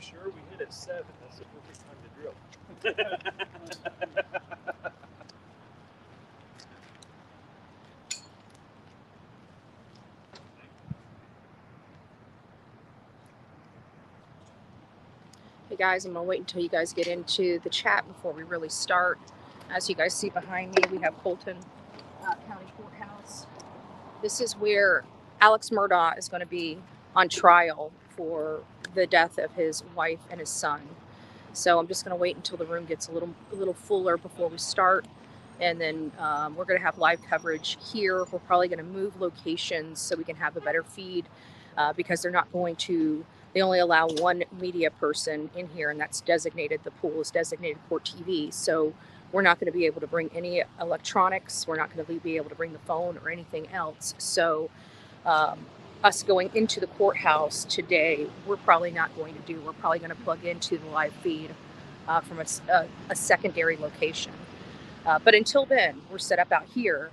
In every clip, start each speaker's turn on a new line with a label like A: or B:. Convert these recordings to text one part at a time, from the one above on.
A: sure we hit at 7. That's the perfect time to drill.
B: Hey guys, I'm going to wait until you guys get into the chat before we really start. As you guys see behind me, we have Colton County Courthouse. This is where Alex Murdaugh is going to be on trial for the death of his wife and his son. So I'm just going to wait until the room gets a little fuller before we start. And then we're going to have live coverage here. We're probably going to move locations so we can have a better feed because they're not going to... They only allow one media person in here, and that's designated. The pool is designated Court TV. So we're not going to be able to bring any electronics. We're not going to be able to bring the phone or anything else. So us going into the courthouse today, we're probably not going to do. We're probably going to plug into the live feed from a secondary location. But until then, we're set up out here,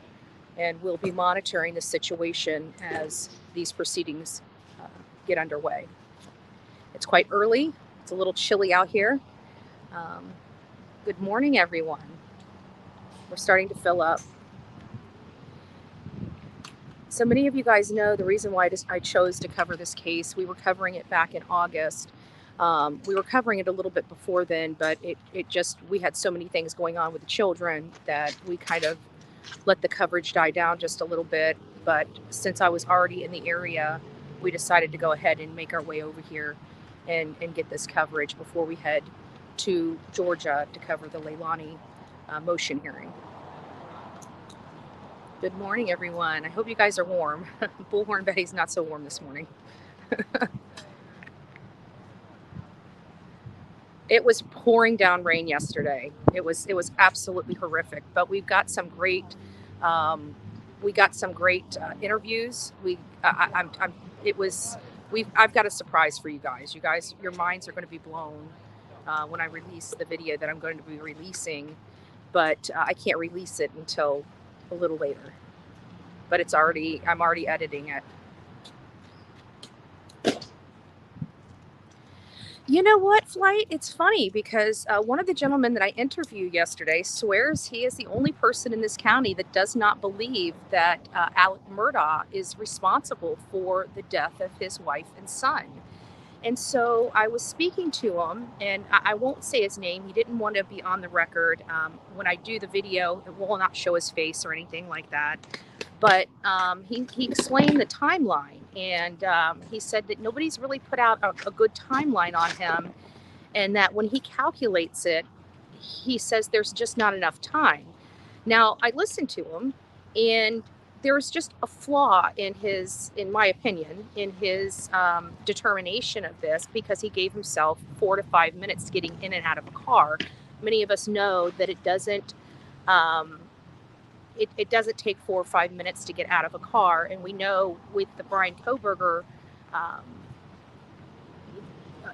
B: and we'll be monitoring the situation as these proceedings get underway. It's quite early. It's a little chilly out here. Good morning, everyone. We're starting to fill up. So many of you guys know the reason why I chose to cover this case. We were covering it back in August. We were covering it a little bit before then, but we had so many things going on with the children that we kind of let the coverage die down just a little bit. But since I was already in the area, we decided to go ahead and make our way over here and get this coverage before we head to Georgia to cover the Leilani motion hearing. Good morning, everyone. I hope you guys are warm. Bullhorn Betty's not so warm this morning. It was pouring down rain yesterday. It was absolutely horrific. But we've got some great interviews. I've got a surprise for you guys. You guys, your minds are going to be blown when I release the video that I'm going to be releasing. But I can't release it until a little later. But I'm already editing it. You know what, Flight? It's funny because one of the gentlemen that I interviewed yesterday swears he is the only person in this county that does not believe that Alex Murdaugh is responsible for the death of his wife and son. And so I was speaking to him, and I won't say his name. He didn't want to be on the record. When I do the video, it will not show his face or anything like that. But he explained the timeline, and he said that nobody's really put out a good timeline on him, and that when he calculates it, he says there's just not enough time. Now, I listened to him, and there's just a flaw in my opinion, in his determination of this, because he gave himself 4 to 5 minutes getting in and out of a car. Many of us know that it doesn't take 4 or 5 minutes to get out of a car. And we know with the Brian Kohberger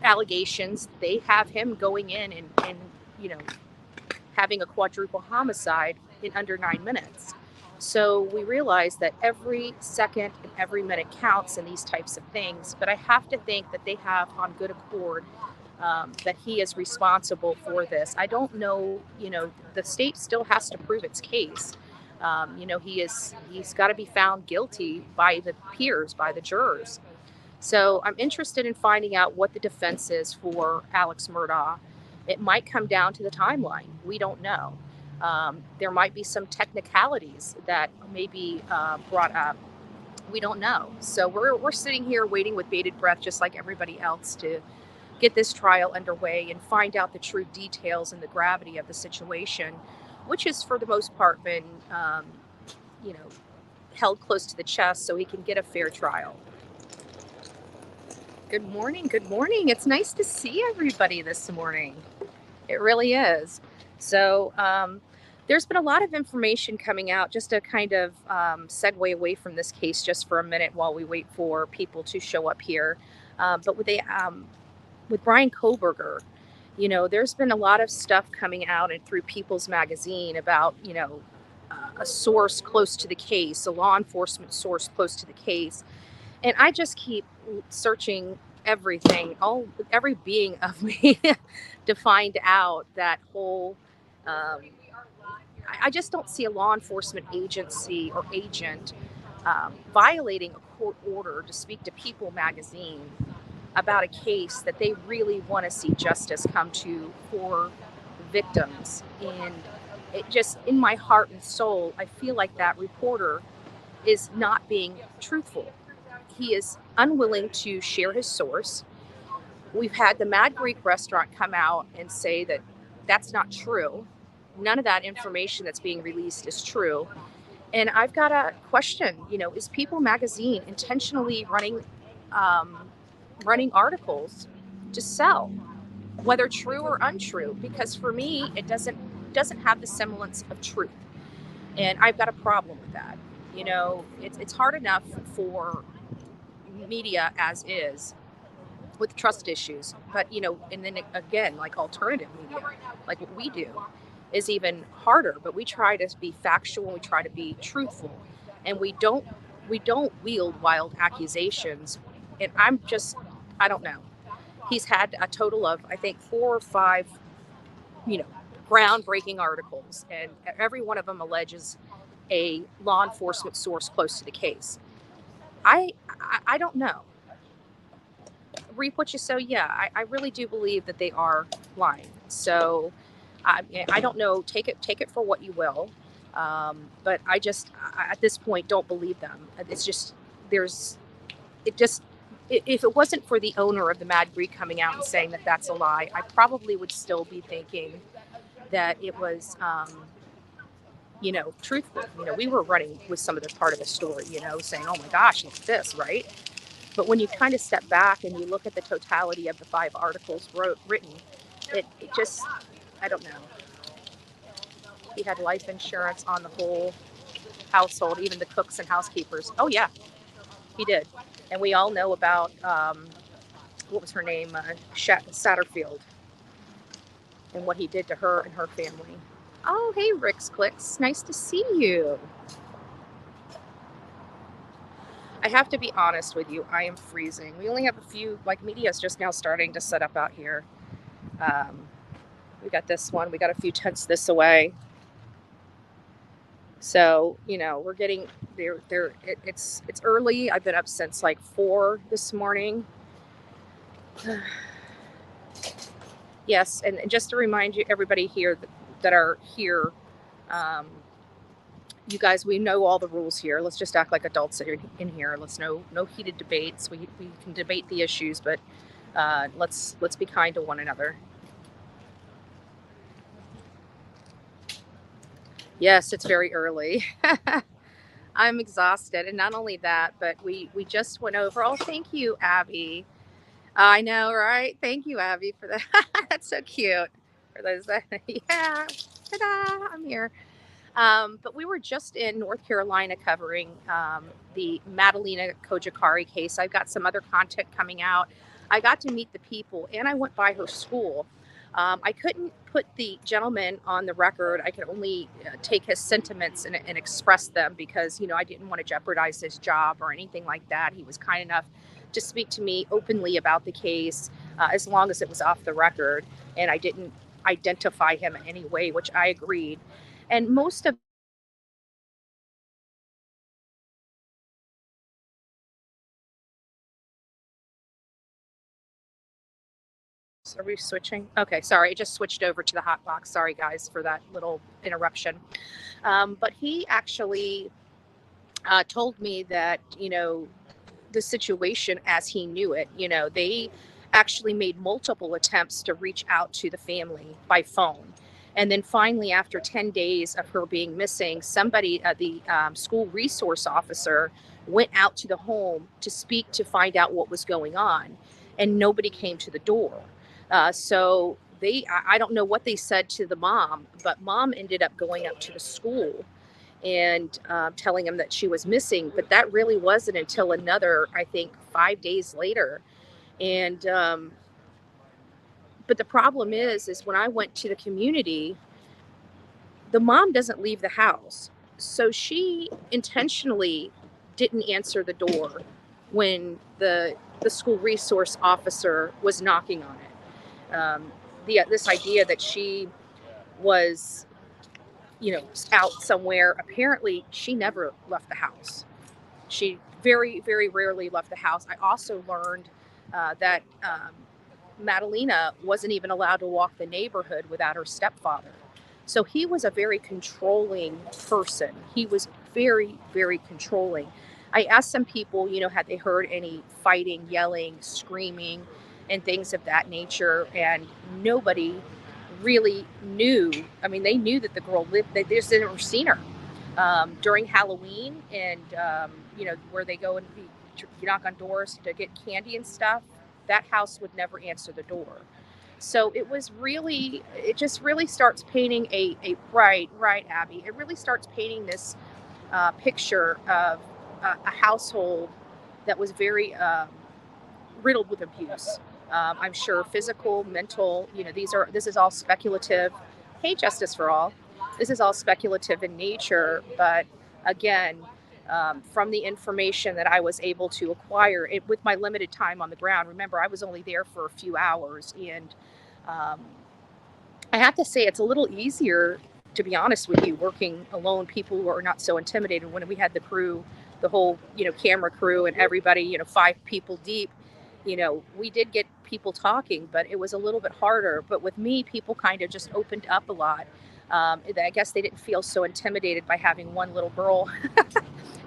B: allegations, they have him going in and having a quadruple homicide in under 9 minutes. So we realize that every second and every minute counts in these types of things. But I have to think that they have on good accord that he is responsible for this. I don't know, the state still has to prove its case. He's got to be found guilty by the peers, by the jurors. So I'm interested in finding out what the defense is for Alex Murdaugh. It might come down to the timeline. We don't know. There might be some technicalities that may be brought up. We don't know. So we're sitting here waiting with bated breath, just like everybody else, to get this trial underway and find out the true details and the gravity of the situation, which has for the most part been, held close to the chest so he can get a fair trial. Good morning. Good morning. It's nice to see everybody this morning. It really is. So there's been a lot of information coming out, just to kind of segue away from this case just for a minute while we wait for people to show up here. But with Brian Kohberger, there's been a lot of stuff coming out and through People's Magazine about, a source close to the case, a law enforcement source close to the case. And I just keep searching everything, every being of me to find out that whole. I just don't see a law enforcement agency or agent violating a court order to speak to People magazine about a case that they really want to see justice come to for victims. And it just, in my heart and soul, I feel like that reporter is not being truthful. He is unwilling to share his source. We've had the Mad Greek restaurant come out and say that that's not true. None of that information that's being released is true. And I've got a question, is People magazine intentionally running articles to sell, whether true or untrue? Because for me, it doesn't have the semblance of truth. And I've got a problem with that. It's hard enough for media as is with trust issues, but and then again, like alternative media, like what we do, is even harder. But we try to be factual, we try to be truthful, and we don't wield wild accusations. And I don't know. He's had a total of, I think, 4 or 5, groundbreaking articles, and every one of them alleges a law enforcement source close to the case. I don't know. Reap what you sow. Yeah, I really do believe that they are lying. So I don't know. Take it for what you will. But I at this point don't believe them. It's just if it wasn't for the owner of the Mad Greek coming out and saying that that's a lie, I probably would still be thinking that it was truthful. We were running with some of the part of the story, saying, oh my gosh, look at this, right? But when you kind of step back and you look at the totality of the 5 articles written, it just, I don't know. He had life insurance on the whole household, even the cooks and housekeepers. Oh yeah, he did. And we all know about, what was her name? Satterfield, and what he did to her and her family. Oh, hey, Rick's Clicks. Nice to see you. I have to be honest with you. I am freezing. We only have a few, media's just now starting to set up out here. We got this one. We got a few tents this away. So, we're getting there. It's early. I've been up since 4 this morning. Yes, and just to remind you, everybody here that are here, you guys, we know all the rules here. Let's just act like adults in here. Let's no heated debates. We can debate the issues, but let's be kind to one another. Yes, it's very early. I'm exhausted, and not only that, but we just went over. Oh, thank you, Abby. I know, right? Thank you, Abby, for that. That's so cute. For those that, yeah, ta-da, I'm here. But we were just in North Carolina covering the Madalina Kojakari case. I've got some other content coming out. I got to meet the people, and I went by her school. I couldn't put the gentleman on the record. I could only take his sentiments and express them because, I didn't want to jeopardize his job or anything like that. He was kind enough to speak to me openly about the case, as long as it was off the record, and I didn't identify him in any way, which I agreed. And most of Are we switching? Okay, sorry, it just switched over to the hot box. Sorry, guys, for that little interruption. But he actually told me that, the situation as he knew it, they actually made multiple attempts to reach out to the family by phone. And then finally, after 10 days of her being missing, somebody, the school resource officer, went out to the home to speak to find out what was going on. And nobody came to the door. So I don't know what they said to the mom, but mom ended up going up to the school and telling him that she was missing. But that really wasn't until another, I think, 5 days later. And but the problem is when I went to the community, the mom doesn't leave the house. So she intentionally didn't answer the door when the school resource officer was knocking on it. This idea that she was, out somewhere. Apparently, she never left the house. She very, very rarely left the house. I also learned that Madalina wasn't even allowed to walk the neighborhood without her stepfather. So he was a very controlling person. He was very, very controlling. I asked some people, had they heard any fighting, yelling, screaming, and things of that nature, and nobody really knew. I mean, they knew that the girl lived. They just had never seen her. During Halloween, and where they go and you knock on doors to get candy and stuff, that house would never answer the door. So it just really starts painting a right, Abby. It really starts painting this picture of a household that was very riddled with abuse. I'm sure physical, mental. This is all speculative. Hey, Justice for All. This is all speculative in nature, but again, from the information that I was able to acquire with my limited time on the ground. Remember, I was only there for a few hours, and I have to say it's a little easier, to be honest with you, working alone. People who are not so intimidated. When we had the crew, the whole camera crew and everybody, 5 people deep, we did get people talking, but it was a little bit harder. But with me, people kind of just opened up a lot. I guess they didn't feel so intimidated by having one little girl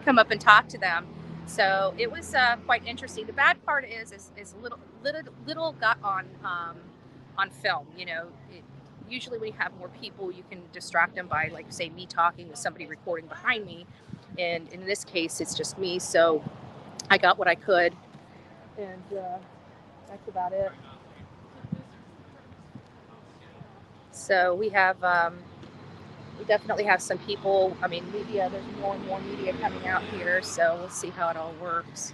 B: come up and talk to them. So it was quite interesting. The bad part is little got on film. Usually when you have more people, you can distract them by, like, say, me talking with somebody recording behind me. And in this case, it's just me. So I got what I could. And that's about it. So we definitely have some people. I mean, media, there's more and more media coming out here. So we'll see how it all works.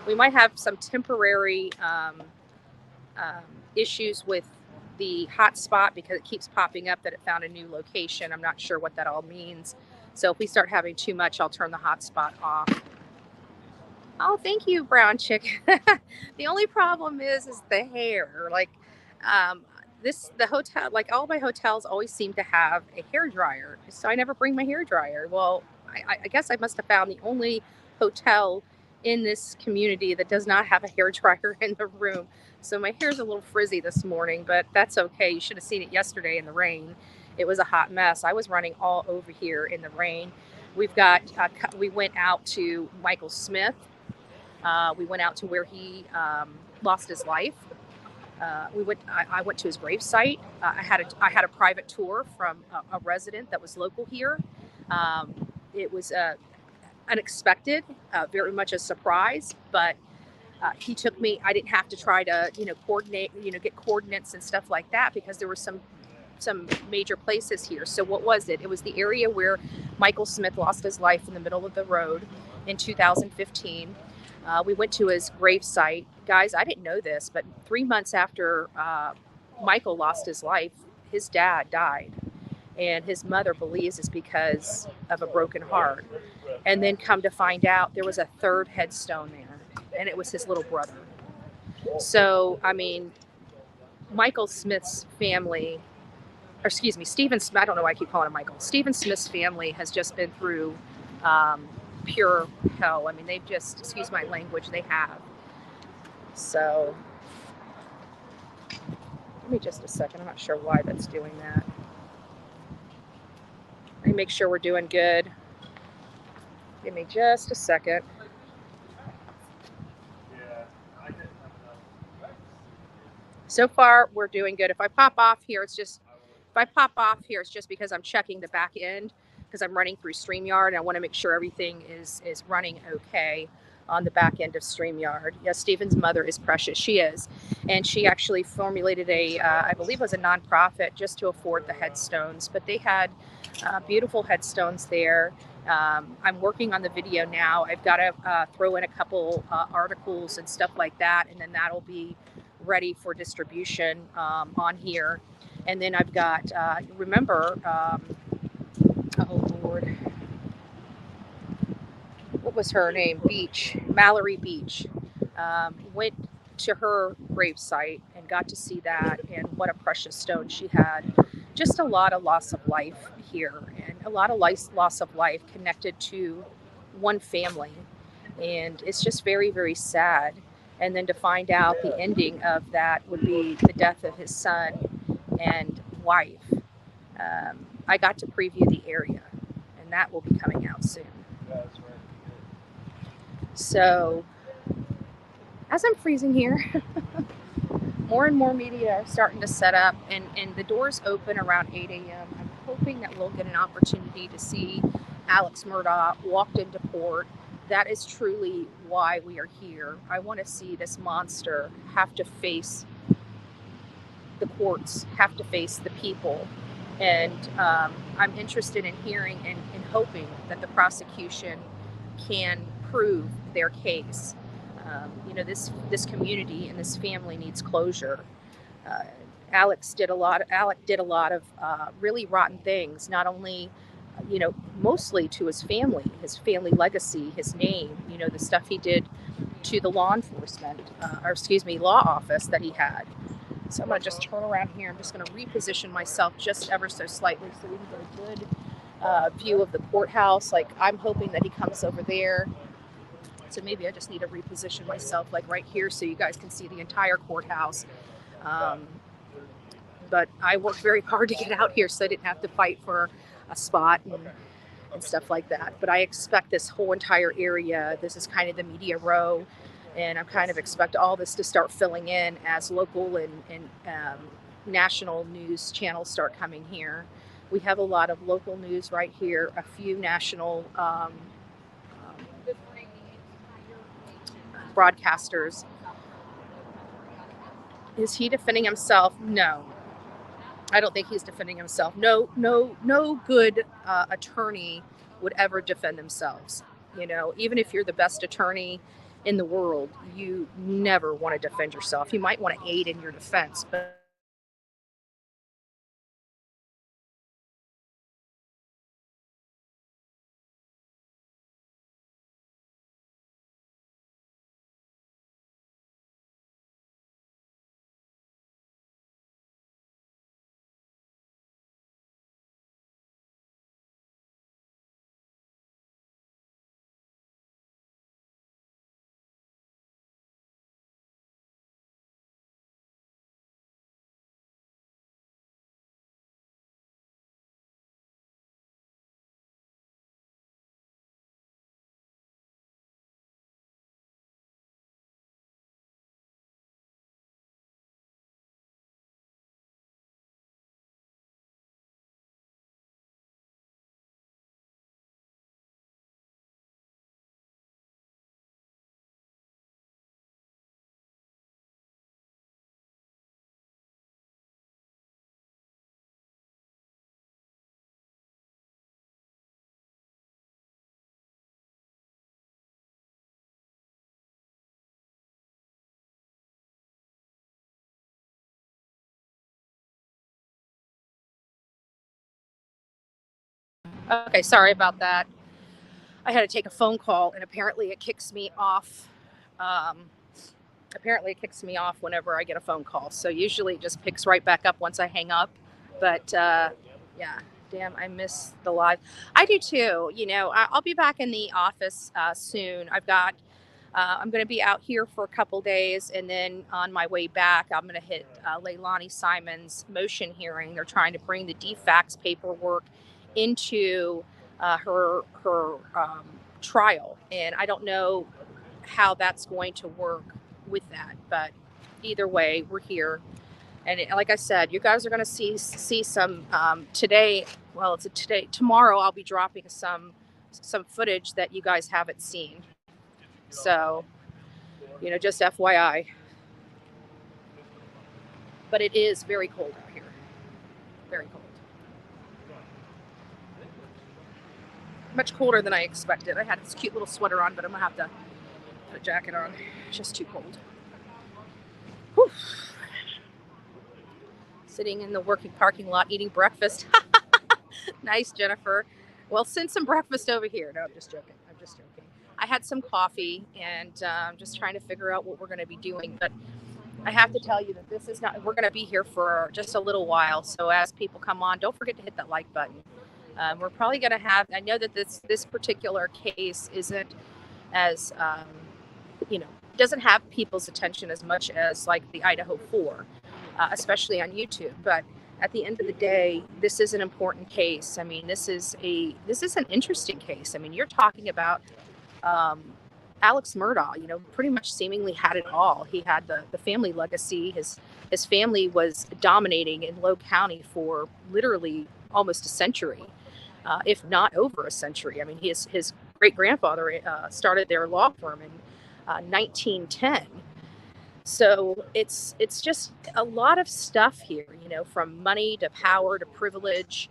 B: We might have some temporary issues with the hotspot because it keeps popping up that it found a new location. I'm not sure what that all means. So if we start having too much, I'll turn the hotspot off. Oh, thank you, brown chicken. The only problem is the hair. Like, the hotel, like all my hotels always seem to have a hair dryer. So I never bring my hair dryer. Well, I guess I must have found the only hotel in this community that does not have a hair dryer in the room. So my hair's a little frizzy this morning, but that's okay. You should have seen it yesterday in the rain. It was a hot mess. I was running all over here in the rain. We went out to Michael Smith. We went out to where he lost his life. I went to his gravesite. I had a private tour from a resident that was local here. It was unexpected, very much a surprise, but he took me. I didn't have to try to coordinate, get coordinates and stuff like that, because there were some major places here. So what was it? It was the area where Michael Smith lost his life in the middle of the road in 2015. We went to his gravesite. Guys, I didn't know this, but 3 months after Michael lost his life, his dad died. And his mother believes it's because of a broken heart. And then come to find out, there was a third headstone there, and it was his little brother. So, I mean, Michael Smith's family, or excuse me, Stephen Smith, I don't know why I keep calling him Michael. Stephen Smith's family has just been through pure hell. I mean, they've just, excuse my language, they have. So, give me just a second. I'm not sure why that's doing that. Let me make sure we're doing good. Give me just a second. So far, we're doing good. If I pop off here, it's just because I'm checking the back end, because I'm running through StreamYard, and I want to make sure everything is running okay on the back end of StreamYard. Yes, Stephen's mother is precious. She is. And she actually formulated I believe it was a nonprofit just to afford the headstones. But they had beautiful headstones there. I'm working on the video now. I've got to throw in a couple articles and stuff like that, and then that'll be ready for distribution on here. And then I've got, remember, oh Lord, was her name? Beach, Mallory Beach. Went to her gravesite and got to see that, and what a precious stone she had. Just a lot of loss of life here, and a lot of loss of life connected to one family. And it's just very, very sad. And then to find out the ending of that would be the death of his son and wife. I got to preview the area, and that will be coming out soon. So, as I'm freezing here, more and more media are starting to set up, and the doors open around 8 a.m. I'm hoping that we'll get an opportunity to see Alex Murdaugh walked into port. That is truly why we are here. I want to see this monster have to face the courts, have to face the people. And I'm interested in hearing and hoping that the prosecution can prove their case. This community and this family needs closure. Alex did a lot of really rotten things, not only mostly to his family legacy, his name, the stuff he did to the law enforcement, law office that he had. So I'm going to just turn around here. I'm just going to reposition myself just ever so slightly so we can get a good view of the courthouse. Like, I'm hoping that he comes over there. So maybe I just need to reposition myself like right here so you guys can see the entire courthouse. But I worked very hard to get out here so I didn't have to fight for a spot and stuff like that. But I expect this whole entire area, this is kind of the media row, and I kind of expect all this to start filling in as local and national news channels start coming here. We have a lot of local news right here, a few national broadcasters. Is he defending himself? No. I don't think he's defending himself. No good attorney would ever defend themselves. Even if you're the best attorney in the world, you never want to defend yourself. You might want to aid in your defense, but okay, sorry about that. I had to take a phone call, and apparently it kicks me off. Whenever I get a phone call. So usually it just picks right back up once I hang up. But yeah, damn, I miss the live. I do too. I'll be back in the office soon. I'm going to be out here for a couple days, and then on my way back, I'm going to hit Leilani Simon's motion hearing. They're trying to bring the DFACS paperwork into her trial, and I don't know how that's going to work with that, but either way, we're here. And like I said, you guys are going to see some today. Well, it's tomorrow I'll be dropping some footage that you guys haven't seen. So, just FYI. But it is very cold out here. Very cold. Much colder than I expected. I had this cute little sweater on, but I'm going to have to put a jacket on. It's just too cold. Whew. Sitting in the working parking lot eating breakfast. Nice, Jennifer. Well, send some breakfast over here. No, I'm just joking. I had some coffee and just trying to figure out what we're going to be doing. But I have to tell you that this is not, we're going to be here for just a little while. So as people come on, don't forget to hit that like button. We're probably going to have, I know that this particular case isn't as, doesn't have people's attention as much as like the Idaho 4, especially on YouTube. But at the end of the day, this is an important case. I mean, this is an interesting case. I mean, you're talking about Alex Murdaugh, pretty much seemingly had it all. He had the family legacy. His family was dominating in Low County for literally almost a century, if not over a century. I mean, his great-grandfather started their law firm in 1910. So it's just a lot of stuff here, from money to power to privilege,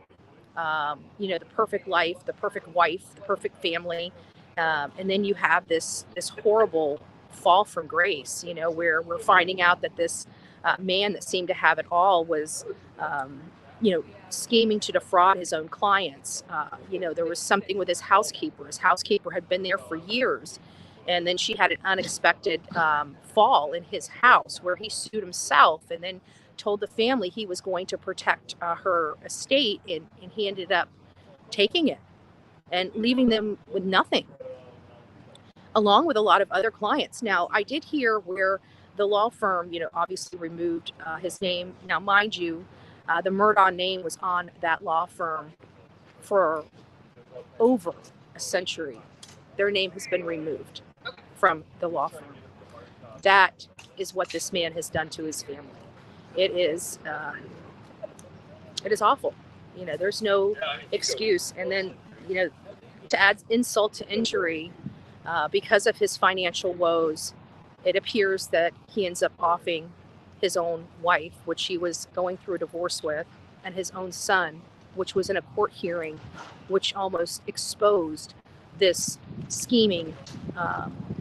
B: the perfect life, the perfect wife, the perfect family. And then you have this horrible fall from grace, where we're finding out that this man that seemed to have it all was, scheming to defraud his own clients. There was something with his housekeeper. His housekeeper had been there for years. And then she had an unexpected fall in his house where he sued himself and then told the family he was going to protect her estate. And he ended up taking it and leaving them with nothing, along with a lot of other clients. Now, I did hear where the law firm, obviously removed his name. Now, mind you, the Murdaugh name was on that law firm for over a century. Their name has been removed from the law firm. That is what this man has done to his family. It is awful. There's no excuse. And then, to add insult to injury, because of his financial woes, it appears that he ends up offing his own wife, which he was going through a divorce with, and his own son, which was in a court hearing, which almost exposed this scheming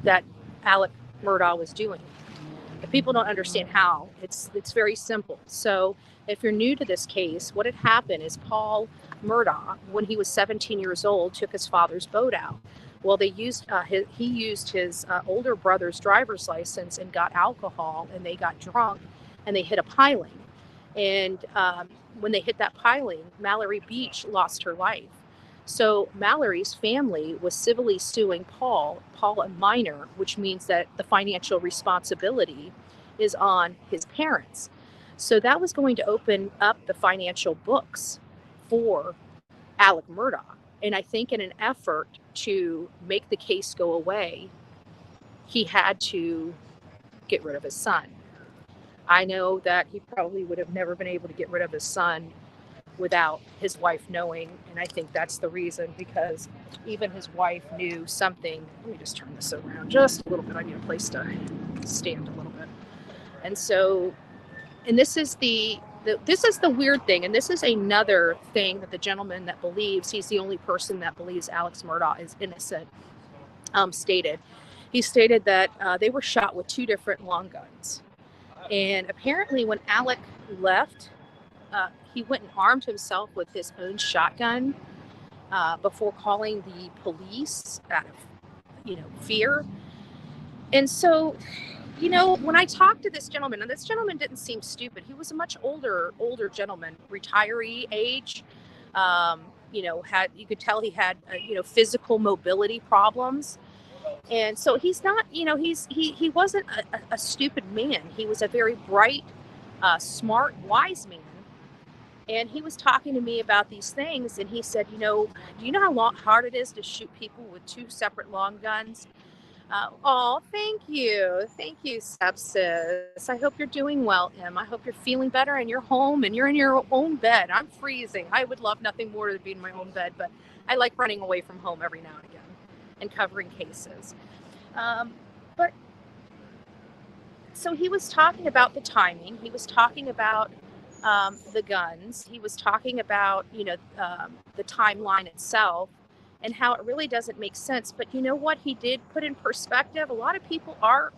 B: that Alex Murdaugh was doing. If people don't understand how, it's very simple. So if you're new to this case, what had happened is Paul Murdaugh, when he was 17 years old, took his father's boat out. Well, he used his older brother's driver's license and got alcohol, and they got drunk, and they hit a piling. And when they hit that piling, Mallory Beach lost her life. So Mallory's family was civilly suing Paul a minor, which means that the financial responsibility is on his parents. So that was going to open up the financial books for Alex Murdaugh. And I think in an effort to make the case go away, he had to get rid of his son. I know that he probably would have never been able to get rid of his son without his wife knowing, and I think that's the reason, because even his wife knew something. Let me just turn this around just a little bit. I need a place to stand a little bit. And so, and this is the weird thing, and this is another thing that the gentleman that believes he's the only person that believes Alex Murdaugh is innocent stated. He stated that they were shot with 2 different long guns, and apparently when Alex left, he went and armed himself with his own shotgun before calling the police out of, fear. And so, when I talked to this gentleman, and this gentleman didn't seem stupid. He was a much older gentleman, retiree age. You could tell he had, physical mobility problems. And so he's not, he wasn't a stupid man. He was a very bright, smart, wise man. And he was talking to me about these things, and he said, do you know how hard it is to shoot people with 2 separate long guns? Oh, thank you, sepsis. I hope you're doing well, Em. I hope you're feeling better, and you're home, and you're in your own bed. I'm freezing. I would love nothing more to be in my own bed, but I like running away from home every now and again and covering cases. But so he was talking about the timing. He was talking about the guns. He was talking about, the timeline itself and how it really doesn't make sense. But you know what he did put in perspective? A lot of people are,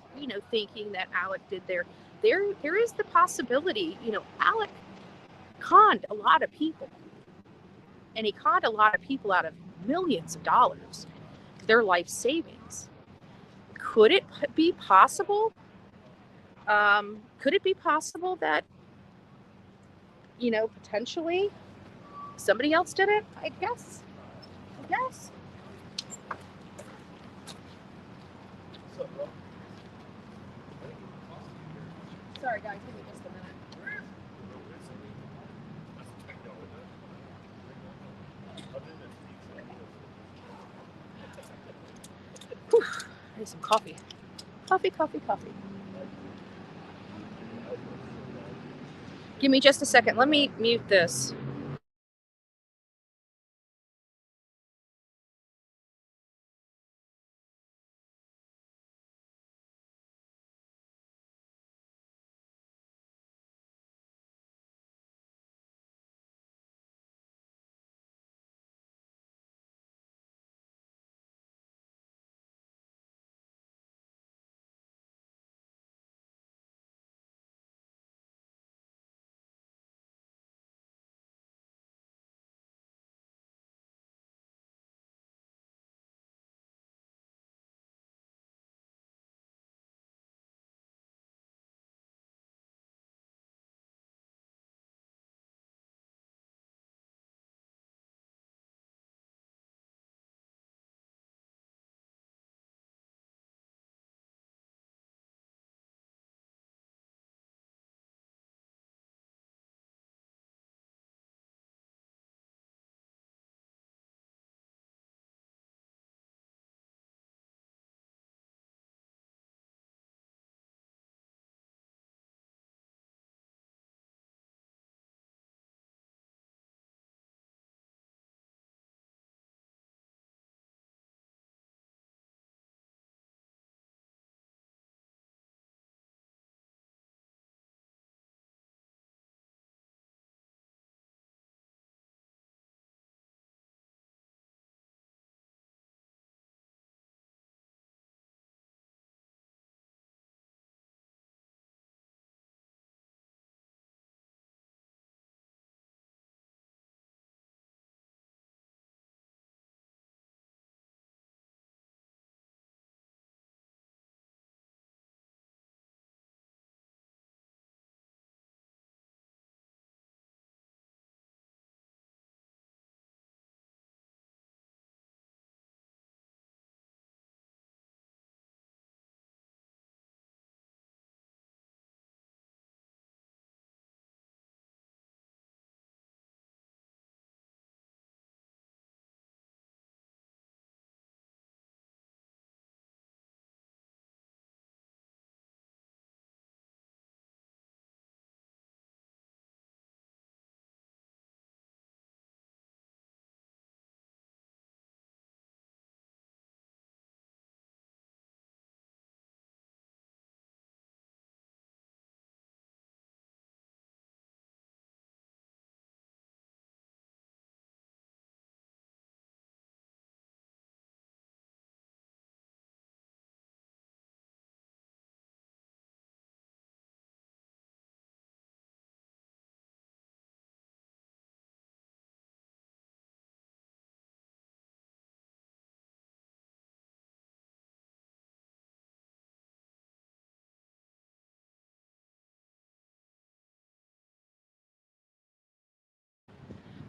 B: thinking that Alex did there is the possibility, Alex conned a lot of people, and he conned a lot of people out of millions of dollars, their life savings. could it be possible? Could it be possible that, potentially somebody else did it? I guess. Sorry, guys. Give me just a minute. Whew. I need some coffee. Coffee. Give me just a second. Let me mute this.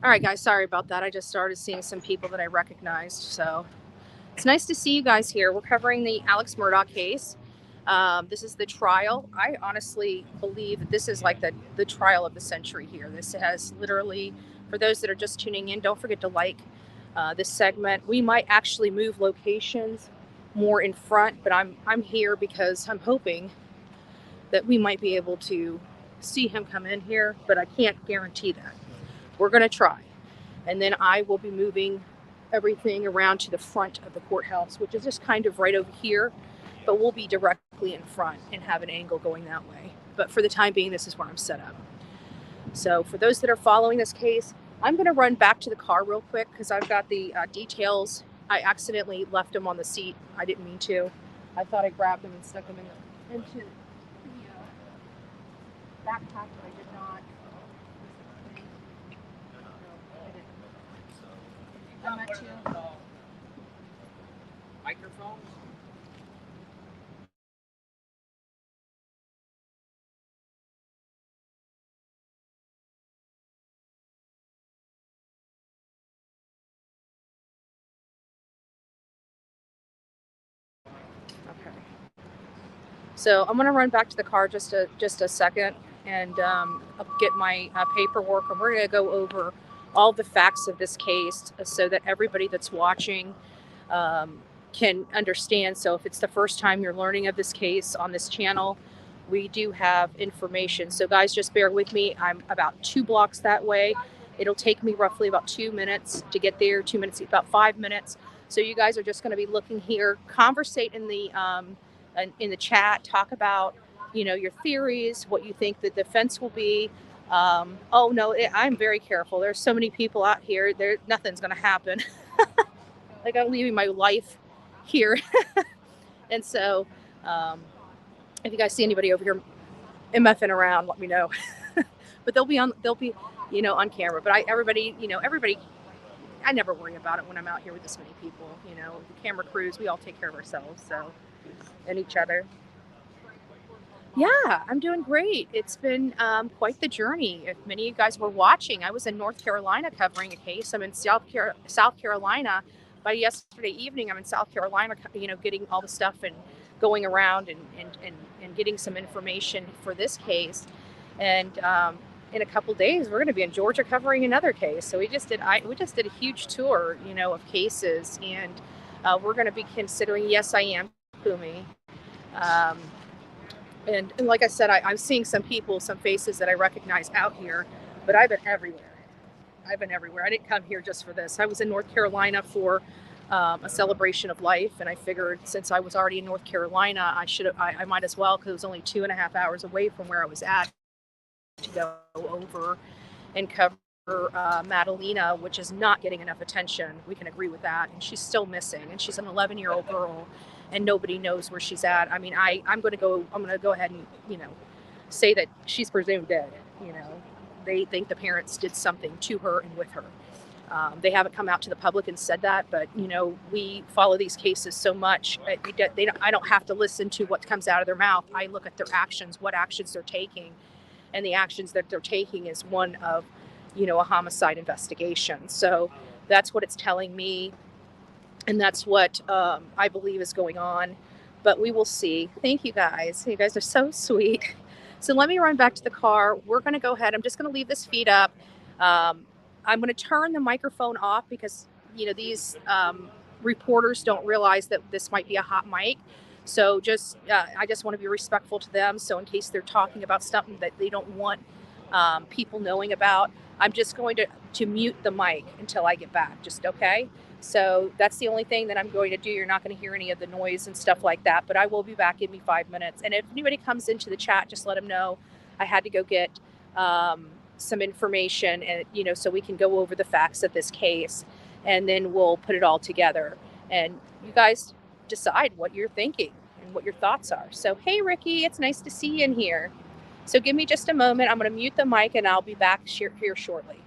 B: All right, guys, sorry about that. I just started seeing some people that I recognized. So it's nice to see you guys here. We're covering the Alex Murdaugh case. This is the trial. I honestly believe that this is like the trial of the century here. This has literally, for those that are just tuning in, don't forget to like this segment. We might actually move locations more in front, but I'm here because I'm hoping that we might be able to see him come in here, but I can't guarantee that. We're going to try. And then I will be moving everything around to the front of the courthouse, which is just kind of right over here, but we'll be directly in front and have an angle going that way. But for the time being, this is where I'm set up. So for those that are following this case, I'm going to run back to the car real quick because I've got the details. I accidentally left them on the seat. I didn't mean to. I thought I grabbed them and stuck them into the backpack, but I did not. I met you.
A: Microphones?
B: So I'm gonna run back to the car just a second and I'll get my paperwork, and we're gonna go over all the facts of this case so that everybody that's watching um, can understand. So if it's the first time you're learning of this case on this channel, we do have information. So guys, just bear with me. I'm about 2 blocks that way. It'll take me roughly about 2 minutes to get there. 2 minutes, about 5 minutes. So you guys are just going to be looking here, conversate in the chat, talk about your theories, what you think the defense will be. Oh no, I'm very careful. There's so many people out here. There, nothing's going to happen. Like I'm leaving my life here, and so if you guys see anybody over here mfing around, let me know. But they'll be on camera. But everybody, I never worry about it when I'm out here with this many people. The camera crews, we all take care of ourselves, so, and each other. Yeah, I'm doing great. It's been quite the journey. If many of you guys were watching, I was in North Carolina covering a case. I'm in South Carolina. By yesterday evening, I'm in South Carolina, getting all the stuff and going around and getting some information for this case. And in a couple days, we're going to be in Georgia covering another case. So we just did a huge tour, of cases, and we're going to be considering. Yes, I am Kumi. And like I said, I'm seeing some faces that I recognize out here, but I've been everywhere. I didn't come here just for this. I was in North Carolina for a celebration of life, and I figured since I was already in North Carolina, I might as well, because it was only 2.5 hours away from where I was at, to go over and cover Madalina, which is not getting enough attention. We can agree with that. And she's still missing, and she's an 11-year-old girl, and nobody knows where she's at. I mean, I'm going to go ahead and, say that she's presumed dead. They think the parents did something to her and with her. They haven't come out to the public and said that, but we follow these cases so much. I don't have to listen to what comes out of their mouth. I look at their actions, what actions they're taking, and the actions that they're taking is one of, a homicide investigation. So that's what it's telling me, and that's what I believe is going on. But we will see. Thank you guys. You guys are so sweet. So let me run back to the car. We're going to go ahead. I'm just going to leave this feed up. I'm going to turn the microphone off because, these reporters don't realize that this might be a hot mic. So I just want to be respectful to them. So in case they're talking about something that they don't want people knowing about, I'm just going to mute the mic until I get back. Just okay. So that's the only thing that I'm going to do. You're not going to hear any of the noise and stuff like that, but I will be back. Give me 5 minutes. And if anybody comes into the chat, just let them know I had to go get some information, and so we can go over the facts of this case, and then we'll put it all together. And you guys decide what you're thinking and what your thoughts are. So, hey, Ricky, it's nice to see you in here. So give me just a moment. I'm going to mute the mic, and I'll be back here shortly.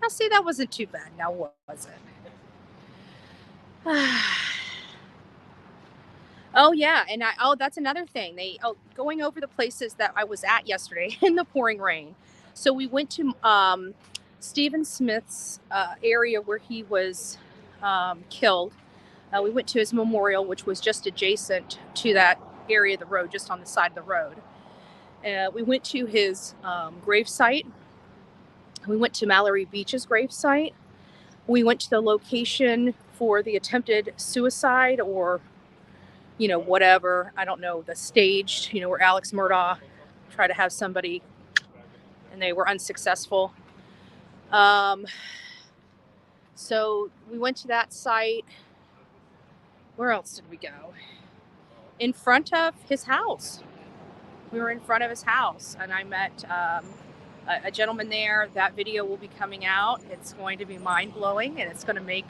B: Now, see, that wasn't too bad. Now, was it? Oh yeah, and that's another thing. Going over the places that I was at yesterday in the pouring rain. So we went to Stephen Smith's area where he was killed. We went to his memorial, which was just adjacent to that area of the road, just on the side of the road. We went to his grave site. We went to Mallory Beach's grave site. We went to the location for the attempted suicide, or whatever, I don't know, the staged, where Alex Murdaugh tried to have somebody and they were unsuccessful. So we went to that site. Where else did we go? In front of his house. We were in front of his house, and I met a gentleman there. That video will be coming out. It's going to be mind-blowing, and it's going to make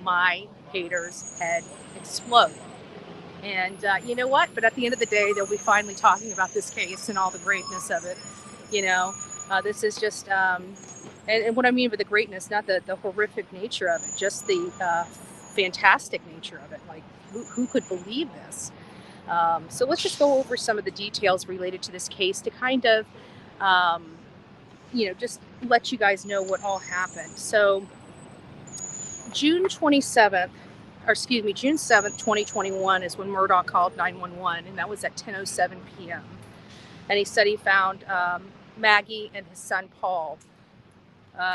B: my hater's head explode. And you know what? But at the end of the day, they'll be finally talking about this case and all the greatness of it. This is just, and what I mean by the greatness, not the horrific nature of it, just the fantastic nature of it. Like, who could believe this? So let's just go over some of the details related to this case to kind of, just let you guys know what all happened. So June 7th, 2021 is when Murdaugh called 911, and that was at 10:07 p.m. And he said he found Maggie and his son Paul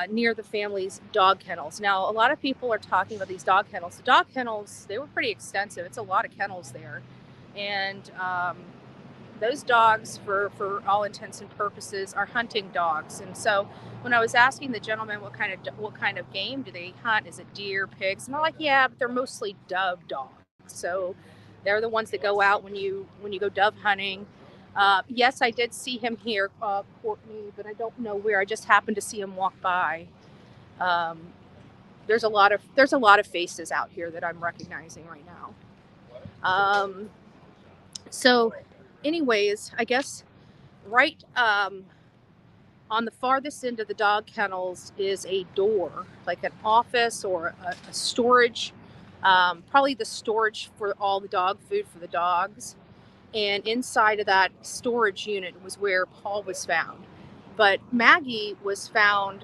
B: near the family's dog kennels. Now, a lot of people are talking about these dog kennels. The dog kennels, they were pretty extensive. It's a lot of kennels there. And those dogs, for all intents and purposes, are hunting dogs. And so when I was asking the gentleman what kind of game do they hunt, is it deer, pigs? And I'm like, yeah, but they're mostly dove dogs. So they're the ones that go out when you go dove hunting. Yes, I did see him here, Courtney, but I don't know where. I just happened to see him walk by. There's a lot of faces out here that I'm recognizing right now. So anyways, I guess right on the farthest end of the dog kennels is a door, like an office or a storage, probably the storage for all the dog food for the dogs. And inside of that storage unit was where Paul was found. But Maggie was found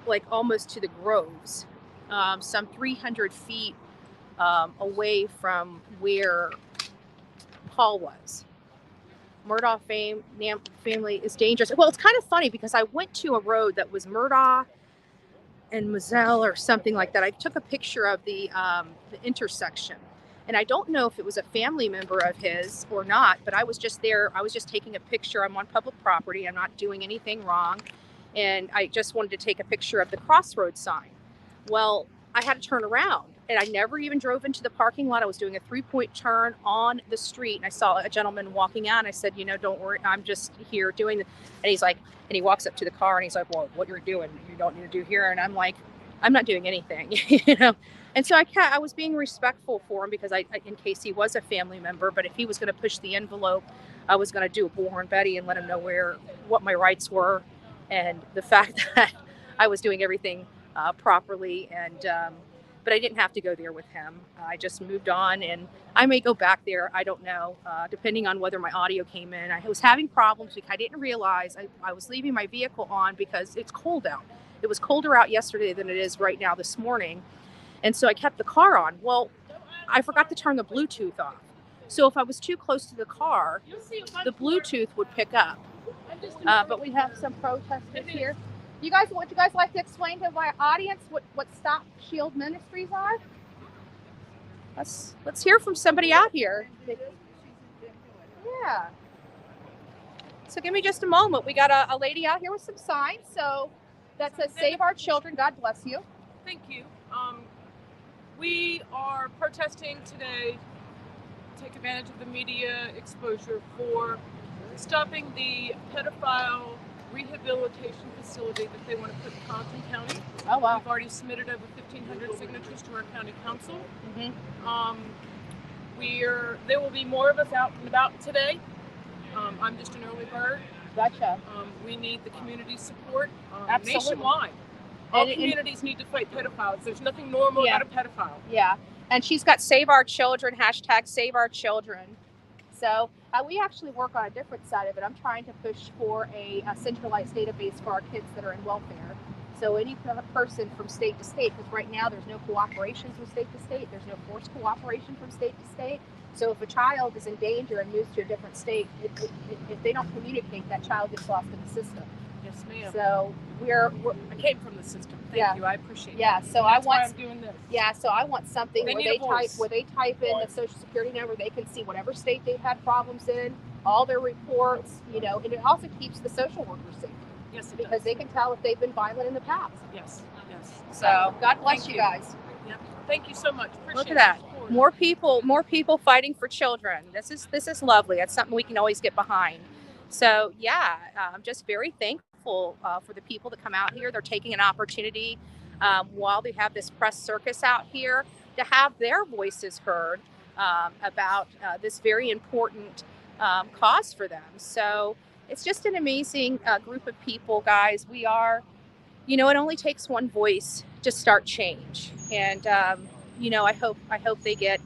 B: like almost to the groves, some 300 feet away from where Paul was. Murdaugh family is dangerous. Well, it's kind of funny because I went to a road that was Murdaugh and Moselle or something like that. I took a picture of the intersection, and I don't know if it was a family member of his or not, but I was just there. I was just taking a picture. I'm on public property. I'm not doing anything wrong, and I just wanted to take a picture of the crossroads sign. Well, I had to turn around, and I never even drove into the parking lot. I was doing a 3-point turn on the street, and I saw a gentleman walking out, and I said, don't worry, I'm just here doing it. And he's like, and he walks up to the car, and he's like, well, what you're doing, you don't need to do here. And I'm like, I'm not doing anything, And so I was being respectful for him because in case he was a family member, but if he was going to push the envelope, I was going to do a Bullhorn Betty and let him know what my rights were, and the fact that I was doing everything properly. And but I didn't have to go there with him. I just moved on, and I may go back there. I don't know, depending on whether my audio came in. I was having problems because I didn't realize I was leaving my vehicle on because it's cold out. It was colder out yesterday than it is right now this morning. And so I kept the car on. Well, I forgot to turn the Bluetooth off. So if I was too close to the car, the Bluetooth would pick up. But we have some protesters here. Would you guys like to explain to my audience what Stop Shield Ministries are? Let's hear from somebody out here. Yeah. So give me just a moment. We got a lady out here with some signs. So that says Save Our Children. God bless you.
C: Thank you. We are protesting today to take advantage of the media exposure for stopping the pedophile rehabilitation facility that they want to put in Colleton County.
B: Oh, wow.
C: We've already submitted over 1,500 signatures to our county council.
B: Mm-hmm.
C: There will be more of us out and about today. I'm just an early bird.
B: Gotcha.
C: We need the community support
B: Absolutely.
C: nationwide. All communities need to fight pedophiles. There's nothing normal about a pedophile.
B: Yeah. And she's got Save Our Children, hashtag Save Our Children. So we actually work on a different side of it. I'm trying to push for a centralized database for our kids that are in welfare. So any person from state to state, because right now there's no cooperation from state to state. There's no forced cooperation from state to state. So if a child is in danger and moves to a different state, if they don't communicate, that child gets lost in the system.
C: Yes, ma'am.
B: So
C: I came from the system. Thank you. I appreciate it.
B: Yeah. So
C: I'm doing this.
B: Yeah. So I want something where they type in the social security number. They can see whatever state they've had problems in, all their reports. You know, and it also keeps the social workers safe.
C: Yes, it
B: because
C: does.
B: they can tell if they've been violent in the past.
C: Yes. Yes.
B: So God bless you guys.
C: Yep. Thank you so much. Appreciate
B: Look at that. More people fighting for children. This is lovely. That's something we can always get behind. So yeah, I'm just very thankful for the people that come out here. They're taking an opportunity while they have this press circus out here to have their voices heard about this very important cause for them. So it's just an amazing group of people, guys. We are, it only takes one voice to start change. And, I hope they get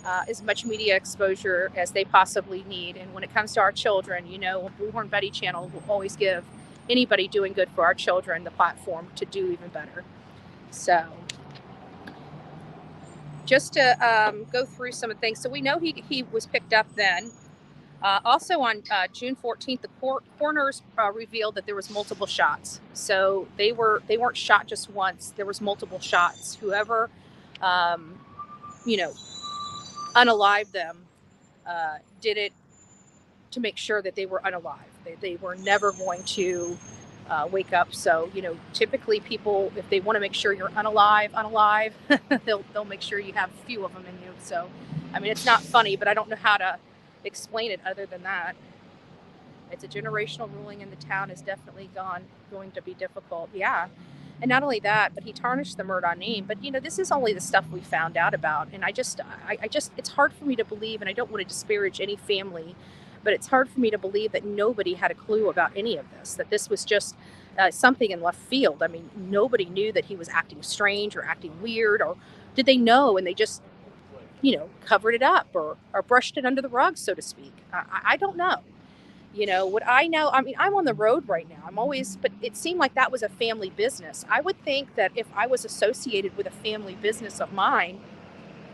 B: as much media exposure as they possibly need. And when it comes to our children, Blue Horn Betty Channel will always give anybody doing good for our children the platform to do even better. So just to go through some of the things. So we know he was picked up then. Also on June 14th, the coroners revealed that there was multiple shots. So they weren't shot just once. There was multiple shots. Whoever, unalived them did it to make sure that they were unalive. They were never going to wake up. So, typically people, if they want to make sure you're unalive, they'll make sure you have a few of them in you. So, I mean, it's not funny, but I don't know how to explain it other than that. It's a generational ruling in the town is definitely going to be difficult. Yeah. And not only that, but he tarnished the Murdaugh name. But this is only the stuff we found out about. And I just it's hard for me to believe, and I don't want to disparage any family, but it's hard for me to believe that nobody had a clue about any of this, that this was just something in left field. I mean, nobody knew that he was acting strange or acting weird, or did they know and they just covered it up or brushed it under the rug, so to speak. I don't know. Would I know? I mean, I'm on the road right now. but it seemed like that was a family business. I would think that if I was associated with a family business of mine,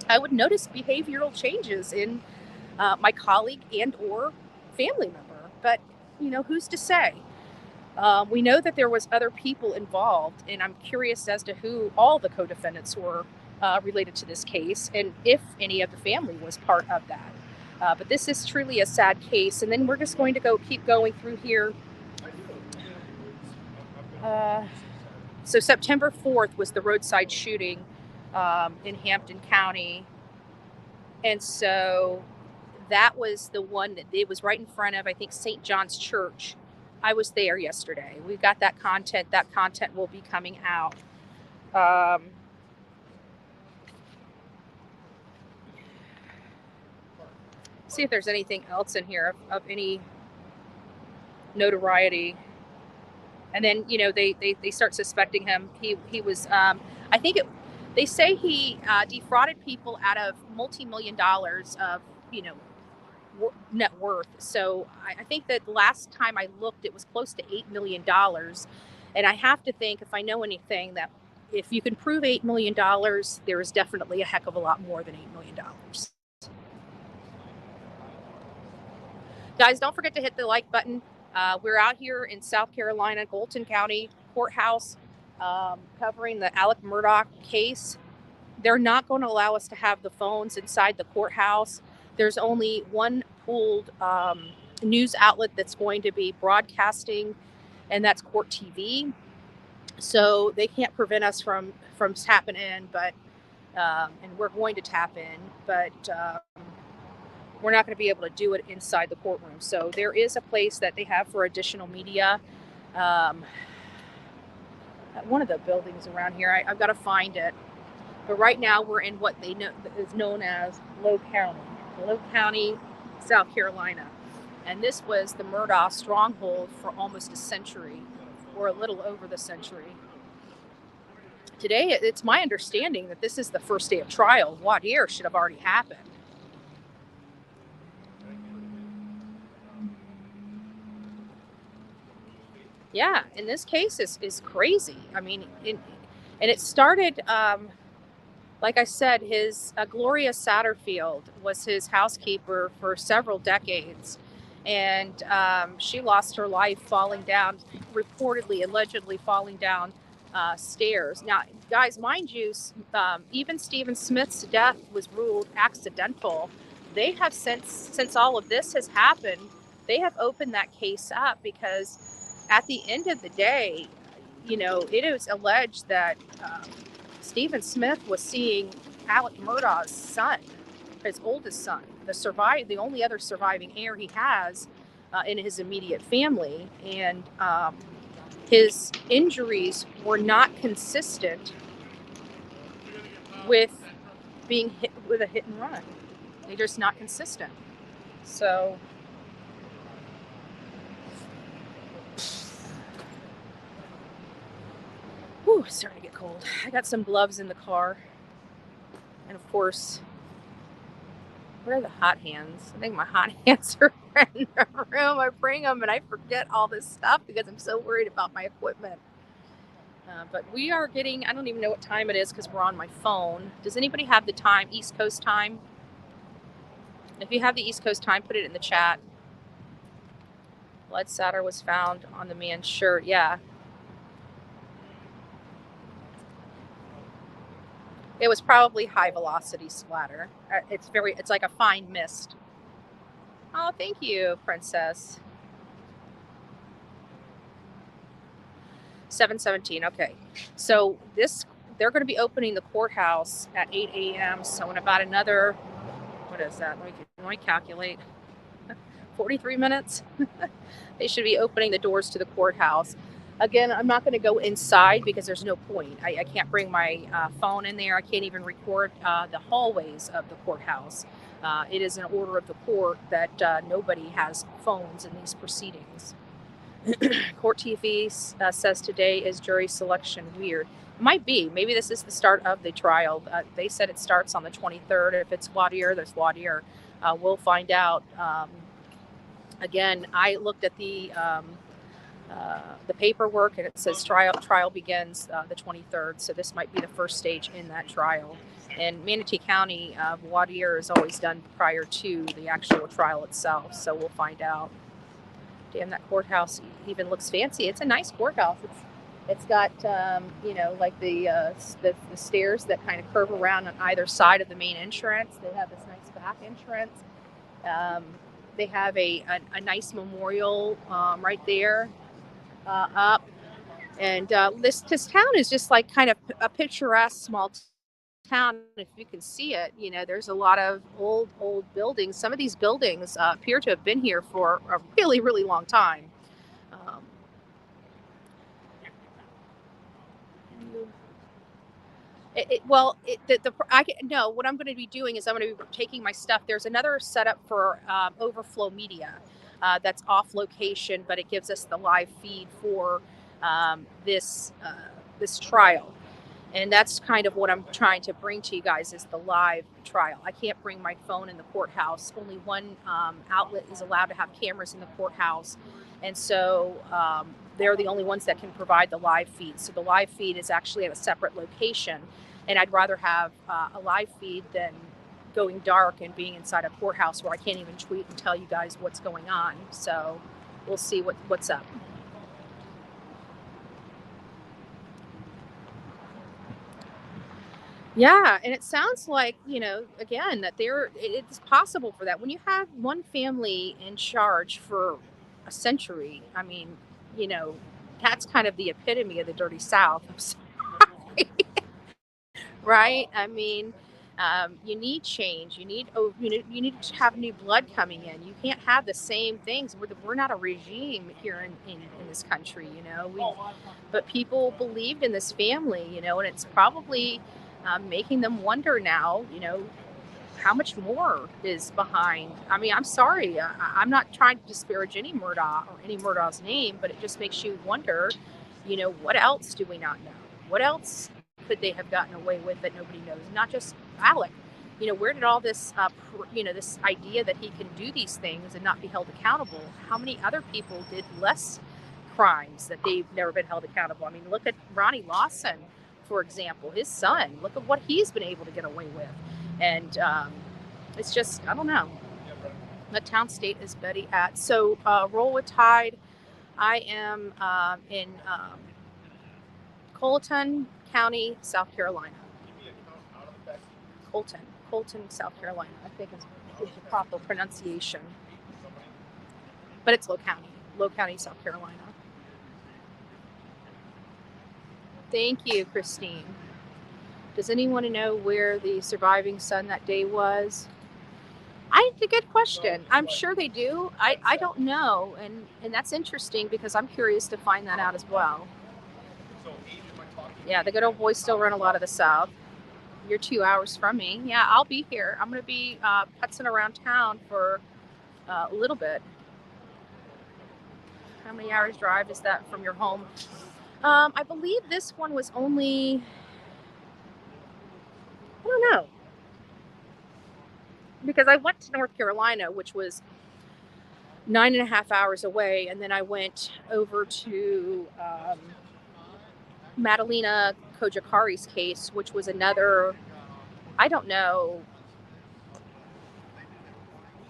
B: I would notice behavioral changes in my colleague and or family member. But, who's to say? We know that there was other people involved, and I'm curious as to who all the co-defendants were related to this case, and if any of the family was part of that. But this is truly a sad case. And then we're just going to keep going through here. So September 4th was the roadside shooting in Hampton County. And so that was the one that it was right in front of, I think, St. John's Church. I was there yesterday. We've got that content. That content will be coming out. See if there's anything else in here of any notoriety. And then, they start suspecting him. He was, they say he defrauded people out of multi-million dollars of, net worth. So I think that the last time I looked, it was close to $8 million. And I have to think, if I know anything, that if you can prove $8 million, there is definitely a heck of a lot more than $8 million. Guys, don't forget to hit the like button. We're out here in South Carolina, Colton County Courthouse, covering the Alec Murdaugh case. They're not going to allow us to have the phones inside the courthouse. There's only one pooled news outlet that's going to be broadcasting, and that's Court TV. So they can't prevent us from tapping in, but and we're going to tap in, but we're not going to be able to do it inside the courtroom. So there is a place that they have for additional media. At one of the buildings around here. I've got to find it. But right now we're in what they know is known as Low County, South Carolina. And this was the Murdaugh stronghold for almost a century, or a little over the century. today it's my understanding that this is the first day of trial. Voir dire should have already happened. Yeah, in this case is crazy. I mean, and it started, like I said, his Gloria Satterfield was his housekeeper for several decades, and she lost her life falling down, reportedly, allegedly falling down stairs. Now, guys, mind you, even Stephen Smith's death was ruled accidental. They have since all of this has happened, they have opened that case up because at the end of the day, it is alleged that Stephen Smith was seeing Alec Murdaugh's son, his oldest son, the only other surviving heir he has in his immediate family, and his injuries were not consistent with being hit with a hit and run. They're just not consistent. So. Whew, it's starting to get cold. I got some gloves in the car. And of course, where are the hot hands? I think my hot hands are in the room. I bring them and I forget all this stuff because I'm so worried about my equipment. But we are getting, I don't even know what time it is because we're on my phone. Does anybody have the time, East Coast time? If you have the East Coast time, put it in the chat. Blood spatter was found on the man's shirt. Yeah. It was probably high velocity splatter. It's like a fine mist. Oh, thank you, Princess. 7:17. Okay. So they're going to be opening the courthouse at 8 a.m. So in about another, what is that? Let me calculate. 43 minutes. They should be opening the doors to the courthouse. Again, I'm not going to go inside because there's no point. I can't bring my phone in there. I can't even record the hallways of the courthouse. It is an order of the court that nobody has phones in these proceedings. Court TV says today is jury selection weird. It might be. Maybe this is the start of the trial. They said it starts on the 23rd. If it's voir dire, there's voir dire. We'll find out. Again, I looked at the paperwork, and it says trial begins the 23rd. So this might be the first stage in that trial. And Manatee County voir dire is always done prior to the actual trial itself. So we'll find out. Damn, that courthouse even looks fancy. It's a nice courthouse. It's got like the stairs that kind of curve around on either side of the main entrance. They have this nice back entrance. They have a nice memorial right there up. And this town is just like kind of a picturesque small town. If you can see it, there's a lot of old buildings. Some of these buildings appear to have been here for a really, really long time. What I'm going to be doing is I'm going to be taking my stuff. There's another setup for overflow media that's off location, but it gives us the live feed for this trial. And that's kind of what I'm trying to bring to you guys is the live trial. I can't bring my phone in the courthouse. Only one outlet is allowed to have cameras in the courthouse. And so they're the only ones that can provide the live feed. So the live feed is actually at a separate location. And I'd rather have a live feed than going dark and being inside a courthouse where I can't even tweet and tell you guys what's going on. So we'll see what's up. Yeah, and it sounds like, again, that it's possible for that. When you have one family in charge for a century, I mean, that's kind of the epitome of the dirty South. I'm sorry. Right? I mean, you need change. You need to have new blood coming in. You can't have the same things. We're not a regime here in this country, but people believed in this family, and it's probably making them wonder now, how much more is behind. I mean, I'm sorry. I'm not trying to disparage any Murdaugh or any Murdaugh's name, but it just makes you wonder, what else do we not know? What else could they have gotten away with that nobody knows? Not just Alec. You know, where did all this, this idea that he can do these things and not be held accountable? How many other people did less crimes that they've never been held accountable? I mean, look at Ronnie Lawson, for example, his son. Look at what he's been able to get away with. And it's just, I don't know. What town state is Betty at? So roll with tide. I am in Colton County, South Carolina. Colton, South Carolina, I think is the proper pronunciation. But it's Low County, South Carolina. Thank you, Christine. Does anyone know where the surviving son that day was? It's a good question. I'm sure they do. I don't know, and that's interesting because I'm curious to find that out as well. Yeah, the good old boys still run a lot of the South. You're 2 hours from me. Yeah, I'll be here. I'm going to be putzing around town for a little bit. How many hours drive is that from your home? I believe this one was only, I don't know. Because I went to North Carolina, which was 9.5 hours away, and then I went over to Madalina Kojakari's case, which was another, I don't know,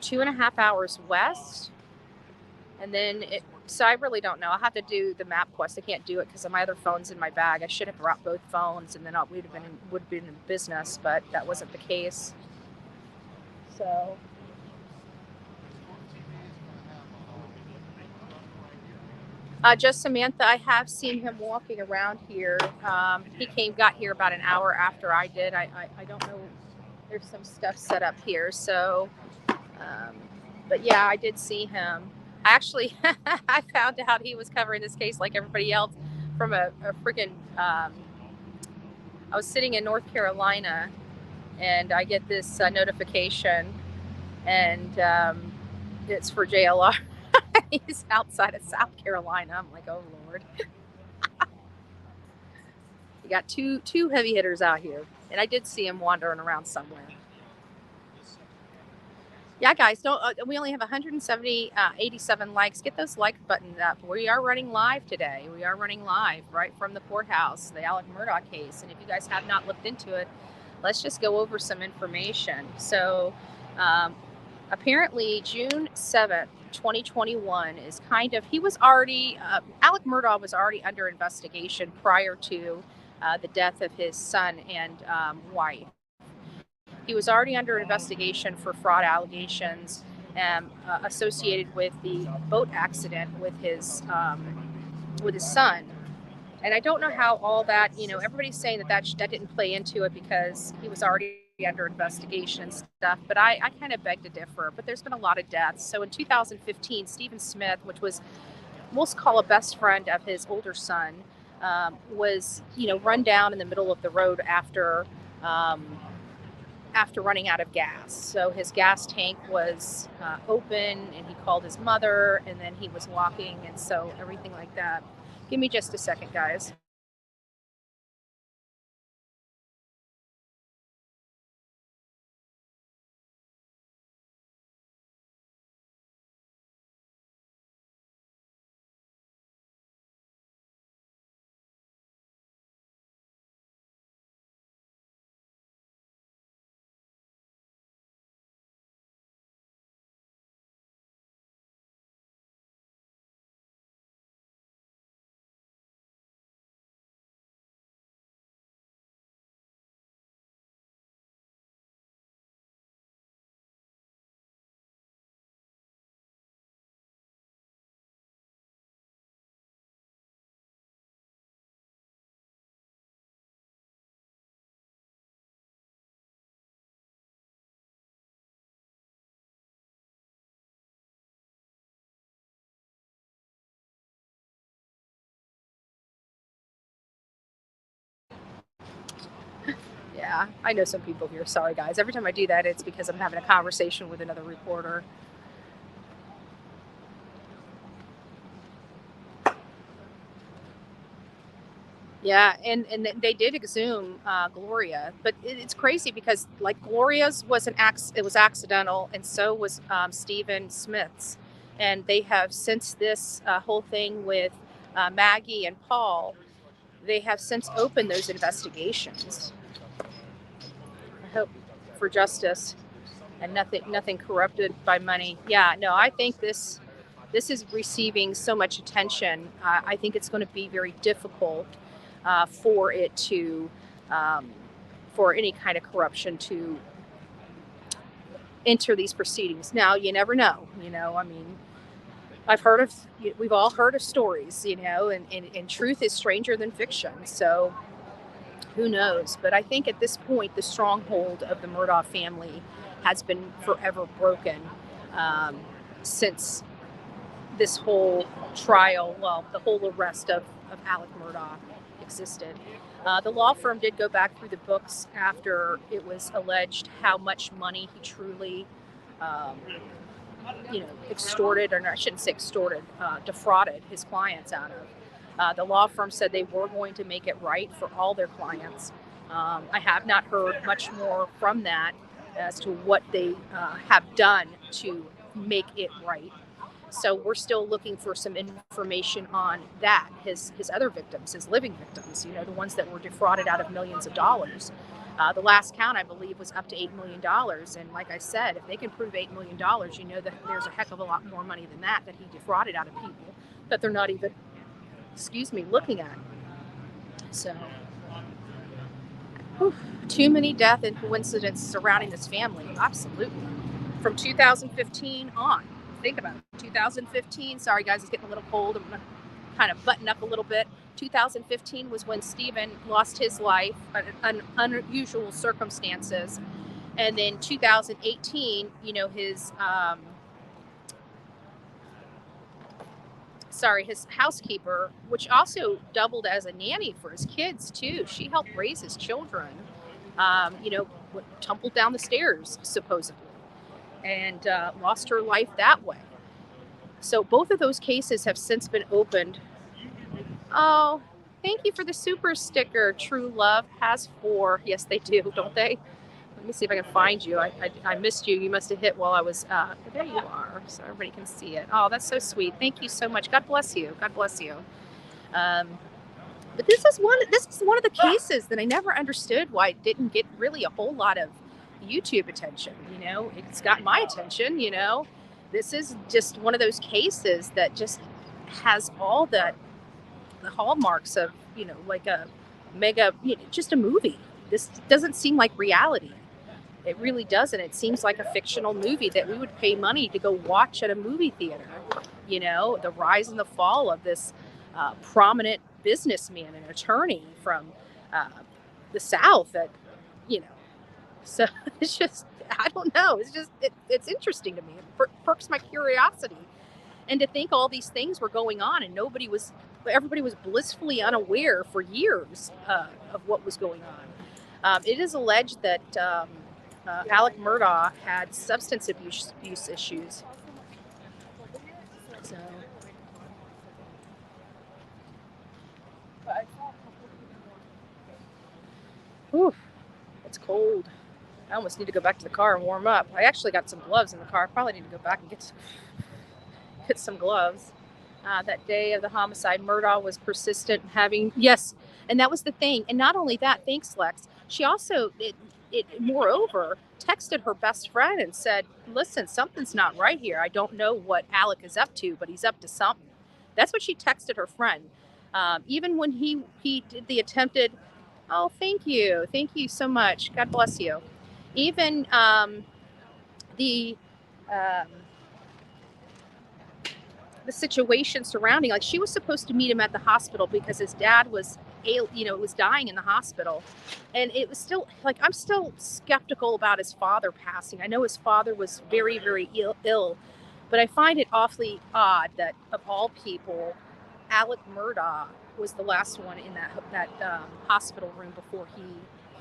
B: 2.5 hours west. And then so I really don't know. I'll have to do the map quest. I can't do it because my other phone's in my bag. I should have brought both phones, and then would have been in business, but that wasn't the case. So just Samantha, I have seen him walking around here. He got here about an hour after I did. I don't know. There's some stuff set up here. So, but yeah, I did see him. Actually, I found out he was covering this case like everybody else from a freaking, I was sitting in North Carolina and I get this notification and it's for JLR. He's outside of South Carolina. I'm like, oh Lord. You got two heavy hitters out here. And I did see him wandering around somewhere. Yeah, guys, we only have 87 likes. Get those like buttons up. We are running live today. We are running live right from the courthouse, the Alec Murdaugh case. And if you guys have not looked into it, let's just go over some information. So apparently June 7th, 2021 is Alec Murdaugh was already under investigation prior to the death of his son and wife. He was already under investigation for fraud allegations associated with the boat accident with his son. And I don't know how all that, everybody's saying that didn't play into it because he was already under investigation and stuff, but I kind of beg to differ. But there's been a lot of deaths. So in 2015, Stephen Smith, which was, we'll call a best friend of his older son, was, run down in the middle of the road after running out of gas. So his gas tank was open and he called his mother and then he was walking, and so everything like that. Give me just a second, guys. Yeah, I know some people here. Sorry, guys. Every time I do that, it's because I'm having a conversation with another reporter. Yeah, and they did exhume Gloria, but it's crazy because like Gloria's was it was accidental, and so was Stephen Smith's, and they have since this whole thing with Maggie and Paul, they have since opened those investigations. I hope for justice and nothing corrupted by money. Yeah, no, I think this is receiving so much attention. I think it's going to be very difficult for it to, for any kind of corruption to enter these proceedings. Now, you never know. I mean, we've all heard of stories, and truth is stranger than fiction. So who knows? But I think at this point, the stronghold of the Murdaugh family has been forever broken since this whole trial, well, the whole arrest of Alec Murdaugh existed. The law firm did go back through the books after it was alleged how much money he truly, extorted, or I shouldn't say extorted, defrauded his clients out of. The law firm said they were going to make it right for all their clients. I have not heard much more from that as to what they have done to make it right. So we're still looking for some information on that, his other victims, his living victims, the ones that were defrauded out of millions of dollars. The last count, I believe, was up to $8 million. And like I said, if they can prove $8 million, that there's a heck of a lot more money than that he defrauded out of people that they're not even, looking at. So, too many death and coincidences surrounding this family. Absolutely. From 2015 on. Think about it. 2015, sorry guys, it's getting a little cold. I'm going to kind of button up a little bit. 2015 was when Stephen lost his life in unusual circumstances. And then 2018, his housekeeper, which also doubled as a nanny for his kids too. She helped raise his children, tumbled down the stairs, supposedly, and lost her life that way. So both of those cases have since been opened. Oh, thank you for the super sticker. True Love has 4. Yes, they do, don't they? Let me see if I can find you. I missed you. You must have hit while I was, there you are, so everybody can see it. Oh, that's so sweet. Thank you so much. God bless you. God bless you. But this is one of the cases that I never understood why it didn't get really a whole lot of YouTube attention. It's got my attention. This is just one of those cases that just has all the hallmarks of like a mega, just a movie. This doesn't seem like reality. It really doesn't. It seems like a fictional movie that we would pay money to go watch at a movie theater. The rise and the fall of this prominent businessman and attorney from the South that, so it's just, I don't know. It's just, it's interesting to me. It perks my curiosity. And to think all these things were going on and everybody was blissfully unaware for years of what was going on. It is alleged that Alec Murdaugh had substance abuse issues. So. Whew, it's cold. I almost need to go back to the car and warm up. I actually got some gloves in the car. I probably need to go back and get some gloves. That day of the homicide, Murdaugh was persistent in having, yes, and that was the thing. And not only that, thanks, Lex. She also, moreover, texted her best friend and said, listen, something's not right here. I don't know what Alec is up to, but he's up to something. That's what she texted her friend. Even when he did the attempted, oh, thank you so much. God bless you. Even the situation surrounding, like, she was supposed to meet him at the hospital because his dad was dying in the hospital, and it was still like, I'm still skeptical about his father passing. I know his father was very, very ill, but I find it awfully odd that of all people, Alec Murdaugh was the last one in that hospital room before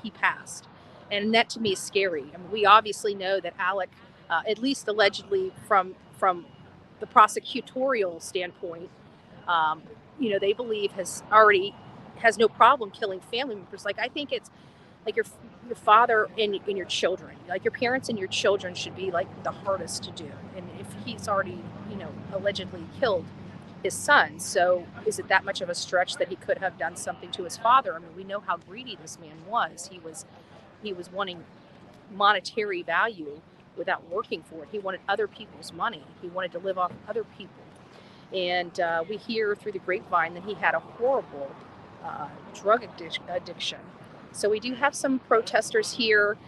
B: he passed. And that to me is scary. I mean, we obviously know that Alec, at least allegedly from the prosecutorial standpoint, they believe has already has no problem killing family members. Like, I think it's like your father and your children, like your parents and your children should be like the hardest to do. And if he's already, allegedly killed his son, so is it that much of a stretch that he could have done something to his father? I mean, we know how greedy this man was. He was wanting monetary value without working for it. He wanted other people's money. He wanted to live off other people. And we hear through the grapevine that he had a horrible drug addiction. So we do have some protesters here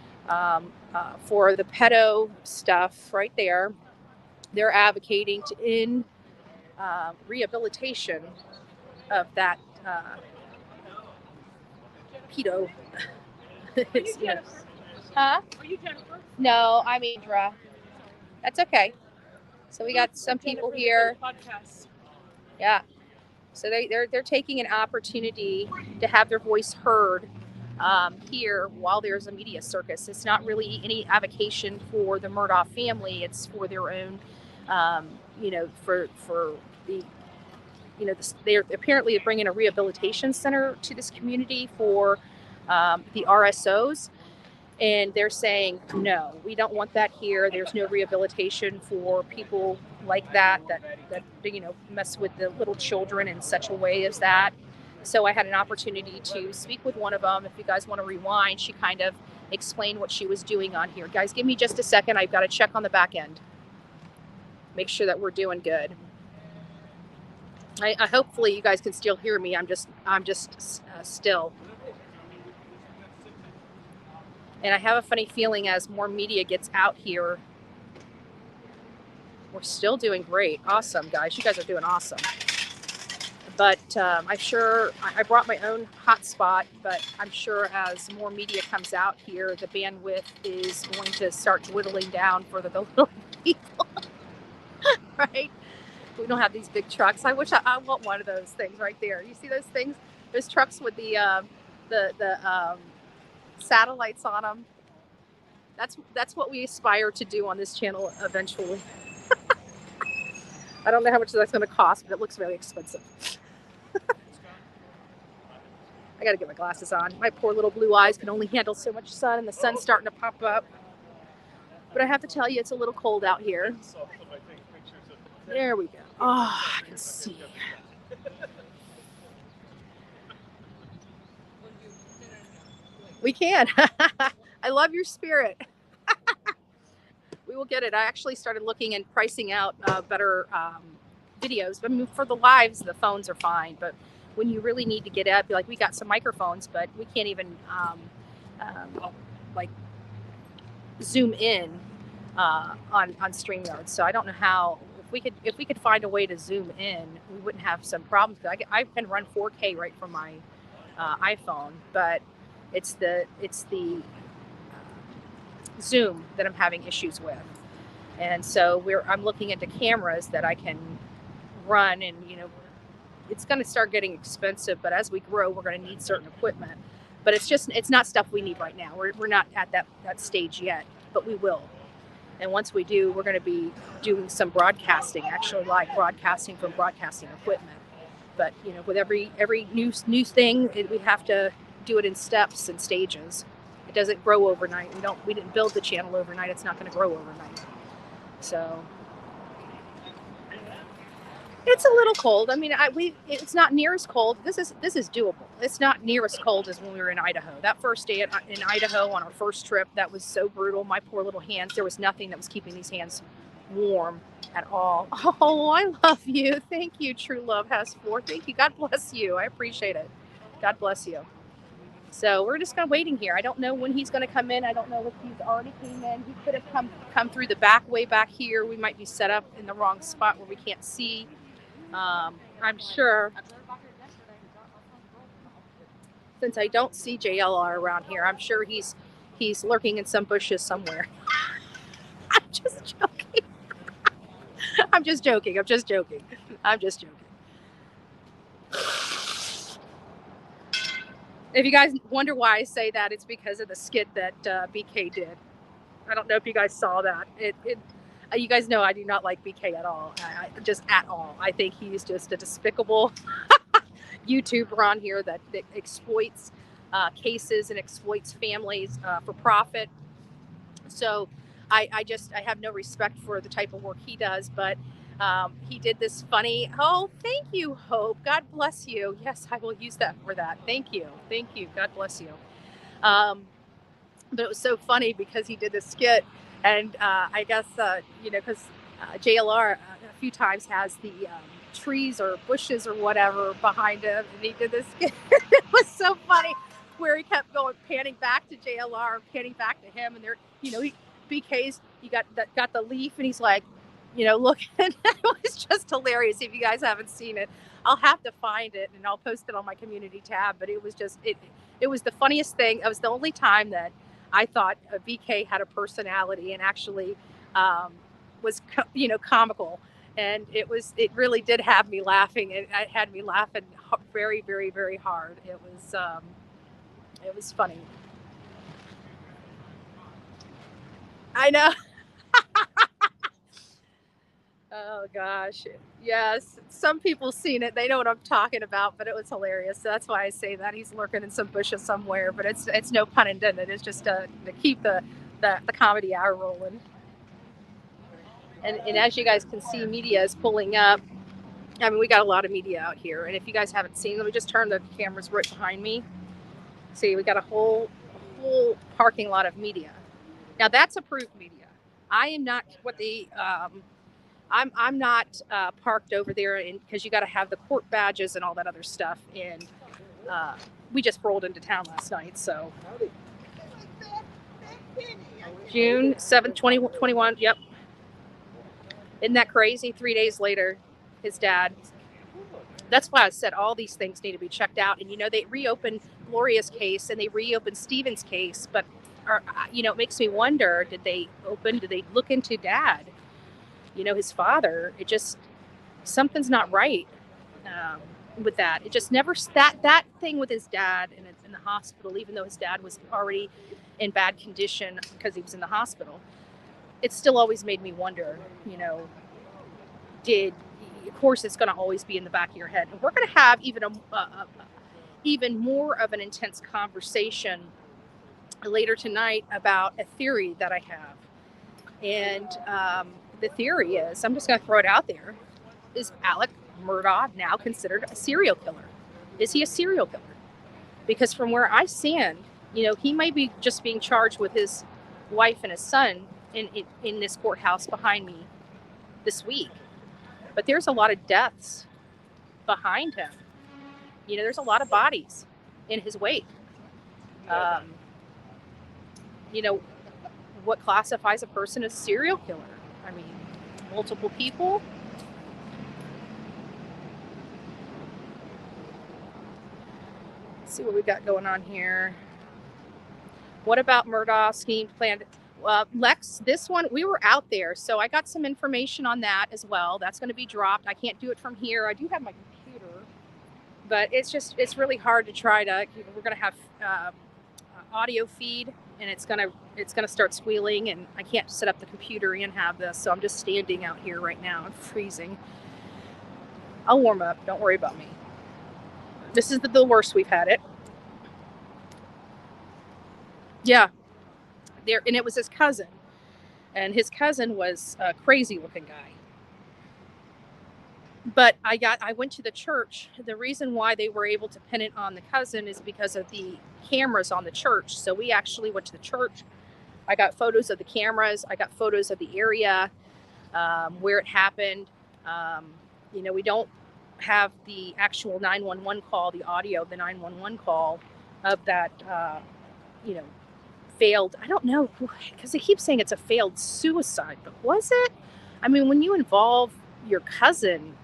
B: for the pedo stuff right there. They're advocating to end rehabilitation of that pedo. Huh?
C: Are you Jennifer?
B: No, I'm Andra. That's okay. So we got some people here. Yeah. So they're taking an opportunity to have their voice heard here while there's a media circus. It's not really any avocation for the Murdaugh family. It's for their own, for the, they're apparently bringing a rehabilitation center to this community for the RSOs. And they're saying, no, we don't want that here. There's no rehabilitation for people like that mess with the little children in such a way as that. So I had an opportunity to speak with one of them. If you guys want to rewind, she kind of explained what she was doing on here. Guys, give me just a second. I've got to check on the back end. Make sure that we're doing good. I hopefully you guys can still hear me. I'm just still. And I have a funny feeling as more media gets out here, we're still doing great. Awesome, guys. You guys are doing awesome. But I'm sure I brought my own hotspot, but I'm sure as more media comes out here, the bandwidth is going to start dwindling down for the little people, right? We don't have these big trucks. I wish I want one of those things right there. You see those things? Those trucks with the satellites on them. That's what we aspire to do on this channel eventually. I don't know how much that's going to cost, but it looks very expensive. I gotta get my glasses on. My poor little blue eyes can only handle so much sun, and the sun's starting to pop up. But I have to tell you, it's a little cold out here. There we go. Oh, I can see. We can. I love your spirit. We will get it. I actually started looking and pricing out better videos. I mean, for the lives, the phones are fine. But when you really need to get up, like we got some microphones, but we can't even like zoom in on StreamYard. So I don't know how. If we could find a way to zoom in, we wouldn't have some problems. I can run 4K right from my iPhone, but it's the Zoom that I'm having issues with. And so I'm looking into cameras that I can run, and it's going to start getting expensive, but as we grow, we're going to need certain equipment. But it's not stuff we need right now. We're not at that stage yet, but we will. And once we do, we're going to be doing some broadcasting, actually live broadcasting from broadcasting equipment. But with every new thing, we have to do it in steps and stages. It doesn't grow overnight. We didn't build the channel overnight. It's not going to grow overnight. So it's a little cold. I mean, it's not near as cold. This is doable. It's not near as cold as when we were in Idaho. That first day in Idaho on our first trip, that was so brutal. My poor little hands. There was nothing that was keeping these hands warm at all. Oh, I love you. Thank you. True love has 4. Thank you. God bless you. I appreciate it. God bless you. So we're just kind of waiting here. I don't know when he's going to come in. I don't know if he's already came in. He could have come through the back way back here. We might be set up in the wrong spot where we can't see. I'm sure. Since I don't see JLR around here, I'm sure he's lurking in some bushes somewhere. I'm just joking. I'm just joking. If you guys wonder why I say that, it's because of the skit that BK did. I don't know if you guys saw that. You guys know I do not like BK at all. Just at all. I think he's just a despicable. YouTuber on here that exploits cases and exploits families for profit. So I have no respect for the type of work he does, but he did this funny, oh, thank you, Hope. God bless you. Yes, I will use that for that. Thank you. Thank you. God bless you. But it was so funny because he did this skit, and I guess, because JLR a few times has the trees or bushes or whatever behind him, and he did this skit. It was so funny where he kept going, panning back to JLR, panning back to him, and BK's, he got the leaf, and he's like, looking. It was just hilarious. If you guys haven't seen it, I'll have to find it and I'll post it on my community tab. But it was just, it was the funniest thing. It was the only time that I thought BK had a personality and actually was, comical. And it really did have me laughing. It had me laughing very, very, very hard. It was funny. I know. Oh gosh, yes. Some people seen it. They know what I'm talking about, but it was hilarious. So that's why I say that. He's lurking in some bushes somewhere, but it's no pun intended. It's just to keep the comedy hour rolling. And as you guys can see, media is pulling up. I mean, we got a lot of media out here. And if you guys haven't seen, let me just turn the cameras right behind me. See, we got a whole parking lot of media. Now that's approved media. I am not what the I'm not parked over there because you got to have the court badges and all that other stuff. And we just rolled into town last night. So June 7th, 2021. Yep. Isn't that crazy? 3 days later, his dad. That's why I said all these things need to be checked out. And, they reopened Gloria's case and they reopened Stephen's case. But, it makes me wonder, did they look into Dad? His father, something's not right with that. It just never, that thing with his dad in the hospital, even though his dad was already in bad condition because he was in the hospital, it still always made me wonder, of course it's going to always be in the back of your head. And we're going to have even more of an intense conversation later tonight about a theory that I have. And, the theory is, I'm just going to throw it out there, is Alec Murdaugh now considered a serial killer? Is he a serial killer? Because from where I stand, he might be just being charged with his wife and his son in this courthouse behind me this week. But there's a lot of deaths behind him. There's a lot of bodies in his wake. What classifies a person as a serial killer? I mean, multiple people. Let's see what we got going on here. What about Murdaugh scheme planned? Lex, this one, we were out there, so I got some information on that as well. That's going to be dropped. I can't do it from here. I do have my computer, but it's really hard to try to, we're going to have audio feed, and it's gonna start squealing, and I can't set up the computer and have this, so I'm just standing out here right now. I'm freezing. I'll warm up. Don't worry about me. This is the worst we've had it. Yeah, there, and it was his cousin, and his cousin was a crazy looking guy. But I went to the church. The reason why they were able to pin it on the cousin is because of the cameras on the church. So we actually went to the church. I got photos of the cameras. I got photos of the area where it happened. We don't have the actual 911 call, the audio of the 911 call of that, failed. I don't know, because they keep saying it's a failed suicide, but was it? I mean, when you involve your cousin,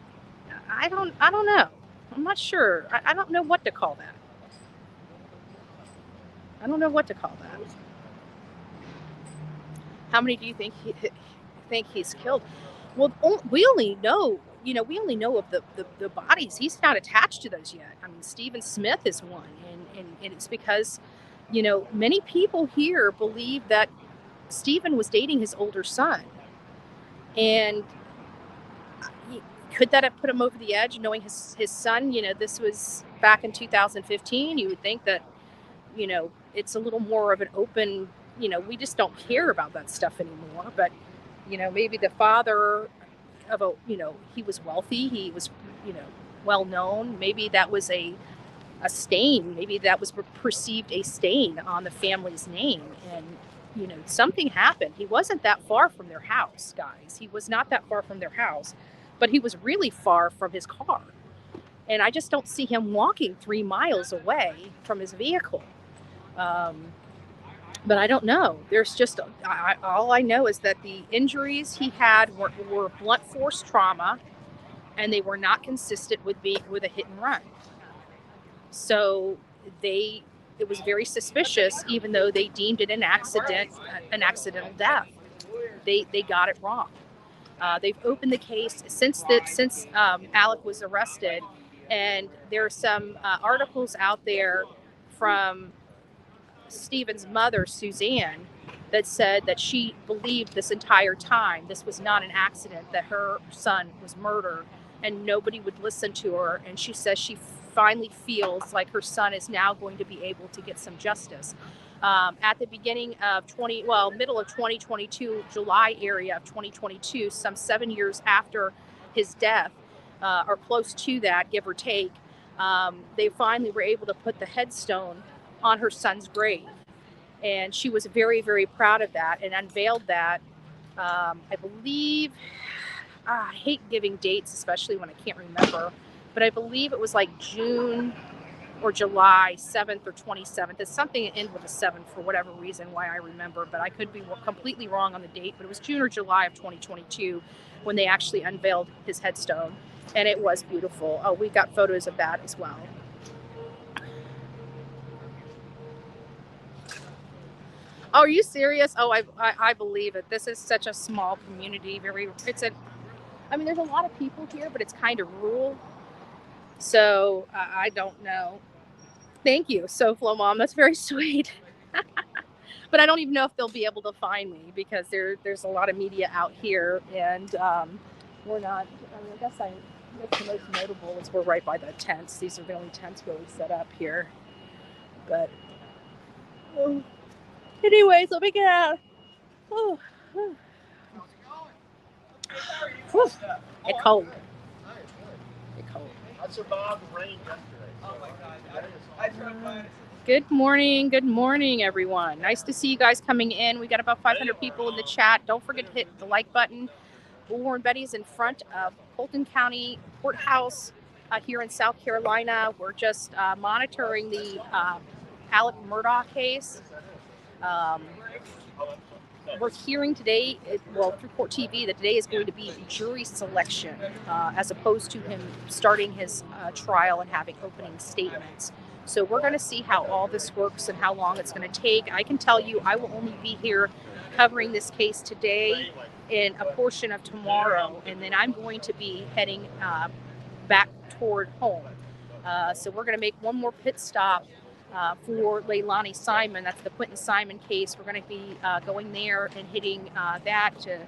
B: I don't know. I'm not sure. I don't know what to call that. I don't know what to call that. How many do you think he's killed? Well, we only know, of the bodies. He's not attached to those yet. I mean, Stephen Smith is one, and it's because, many people here believe that Stephen was dating his older son, and could that have put him over the edge, knowing his son? This was back in 2015. You would think that, it's a little more of an open, we just don't care about that stuff anymore. But, maybe the father of he was wealthy. He was, well known. Maybe that was a stain. Maybe that was perceived a stain on the family's name. And, something happened. He wasn't that far from their house, guys. He was not that far from their house, but he was really far from his car. And I just don't see him walking 3 miles away from his vehicle. But I don't know. There's just, all I know is that the injuries he had were blunt force trauma, and they were not consistent with a hit and run. So it was very suspicious, even though they deemed it an accidental death. They got it wrong. They've opened the case since Alec was arrested, and there are some articles out there from Stephen's mother, Suzanne, that said that she believed this entire time this was not an accident, that her son was murdered, and nobody would listen to her. And she says she finally feels like her son is now going to be able to get some justice. At the beginning of middle of 2022, July area of 2022, some 7 years after his death, or close to that, give or take, they finally were able to put the headstone on her son's grave. And she was very, very proud of that and unveiled that. I believe, I hate giving dates, especially when I can't remember, but I believe it was like June or July 7th or 27th. It's something that ended with a 7 for whatever reason, why I remember, but I could be completely wrong on the date, but it was June or July of 2022 when they actually unveiled his headstone, and it was beautiful. Oh, we got photos of that as well. Oh, are you serious? Oh, I believe it. This is such a small community. There's a lot of people here, but it's kind of rural. So I don't know. Thank you, SoFlo Mom. That's very sweet. But I don't even know if they'll be able to find me, because there's a lot of media out here, and we're not. I guess the most notable is we're right by the tents. These are the only tents really set up here. But anyways, let me get out. It's cold. It's cold.
A: I survived the rain yesterday. Oh my God.
B: Good morning, everyone. Nice to see you guys coming in. We got about 500 people in the chat. Don't forget to hit the like button. Bullhorn Betty's in front of Fulton County Courthouse here in South Carolina. We're just monitoring the Alec Murdaugh case. We're hearing today, through Court TV, that today is going to be jury selection, as opposed to him starting his trial and having opening statements. So we're going to see how all this works and how long it's going to take. I can tell you I will only be here covering this case today and a portion of tomorrow, and then I'm going to be heading back toward home. So we're going to make one more pit stop for Leilani Simon. That's the Quentin Simon case. We're going to be going there and hitting that to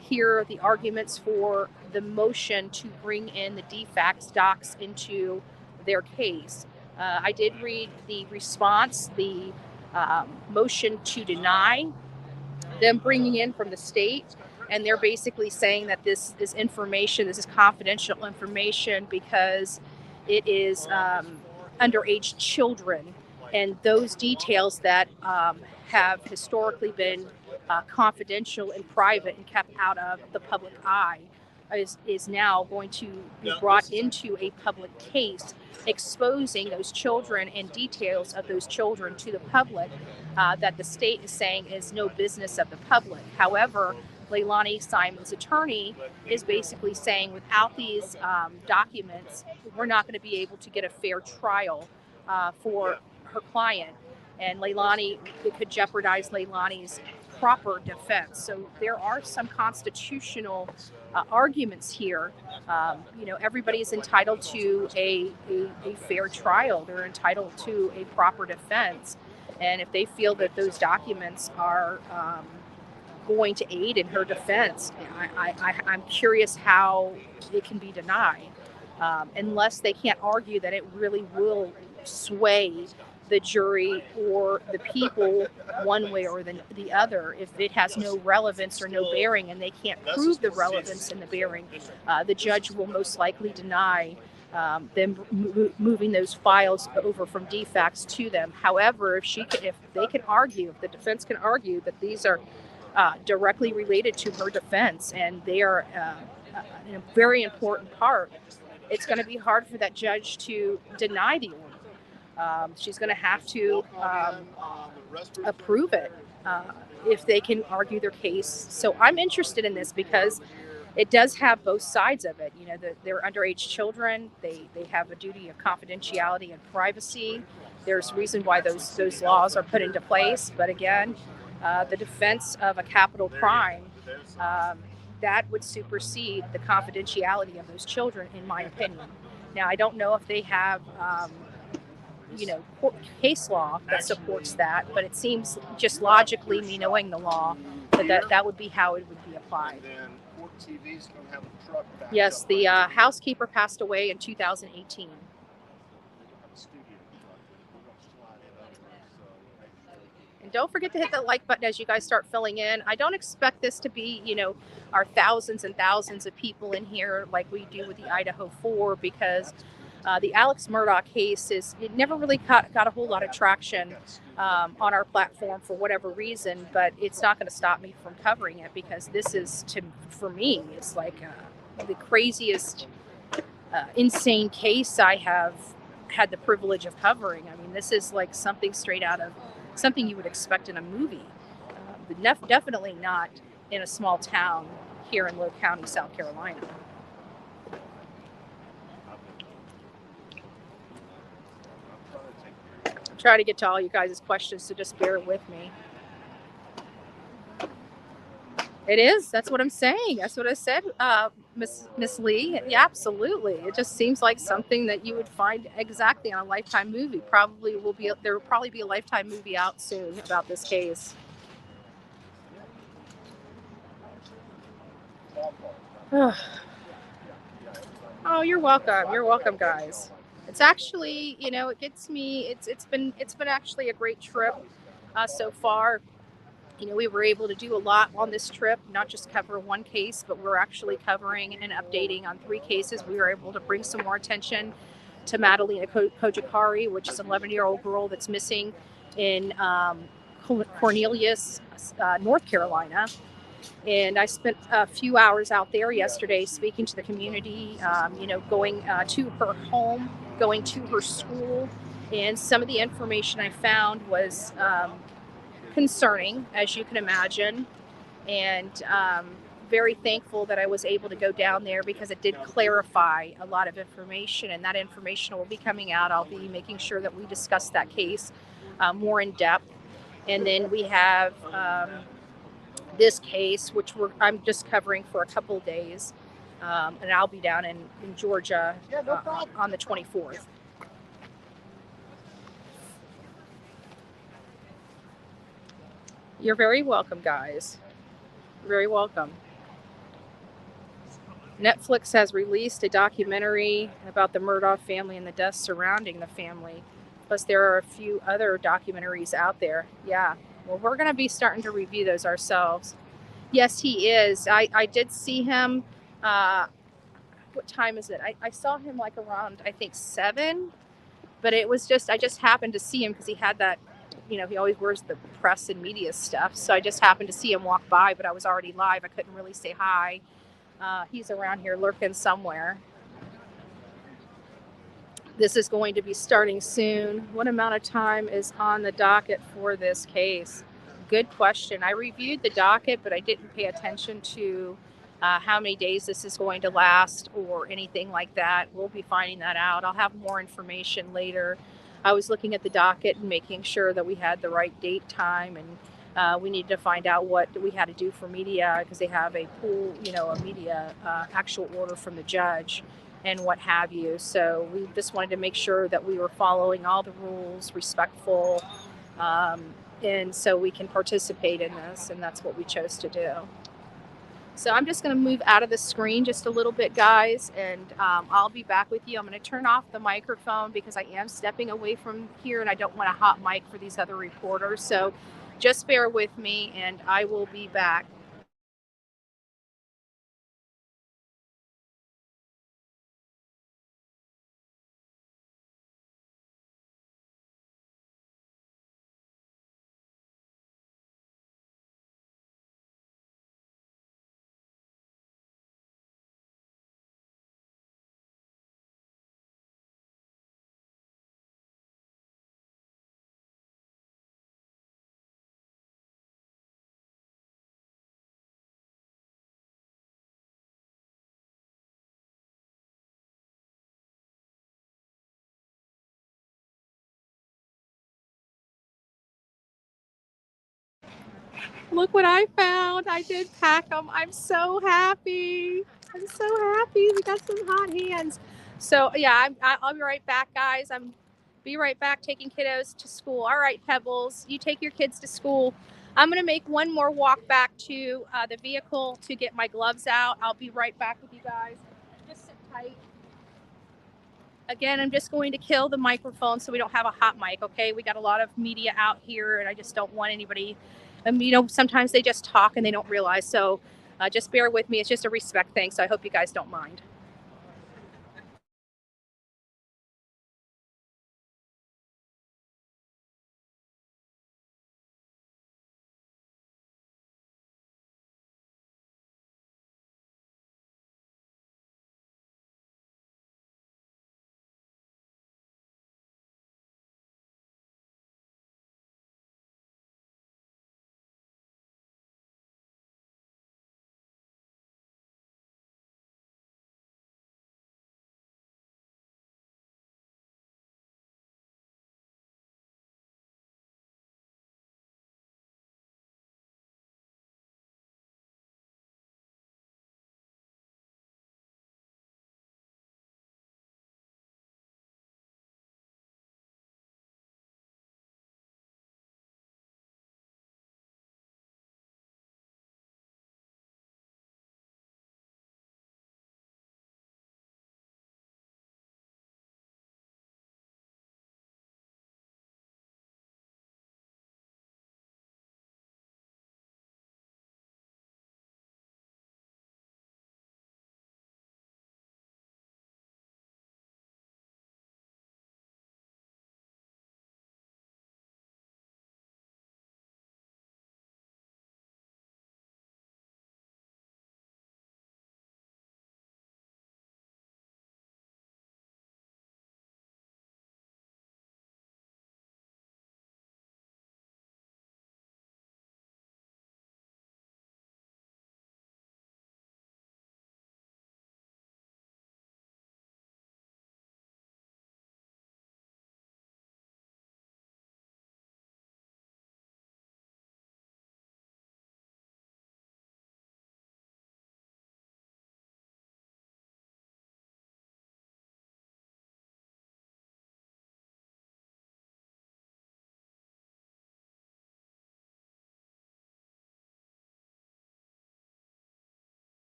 B: hear the arguments for the motion to bring in the DFACS docs into their case. I did read the response, the motion to deny them bringing in from the state, and they're basically saying that this is confidential information because it is underage children, and those details that have historically been confidential and private and kept out of the public eye is now going to be brought into a public case, exposing those children and details of those children to the public that the state is saying is no business of the public. However, Leilani Simon's attorney is basically saying without these documents, we're not going to be able to get a fair trial for her client. And Leilani, it could jeopardize Leilani's proper defense. So there are some constitutional arguments here. Everybody is entitled to a fair trial. They're entitled to a proper defense. And if they feel that those documents are going to aid in her defense. I'm curious how it can be denied, unless they can't argue that it really will sway the jury or the people one way or the other. If it has no relevance or no bearing and they can't prove the relevance and the bearing, the judge will most likely deny them moving those files over from defects to them. However, if they can argue, if the defense can argue that these are directly related to her defense and they are a very important part, it's going to be hard for that judge to deny the order. She's going to have to approve it if they can argue their case. So I'm interested in this because it does have both sides of it. You know, they're underage children. They have a duty of confidentiality and privacy. There's reason why those laws are put into place. But again, the defense of a capital crime, that would supersede the confidentiality of those children, in my opinion. Now, I don't know if they have, case law that supports that, but it seems just logically, me knowing the law, that would be how it would be applied. Yes, the housekeeper passed away in 2018. And don't forget to hit the like button as you guys start filling in. I don't expect this to be, our thousands and thousands of people in here like we do with the Idaho 4, because the Alex Murdaugh case it never really got a whole lot of traction on our platform for whatever reason, but it's not going to stop me from covering it, because this is, for me, it's like the craziest, insane case I have had the privilege of covering. I mean, this is like something straight out of something you would expect in a movie, but definitely not in a small town here in Low County, South Carolina. Try to get to all you guys' questions, so just bear with me. It is. That's what I'm saying. That's what I said, Miss Lee. Yeah, absolutely. It just seems like something that you would find exactly on a Lifetime movie. There will probably be a Lifetime movie out soon about this case. Oh, you're welcome. You're welcome, guys. It's actually, it gets me. It's been actually a great trip so far. We were able to do a lot on this trip, not just cover one case, but we're actually covering and updating on 3 cases. We were able to bring some more attention to Madalina Kojakari, which is an 11-year-old girl that's missing in Cornelius, North Carolina. And I spent a few hours out there yesterday speaking to the community, going to her home, going to her school. And some of the information I found was concerning, as you can imagine. And very thankful that I was able to go down there, because it did clarify a lot of information. And that information will be coming out. I'll be making sure that we discuss that case more in depth. And then we have this case, which I'm just covering for a couple days, and I'll be down in Georgia on the 24th. You're very welcome, guys. Very welcome. Netflix has released a documentary about the Murdaugh family and the deaths surrounding the family. Plus, there are a few other documentaries out there. Yeah. Well, we're going to be starting to review those ourselves. Yes, he is. I did see him. What time is it? I saw him like around, I think, 7. But it was I just happened to see him because he had that, he always wears the press and media stuff. So I just happened to see him walk by, but I was already live. I couldn't really say hi. He's around here lurking somewhere. This is going to be starting soon. What amount of time is on the docket for this case? Good question. I reviewed the docket, but I didn't pay attention to how many days this is going to last or anything like that. We'll be finding that out. I'll have more information later. I was looking at the docket and making sure that we had the right date, time, and we needed to find out what we had to do for media, because they have a pool, a media actual order from the judge and what have you. So we just wanted to make sure that we were following all the rules, respectful, and so we can participate in this, and that's what we chose to do. So I'm just going to move out of the screen just a little bit, guys, and I'll be back with you. I'm going to turn off the microphone because I am stepping away from here and I don't want a hot mic for these other reporters. So just bear with me and I will be back. Look what I found. I did pack them. I'm so happy. I'm so happy. We got some hot hands. So yeah, I'll be right back, guys. Be right back taking kiddos to school. All right, Pebbles, you take your kids to school. I'm gonna make one more walk back to the vehicle to get my gloves out. I'll be right back with you guys. Just sit tight. Again, I'm just going to kill the microphone so we don't have a hot mic, okay? We got a lot of media out here, and I just don't want anybody, sometimes they just talk and they don't realize. So just bear with me. It's just a respect thing, so I hope you guys don't mind.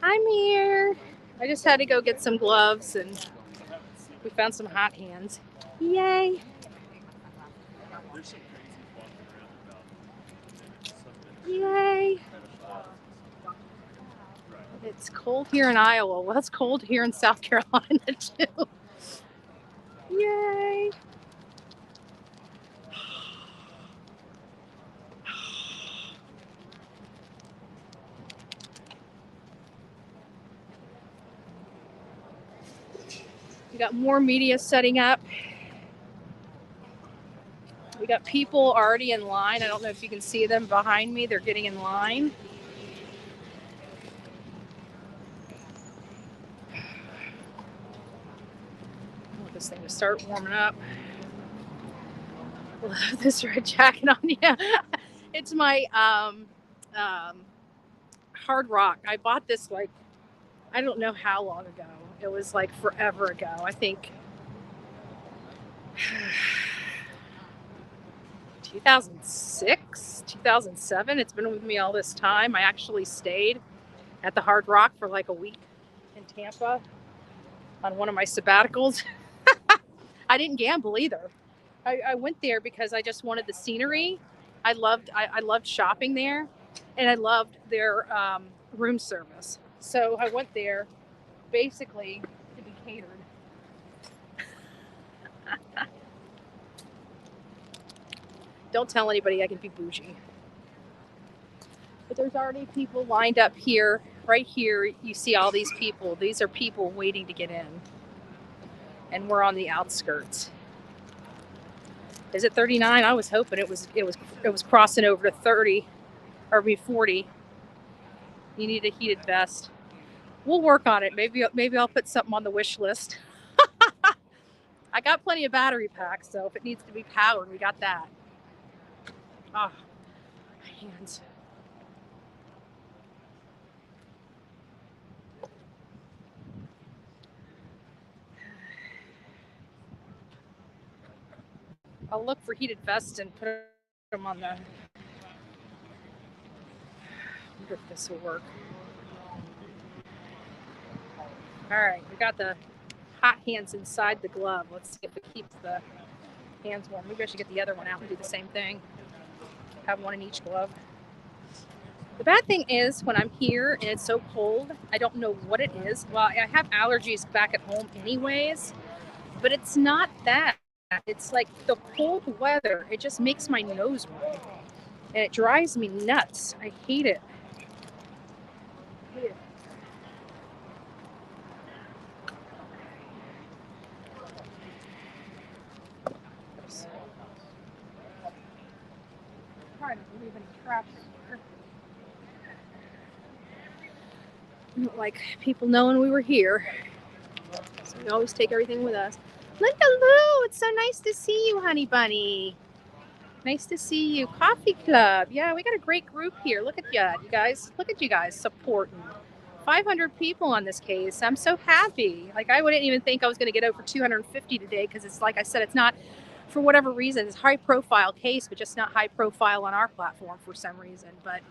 B: I'm here. I just had to go get some gloves and we found some hot hands. Yay.
A: There's some crazy walking around about
B: Yay. It's cold here in Iowa. Well, it's cold here in South Carolina too. Yay. We got more media setting up. We got people already in line. I don't know if you can see them behind me. They're getting in line. I want this thing to start warming up. I love this red jacket on. Yeah, it's my Hard Rock. I bought this like, I don't know how long ago. It was like forever ago. I think 2006, 2007. It's been with me all this time. I actually stayed at the Hard Rock for like a week in Tampa on one of my sabbaticals. I didn't gamble either. I went there because I just wanted the scenery. I loved shopping there, and I loved their room service. So I went there basically to be catered. Don't tell anybody I can be bougie. But there's already people lined up here. Right here, you see all these people. These are people waiting to get in. And we're on the outskirts. Is it 39? I was hoping it was crossing over to 30 or 40. You need a heated vest. We'll work on it. Maybe I'll put something on the wish list. I got plenty of battery packs, so if it needs to be powered, we got that. Ah, my hands. I'll look for heated vests and put them on the. I wonder if this will work. All right, we got the hot hands inside the glove. Let's see if it keeps the hands warm. Maybe I should get the other one out and do the same thing. Have one in each glove. The bad thing is when I'm here and it's so cold, I don't know what it is. Well, I have allergies back at home anyways, but it's not that. It's like the cold weather. It just makes my nose run. And it drives me nuts. I hate it. Trying to leave any trash in here. I don't like people knowing we were here. So we always take everything with us. Linda Lou, it's so nice to see you, honey bunny. Nice to see you. Coffee Club. Yeah, we got a great group here. Look at you guys. Look at you guys supporting. 500 people on this case. I'm so happy. Like, I wouldn't even think I was going to get over 250 today because it's like I said, it's not, for whatever reason, it's a high profile case, but just not high profile on our platform for some reason. But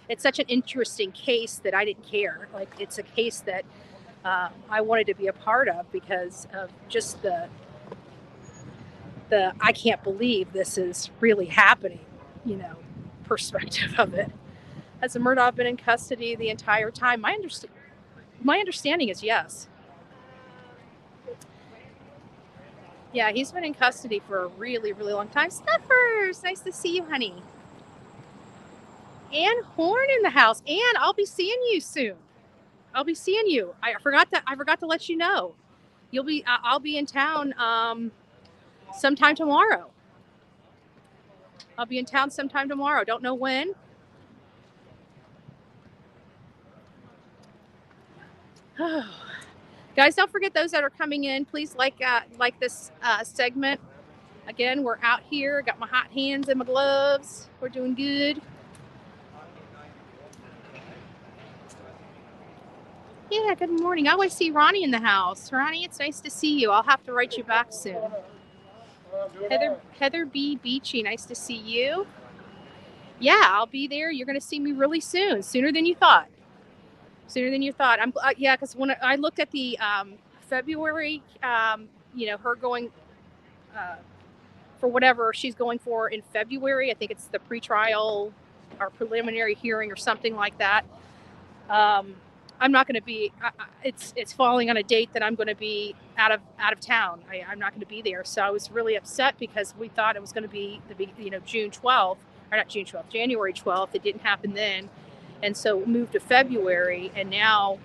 B: it's such an interesting case that I didn't care. Like, it's a case that I wanted to be a part of because of just the I can't believe this is really happening, perspective of it. Has the Murdaugh been in custody the entire time? My understanding is yes. Yeah, he's been in custody for a really, really long time. Snuffers, nice to see you, honey. Ann Horn in the house. Ann, I'll be seeing you soon. I'll be seeing you. I forgot to let you know. I'll be in town sometime tomorrow. I'll be in town sometime tomorrow. Don't know when. Guys, don't forget those that are coming in. Please like this segment. Again, we're out here. Got my hot hands and my gloves. We're doing good. Yeah, good morning. I always see Ronnie in the house. Ronnie, it's nice to see you. I'll have to write you back soon. Heather B. Beachy, nice to see you. Yeah, I'll be there. You're going to see me really soon, sooner than you thought. Sooner than you thought. I'm yeah, because when I looked at the February, her going for whatever she's going for in February. I think it's the pretrial or preliminary hearing or something like that. I'm not going to be. It's falling on a date that I'm going to be out of town. I'm not going to be there. So I was really upset because we thought it was going to be June 12th, or not June 12th, January 12th. It didn't happen then, and so it moved to February. And now,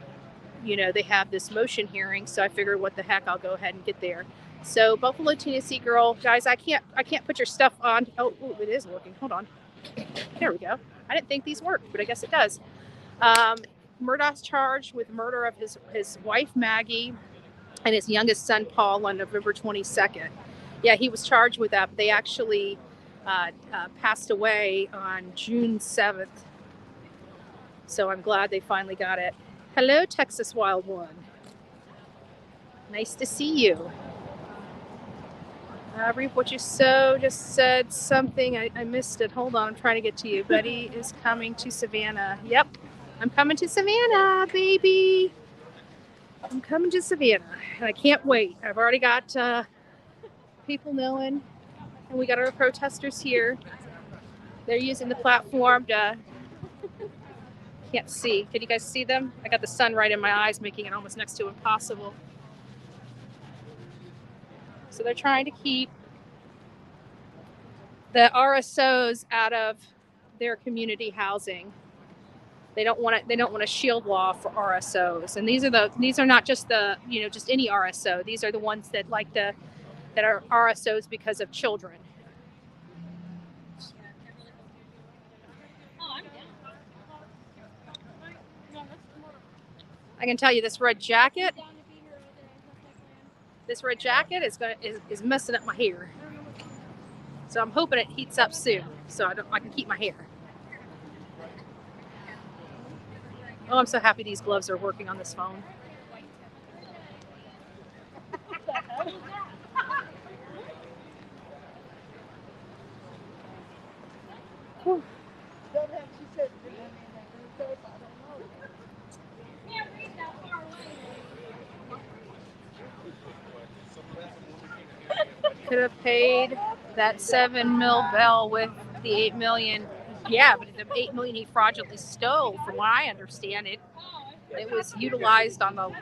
B: they have this motion hearing. So I figured, what the heck, I'll go ahead and get there. So Buffalo, Tennessee girl, guys, I can't put your stuff on. Oh, it is working. Hold on. There we go. I didn't think these worked, but I guess it does. Murdaugh's charged with murder of his wife, Maggie, and his youngest son, Paul, on November 22nd. Yeah, he was charged with that. But they actually passed away on June 7th. So I'm glad they finally got it. Hello, Texas Wild One. Nice to see you. Reap what you sow just said something. I missed it. Hold on, I'm trying to get to you. Betty is coming to Savannah. Yep. I'm coming to Savannah, baby. I'm coming to Savannah, and I can't wait. I've already got people knowing, and we got our protesters here. They're using the platform to... Can't see. Can you guys see them? I got the sun right in my eyes, making it almost next to impossible. So they're trying to keep the RSOs out of their community housing. They don't want a shield law for RSOs, and these are not just just any RSO. These are the ones that are RSOs because of children. I can tell you, this red jacket is messing up my hair. So I'm hoping it heats up soon, so I can keep my hair. Oh, I'm so happy these gloves are working on this phone. Whew. Could have paid that 7 mil bill with the 8 million. Yeah, but the 8 million he fraudulently stole, from what I understand it was utilized on. Okay,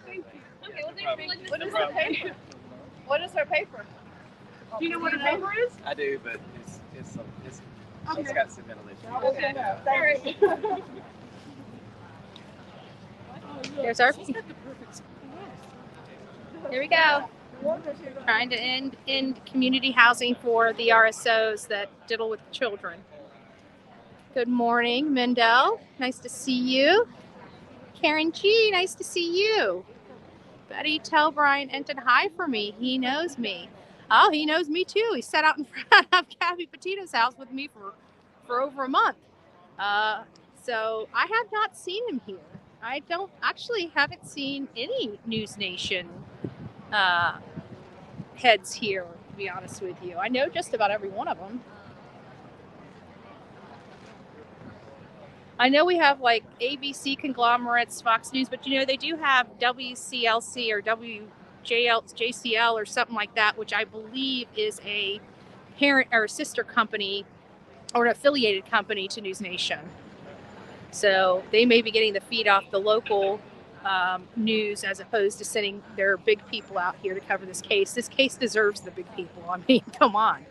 B: thank you. Okay, well, thank you. What is her paper? What is her paper? Do you know what her paper is?
A: I do, but it's she's got some mental issues.
B: Okay. All right. There's our... Here we go. Trying to end community housing for the RSOs that diddle with children. Good morning, Mendel. Nice to see you. Karen G, nice to see you. Betty, tell Brian Enton hi for me. He knows me. Oh, he knows me too. He sat out in front of Kathy Petito's house with me for over a month. So I have not seen him here. I haven't seen any News Nation heads here, to be honest with you. I know just about every one of them. I know we have like ABC conglomerates, Fox News, but they do have WCLC or JCL or something like that, which I believe is a parent or sister company or an affiliated company to News Nation. So they may be getting the feed off the local news as opposed to sending their big people out here to cover this case. This case deserves the big people. I mean, come on.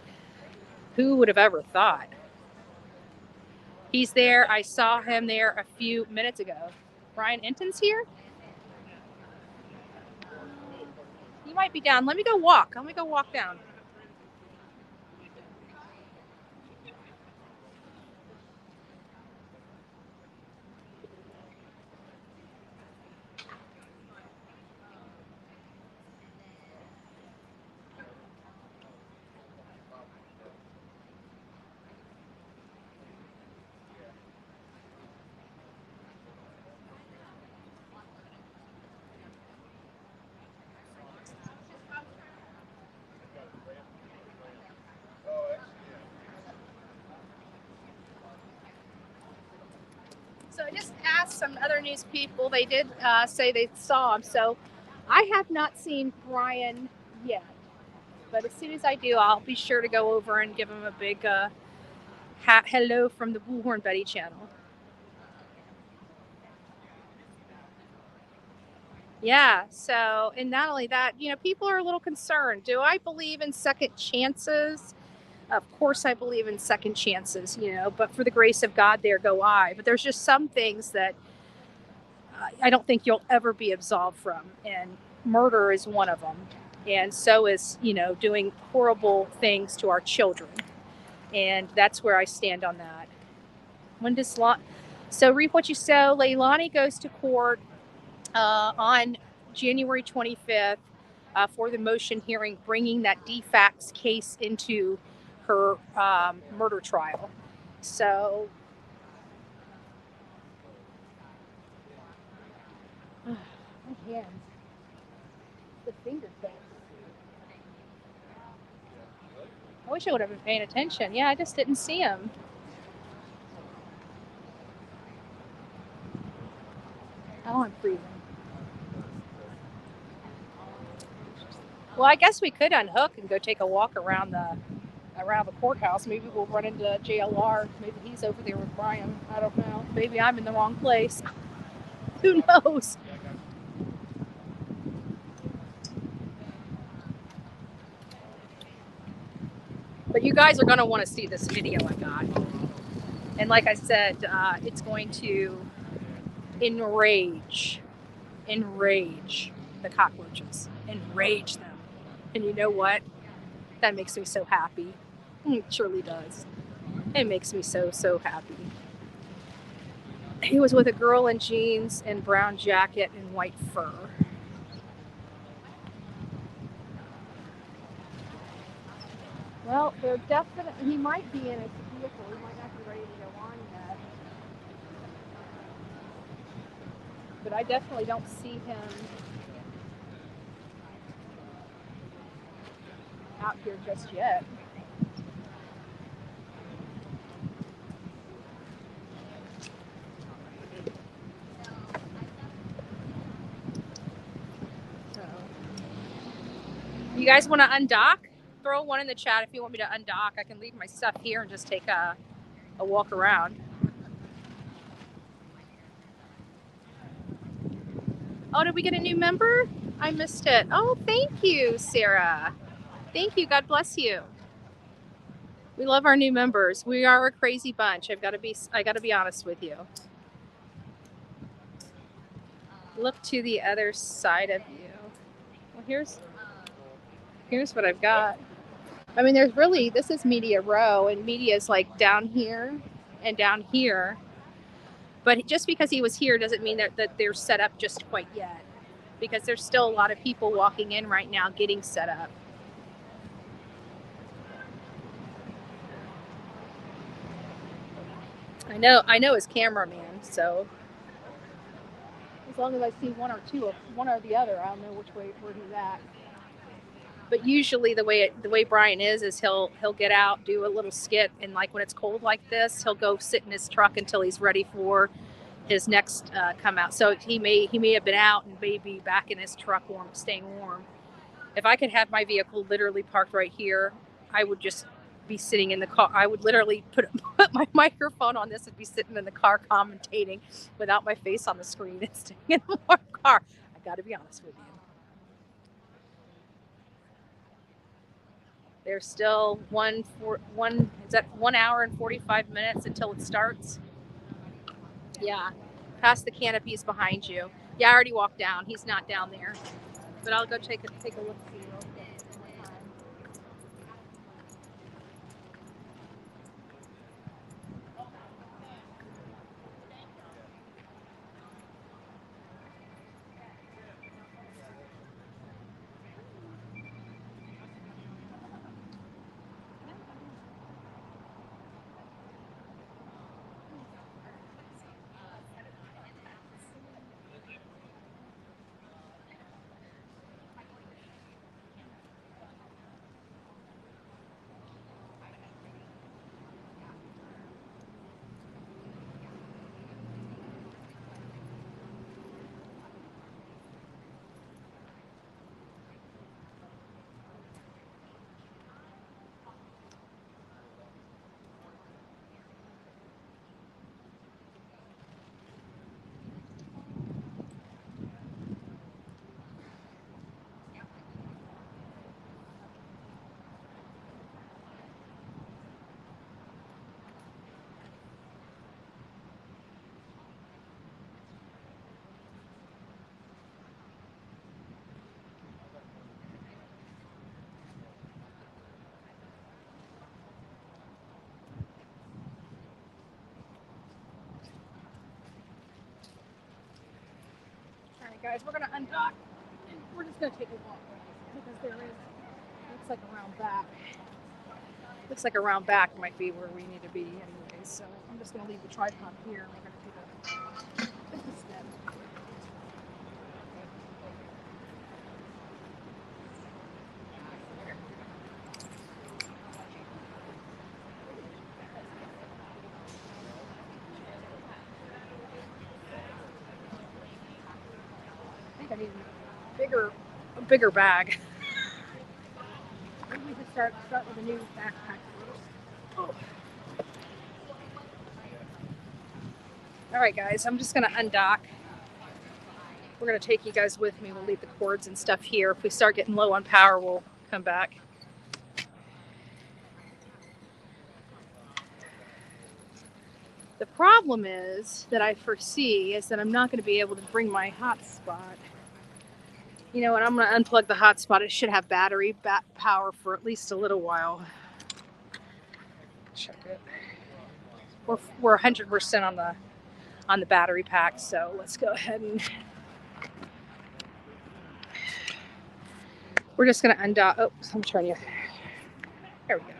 B: Who would have ever thought? He's there. I saw him there a few minutes ago. Brian Enton's here? He might be down. Let me go walk. Down. So I just asked some other news people. They did say they saw him. So I have not seen Brian yet. But as soon as I do, I'll be sure to go over and give him a big hello from the Bullhorn Betty channel. Yeah, so, and not only that, people are a little concerned. Do I believe in second chances? Of course I believe in second chances, but for the grace of God, there go I. But there's just some things that I don't think you'll ever be absolved from. And murder is one of them. And so is, doing horrible things to our children. And that's where I stand on that. When does so reap what you sow. Leilani goes to court on January 25th for the motion hearing, bringing that defacts case into her murder trial. So, my hands, the fingertips. I wish I would have been paying attention. Yeah, I just didn't see him. Oh, I'm freezing. Well, I guess we could unhook and go take a walk around the courthouse. Maybe we'll run into JLR. Maybe he's over there with Brian. I don't know. Maybe I'm in the wrong place. Who knows? But you guys are going to want to see this video I got. And like I said, it's going to enrage the cockroaches. Enrage them. And you know what? That makes me so happy. It surely does. It makes me so, so happy. He was with a girl in jeans and brown jacket and white fur. Well, they're definitely, he might be in a vehicle. He might not be ready to go on yet. But I definitely don't see him out here just yet. So, you guys want to undock? Throw one in the chat if you want me to undock. I can leave my stuff here and just take a walk around. Oh, did we get a new member? I missed it. Oh, thank you, Sarah. Thank you. God bless you. We love our new members. We are a crazy bunch. I got to be honest with you. Look to the other side of you. Well, here's what I've got. I mean, this is Media Row, and media is like down here and down here. But just because he was here doesn't mean that they're set up just quite yet. Because there's still a lot of people walking in right now getting set up. I know his cameraman, so as long as I see one or the other, I'll know where he's at. But usually the way Brian is he'll get out, do a little skit, and like when it's cold like this, he'll go sit in his truck until he's ready for his next come out. So he may have been out and may be back in his truck staying warm. If I could have my vehicle literally parked right here, I would just be sitting in the car. I would literally put my microphone on this and be sitting in the car commentating without my face on the screen and staying in the warm car. I got to be honest with you. There's still 1 hour and 45 minutes until it starts? Yeah, past the canopies behind you. Yeah, I already walked down. He's not down there. But I'll go take a look see real quick. Guys, we're gonna undock and we're just gonna take a walk because there is, looks like around back. Looks like around back might be where we need to be anyway. So I'm just gonna leave the tripod here and we're gonna do the step. I think I need a bigger bag. Maybe we should start with a new backpack first. Oh. All right, guys, I'm just gonna undock. We're gonna take you guys with me. We'll leave the cords and stuff here. If we start getting low on power, we'll come back. The problem is that I foresee is that I'm not going to be able to bring my hotspot. You know, when I'm going to unplug the hotspot, it should have battery power for at least a little while. Check it. We're 100% on the battery pack, so let's go ahead and we're just going to undock. Oh, I'm turning you. There we go.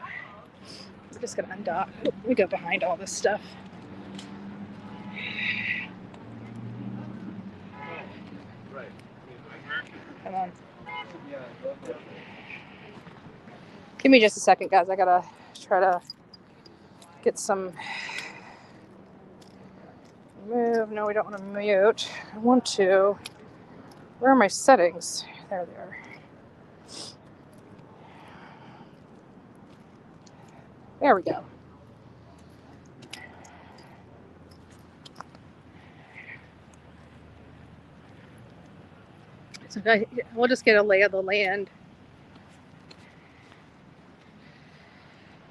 B: We're just going to undock. We go behind all this stuff. Come on. Give me just a second, guys. I gotta try to get some move. No, we don't want to mute. I want to. Where are my settings? There they are. There we go. So we'll just get a lay of the land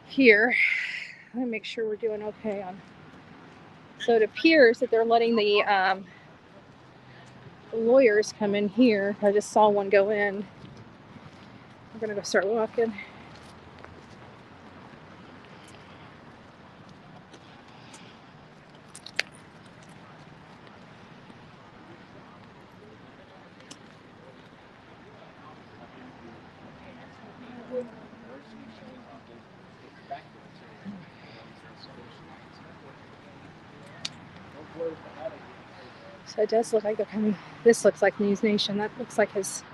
B: here. Let me make sure we're doing okay on. So it appears that they're letting the lawyers come in here. I just saw one go in. We're gonna go start walking. So it does look like they're coming. This looks like News Nation. That looks like his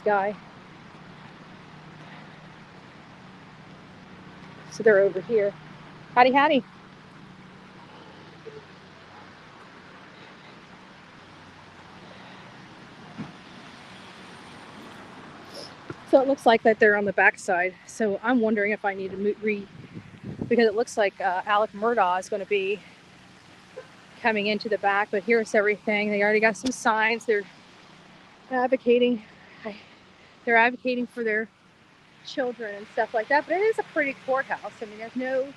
B: guy. So they're over here. Howdy, howdy. So it looks like that they're on the back side. So I'm wondering if I need to because it looks like Alec Murdaugh is going to be coming into the back, but here's everything. They already got some signs. They're advocating for their children and stuff like that. But it is a pretty courthouse. I mean,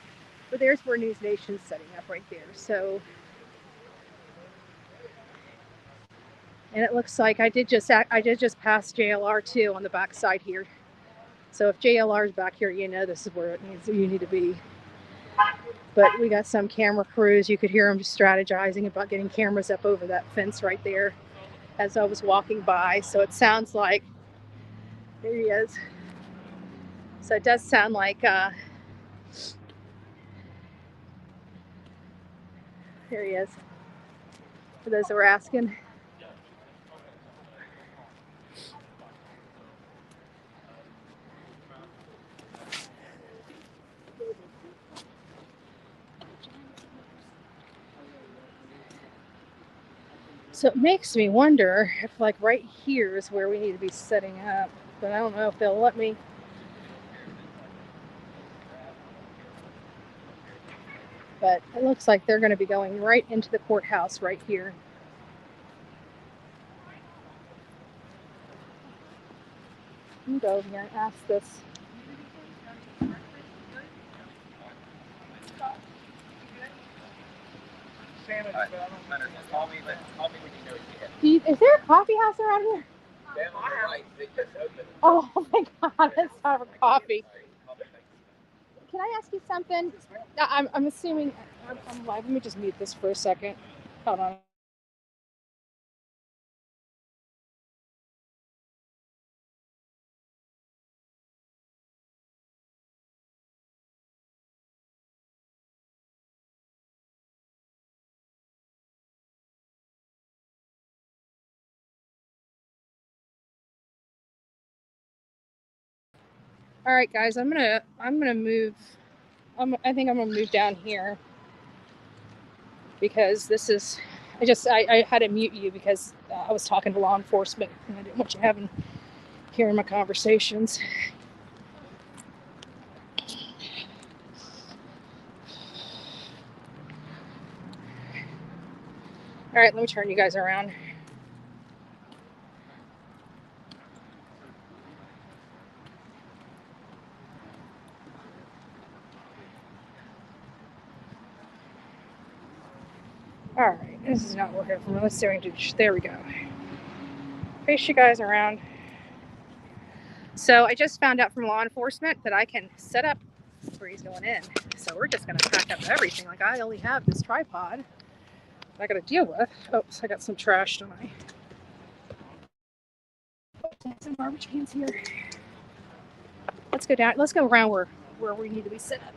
B: but there's where News Nation's setting up right there. So, and it looks like I did just pass JLR too on the back side here. So if JLR is back here, you know this is where you need to be. But we got some camera crews. You could hear them just strategizing about getting cameras up over that fence right there as I was walking by. So it sounds like, there he is. So it does sound like, there he is. For those that were asking. So it makes me wonder if like right here is where we need to be setting up, but I don't know if they'll let me. But it looks like they're going to be going right into the courthouse right here. Let me go over here and ask this.
A: Call me when you know you get.
B: Is there a coffee house around here? Oh my God, it's time for coffee. Can I ask you something? I'm assuming I'm live. Let me just mute this for a second. Hold on. All right, guys, I'm gonna move. I think I'm gonna move down here because this is. I had to mute you because I was talking to law enforcement and I didn't want you hearing my conversations. All right, let me turn you guys around. All right, this is not working for me. Let's see if I can do. There we go. Face you guys around. So I just found out from law enforcement that I can set up where he's going in. So we're just gonna pack up everything. Like I only have this tripod I gotta deal with. Oops, I got some trash tonight. Some garbage cans here. Let's go down. Let's go around where we need to be set up.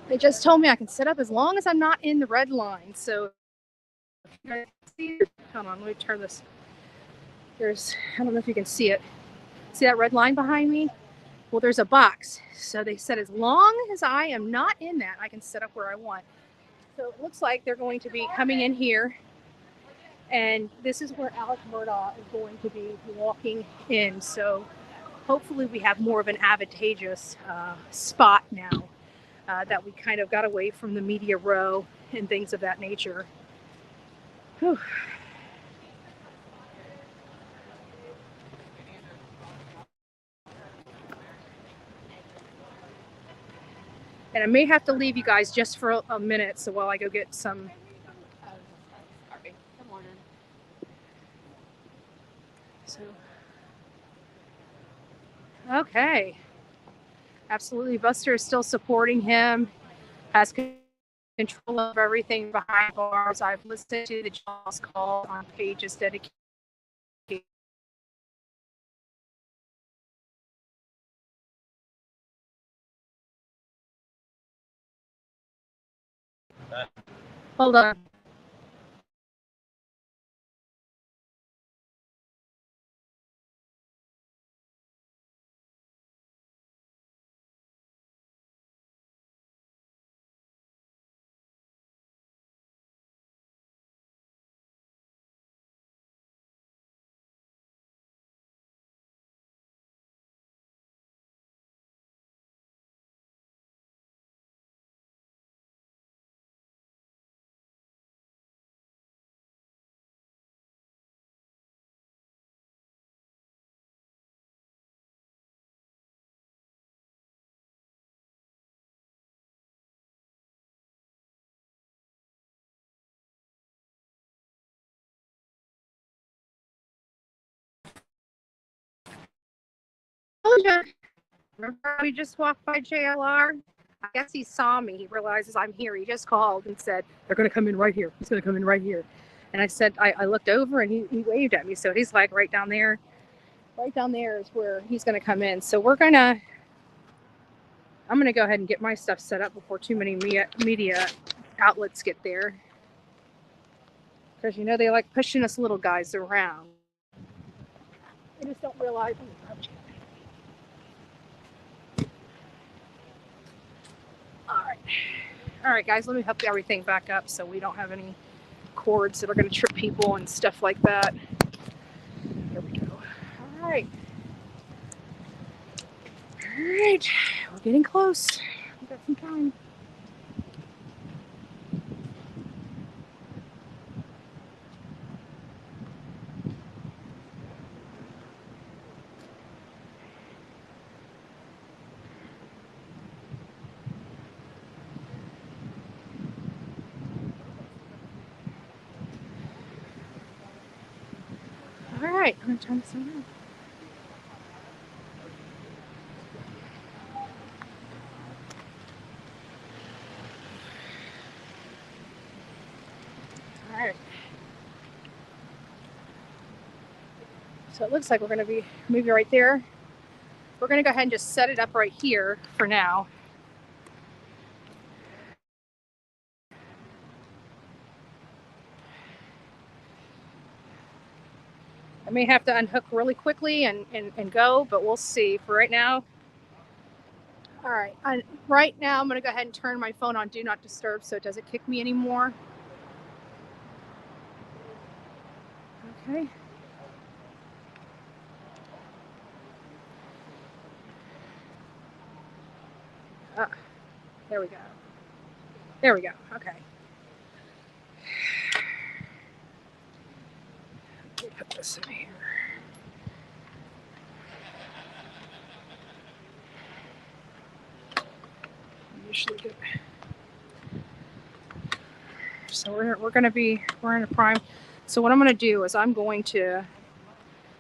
B: They just told me I can set up as long as I'm not in the red line. So, hold on, let me turn this. I don't know if you can see it. See that red line behind me? Well, there's a box. So they said as long as I am not in that, I can set up where I want. So it looks like they're going to be coming in here. And this is where Murdaugh is going to be walking in. So hopefully we have more of an advantageous spot now that we kind of got away from the media row and things of that nature. Whew. And I may have to leave you guys just for a minute, so while I go get some.
C: Good morning.
B: So, okay. Absolutely. Buster is still supporting him, has control of everything behind bars. I've listened to the Jaws call on pages dedicated. Hold on. Remember we just walked by JLR? I guess he saw me. He realizes I'm here. He just called and said, they're going to come in right here. He's going to come in right here. And I said, I looked over and he waved at me. So he's like right down there. Right down there is where he's going to come in. So I'm going to go ahead and get my stuff set up before too many media outlets get there. Because, you know, they like pushing us little guys around. They just don't realize. All right, guys, let me hook everything back up so we don't have any cords that are going to trip people and stuff like that. There we go. All right. All right. We're getting close. We've got some time. All right, I'm gonna turn this around. All right. So it looks like we're gonna be maybe right there. We're gonna go ahead and just set it up right here for now. I may have to unhook really quickly and go, but we'll see. For right now. All right, right now I'm gonna go ahead and turn my phone on Do Not Disturb so it doesn't kick me anymore. Okay. There we go. There we go. Okay. Let me put this in here. Usually good. So we're in a prime. So what I'm going to do is I'm going to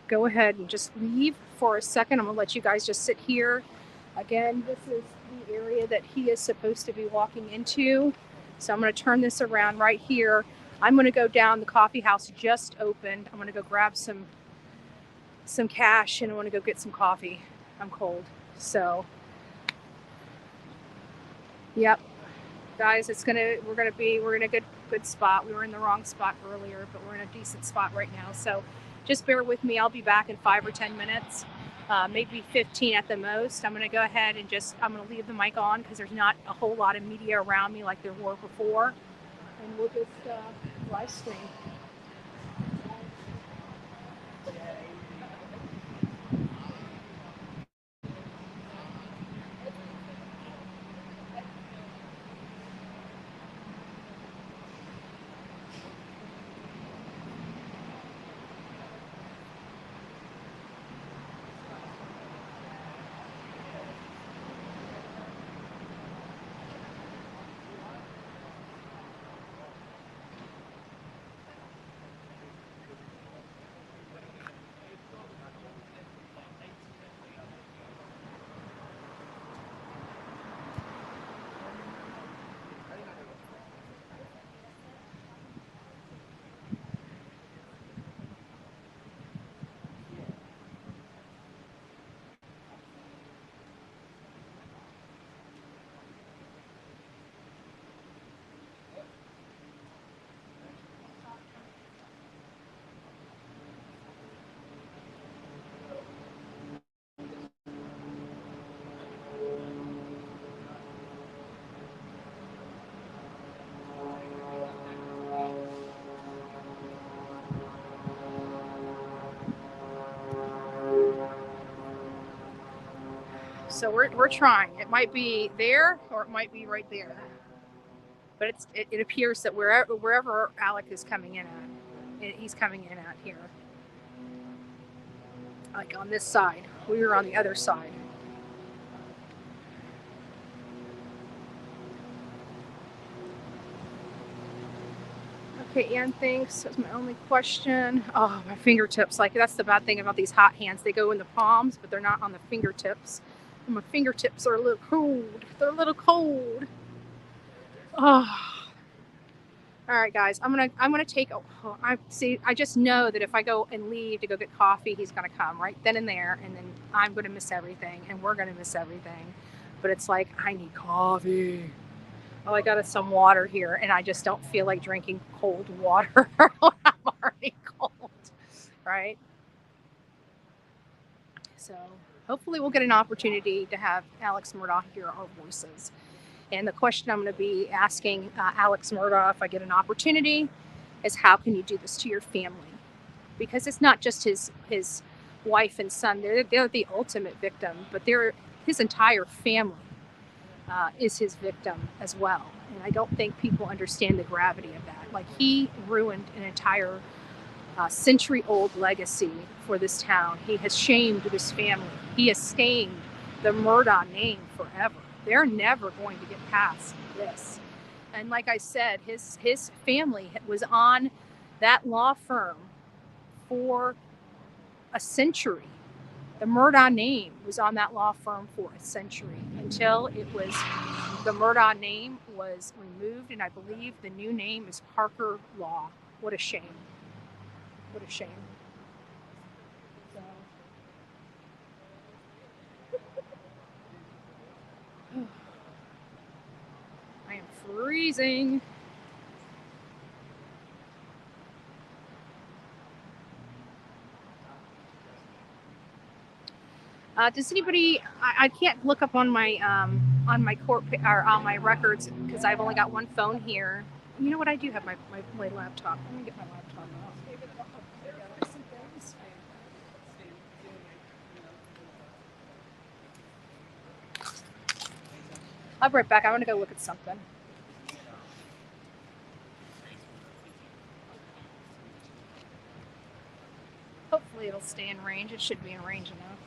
B: go ahead and just leave for a second. I'm going to let you guys just sit here. Again, this is the area that he is supposed to be walking into. So I'm going to turn this around right here. I'm going to go down. The coffee house just opened. I'm going to go grab some cash and I want to go get some coffee. I'm cold. So, yep. Guys, we're in a good spot. We were in the wrong spot earlier, but we're in a decent spot right now. So just bear with me. I'll be back in 5 or 10 minutes, maybe 15 at the most. I'm going to go ahead and I'm going to leave the mic on because there's not a whole lot of media around me like there were before. And we'll just live stream. So we're trying. It might be there or it might be right there. But it appears that wherever Alec is coming in at, he's coming in at here. Like on this side. We were on the other side. Okay, Ann, thanks. That's my only question. Oh, my fingertips. Like, that's the bad thing about these hot hands. They go in the palms, but they're not on the fingertips. And my fingertips are a little cold. They're a little cold. Oh. All right, guys. I'm gonna take. I just know that if I go and leave to go get coffee, he's gonna come right then and there, and then I'm gonna miss everything, and we're gonna miss everything. But it's like I need coffee. Oh, I got us some water here, and I just don't feel like drinking cold water when I'm already cold, right? So hopefully we'll get an opportunity to have Alex Murdaugh hear our voices. And the question I'm going to be asking Alex Murdaugh, if I get an opportunity, is how can you do this to your family? Because it's not just his wife and son. They're the ultimate victim, but his entire family is his victim as well. And I don't think people understand the gravity of that. Like, he ruined an entire century-old legacy for this town. He has shamed this family. He has stained the Murdaugh name forever. They're never going to get past this. And like I said, his family was on that law firm for a century. The Murdaugh name was on that law firm for a century until the Murdaugh name was removed, and I believe the new name is Parker Law. What a shame. What a shame. I am freezing. Does anybody? I can't look up on my court or on my records because I've only got one phone here. You know what? I do have my laptop. Let me get my laptop out. I'll be right back. I want to go look at something. Hopefully it'll stay in range. It should be in range enough.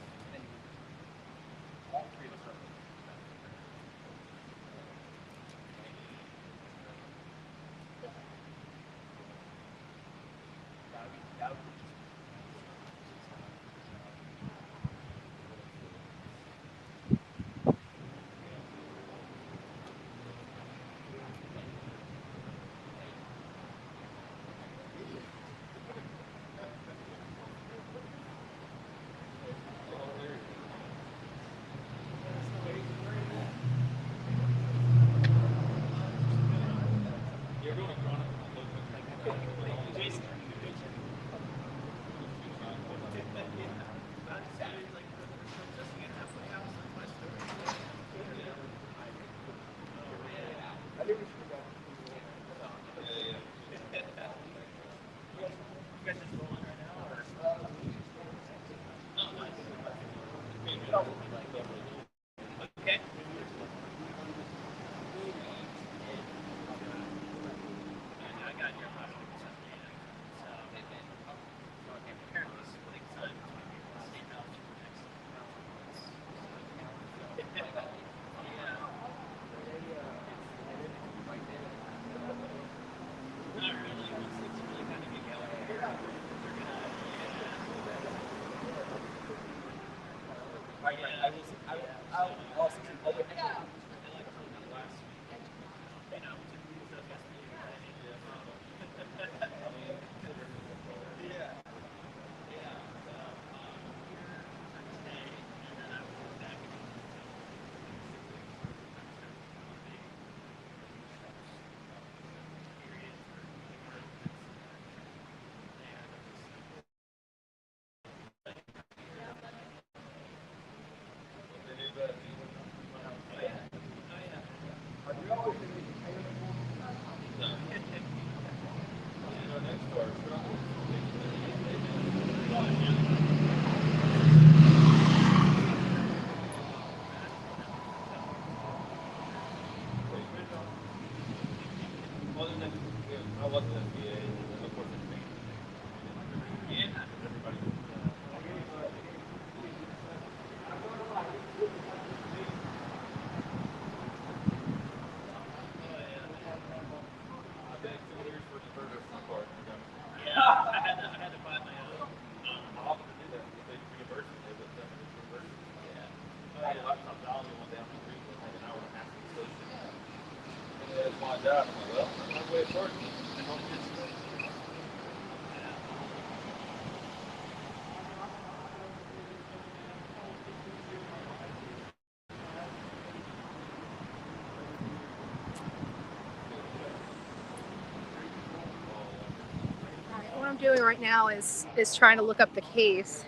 B: What I'm doing right now is trying to look up the case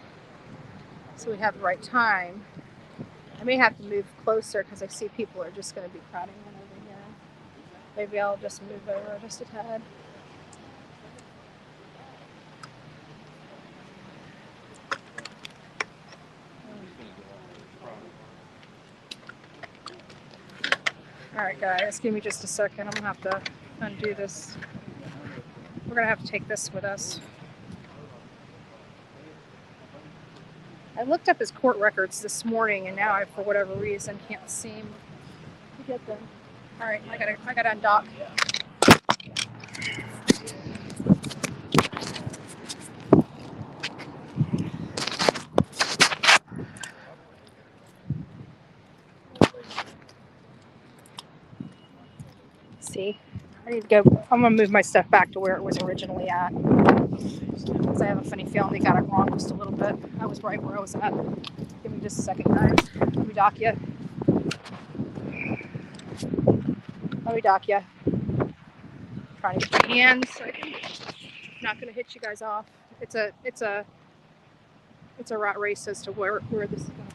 B: so we have the right time. I may have to move closer because I see people are just going to be crowding in over here. Maybe I'll just move over just a tad. Alright guys, give me just a second. I'm going to have to undo this. We're going to have to take this with us. I looked up his court records this morning, and now I, for whatever reason, can't seem to get them. All right, I gotta undock. see. I need to go. I'm gonna move my stuff back to where it was originally at. Because I have a funny feeling they got it wrong just a little bit. I was right where I was at. Give me just a second, guys. Let me dock you. Trying to get my hands. So I'm not gonna hit you guys off. It's a rat race as to where this is gonna be.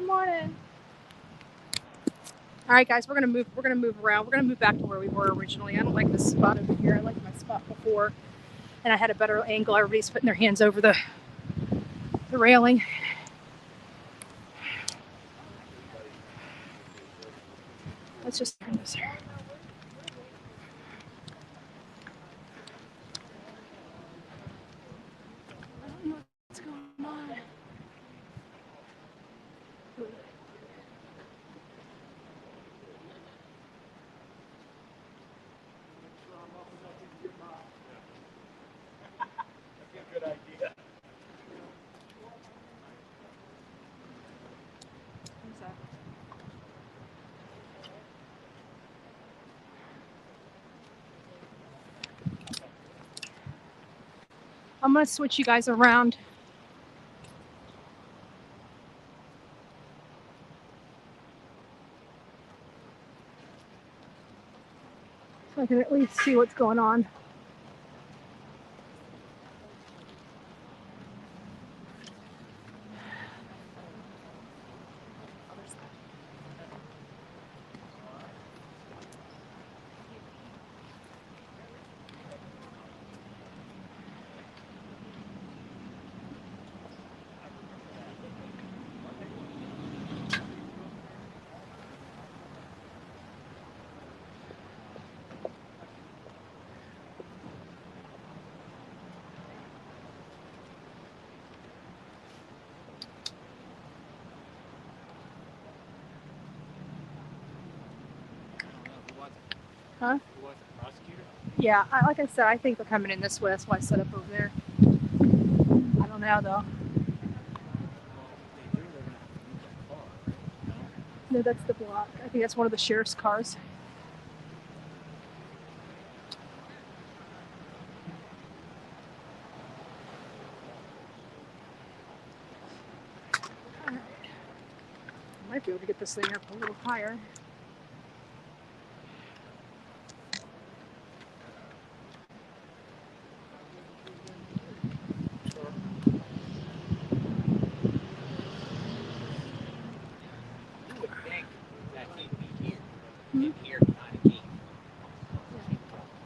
B: Morning. All right, guys, we're gonna move around. We're gonna move back to where we were originally. I don't like this spot over here. I liked my spot before, and I had a better angle. Everybody's putting their hands over the railing. Let's just turn this here. I don't know what's going on.
A: Good idea.
B: I'm gonna switch you guys around. So I can at least see what's going on. Huh?
A: Who was it? Prosecutor?
B: Yeah, like I said, I think they're coming in this way. That's why I set up over there. I don't know though. No, that's the block. I think that's one of the sheriff's cars. All right. I might be able to get this thing up a little higher.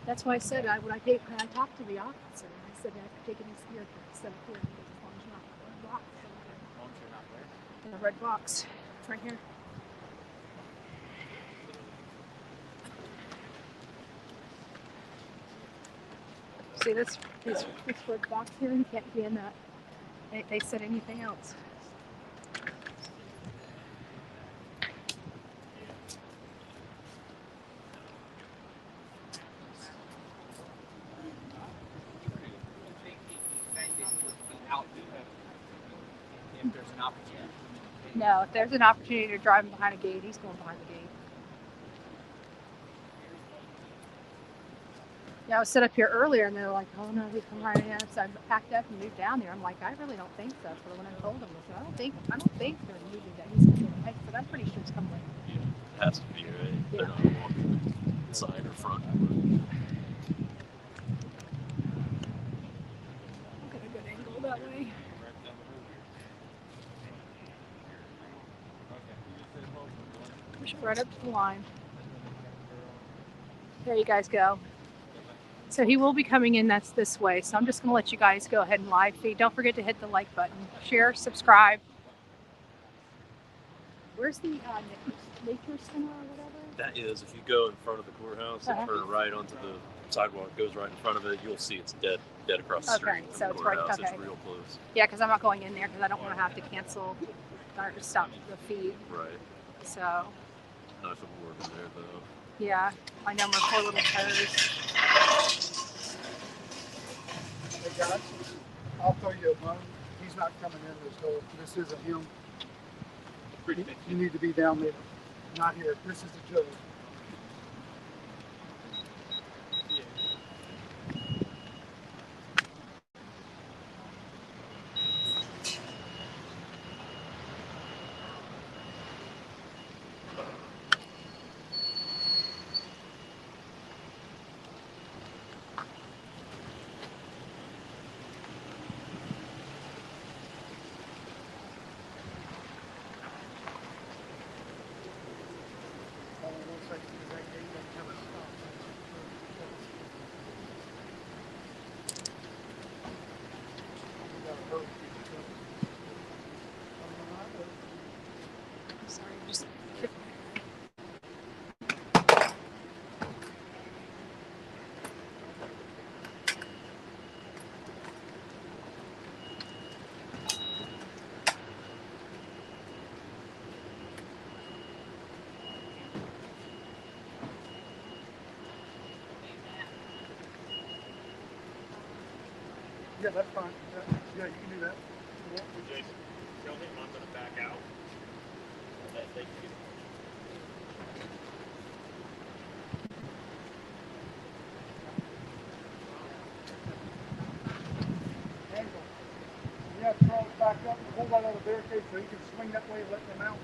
B: That's why I said when I talked to the officer, I said I could take it here instead of here, as long as you're not in a box.
A: As long as you're not where?
B: In a red box. It's right here. See this red box here? You can't be in that. They said anything else.
A: If there's an opportunity.
B: No, if there's an opportunity to drive him behind a gate, he's going behind the gate. Yeah, I was set up here earlier, and they're like, "Oh no, he's behind us." So I packed up and moved down there. I'm like, I really don't think so. So when I told him, I said, I don't think they're moving that. He's going to. I said, I'm pretty sure it's coming.
D: Yeah, it has to be, right?
B: Yeah.
D: They're not walking side or front.
B: I'll get a good angle that way. Push it right up to the line. There you guys go. So he will be coming in, that's this way. So I'm just going to let you guys go ahead and live feed. Don't forget to hit the like button, share, subscribe. Where's the nature center or whatever?
D: That is, if you go in front of the courthouse and turn right onto the sidewalk, goes right in front of it, you'll see it's dead across the street.
B: Okay, so
D: from the
B: it's right,
D: courthouse.
B: okay.
D: It's real close.
B: Yeah, because I'm not going in there because I don't want to have to cancel or stop the feed.
D: Right.
B: So,
D: Nice little work in there, though.
B: yeah, I know my poor little toes.
A: Hey guys, I'll throw you a bone. He's not coming in this hole. This isn't him. You need to be down there, not here. This is the judge.
B: Sorry, just.
A: Yeah, that's fine. Yeah, you can do that.
E: Jason, tell him I'm going to back out. That they can.
A: Angle. You have to throw it back up and hold that on the barricade so you can swing that way and let them out.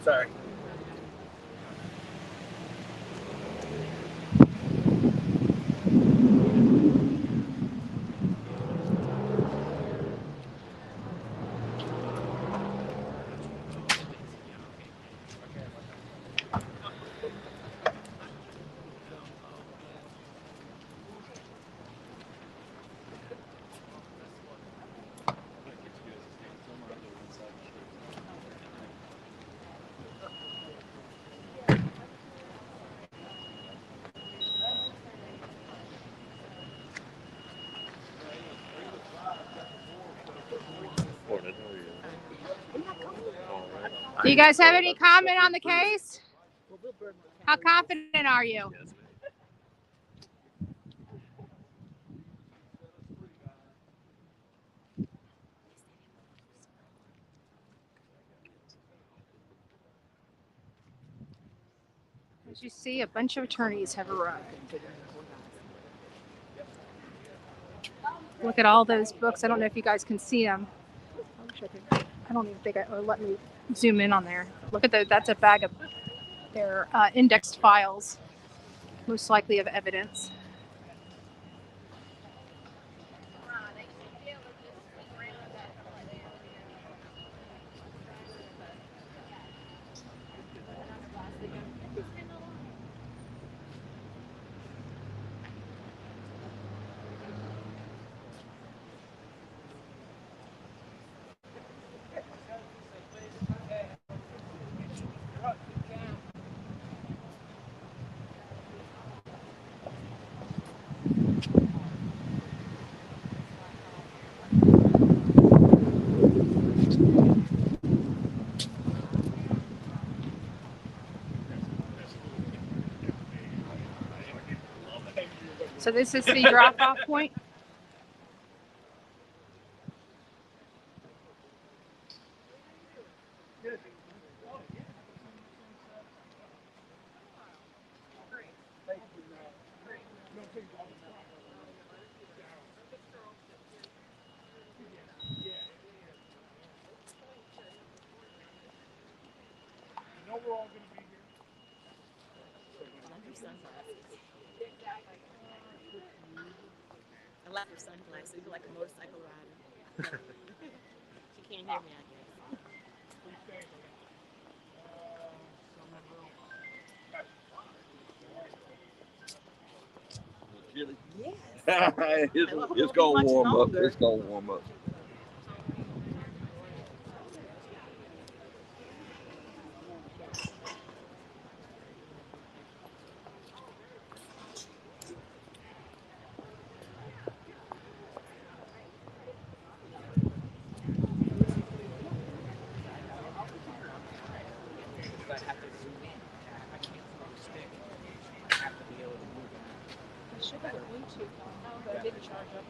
E: Sorry.
D: Morning, how are you? All right.
B: Do you guys have any comment on the case? How confident are you?
D: Yes,
B: As you see, a bunch of attorneys have arrived. Look at all those books. I don't know if you guys can see them. I wish I could. I don't even think it'll let me zoom in on there. Look at that. That's a bag of their indexed files, most likely of evidence. So this is the drop-off point.
F: I like your sunglasses. You look like a motorcycle rider. She can't hear me, I guess. Yes.
G: It's gonna warm up. It's gonna warm up.
B: I should have a Bluetooth on, but I didn't charge up.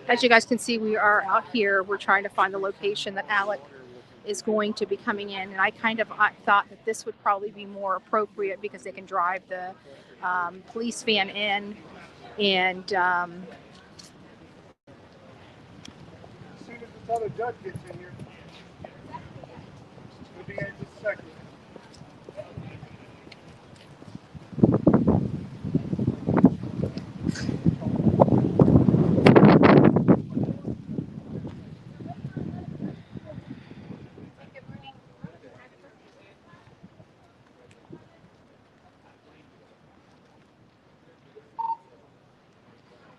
B: As you guys can see, we are out here. We're trying to find the location that Alec is going to be coming in. And I kind of thought that this would probably be more appropriate because they can drive the police van in. And
A: As soon as this other judge gets in here, we'll be in just a second.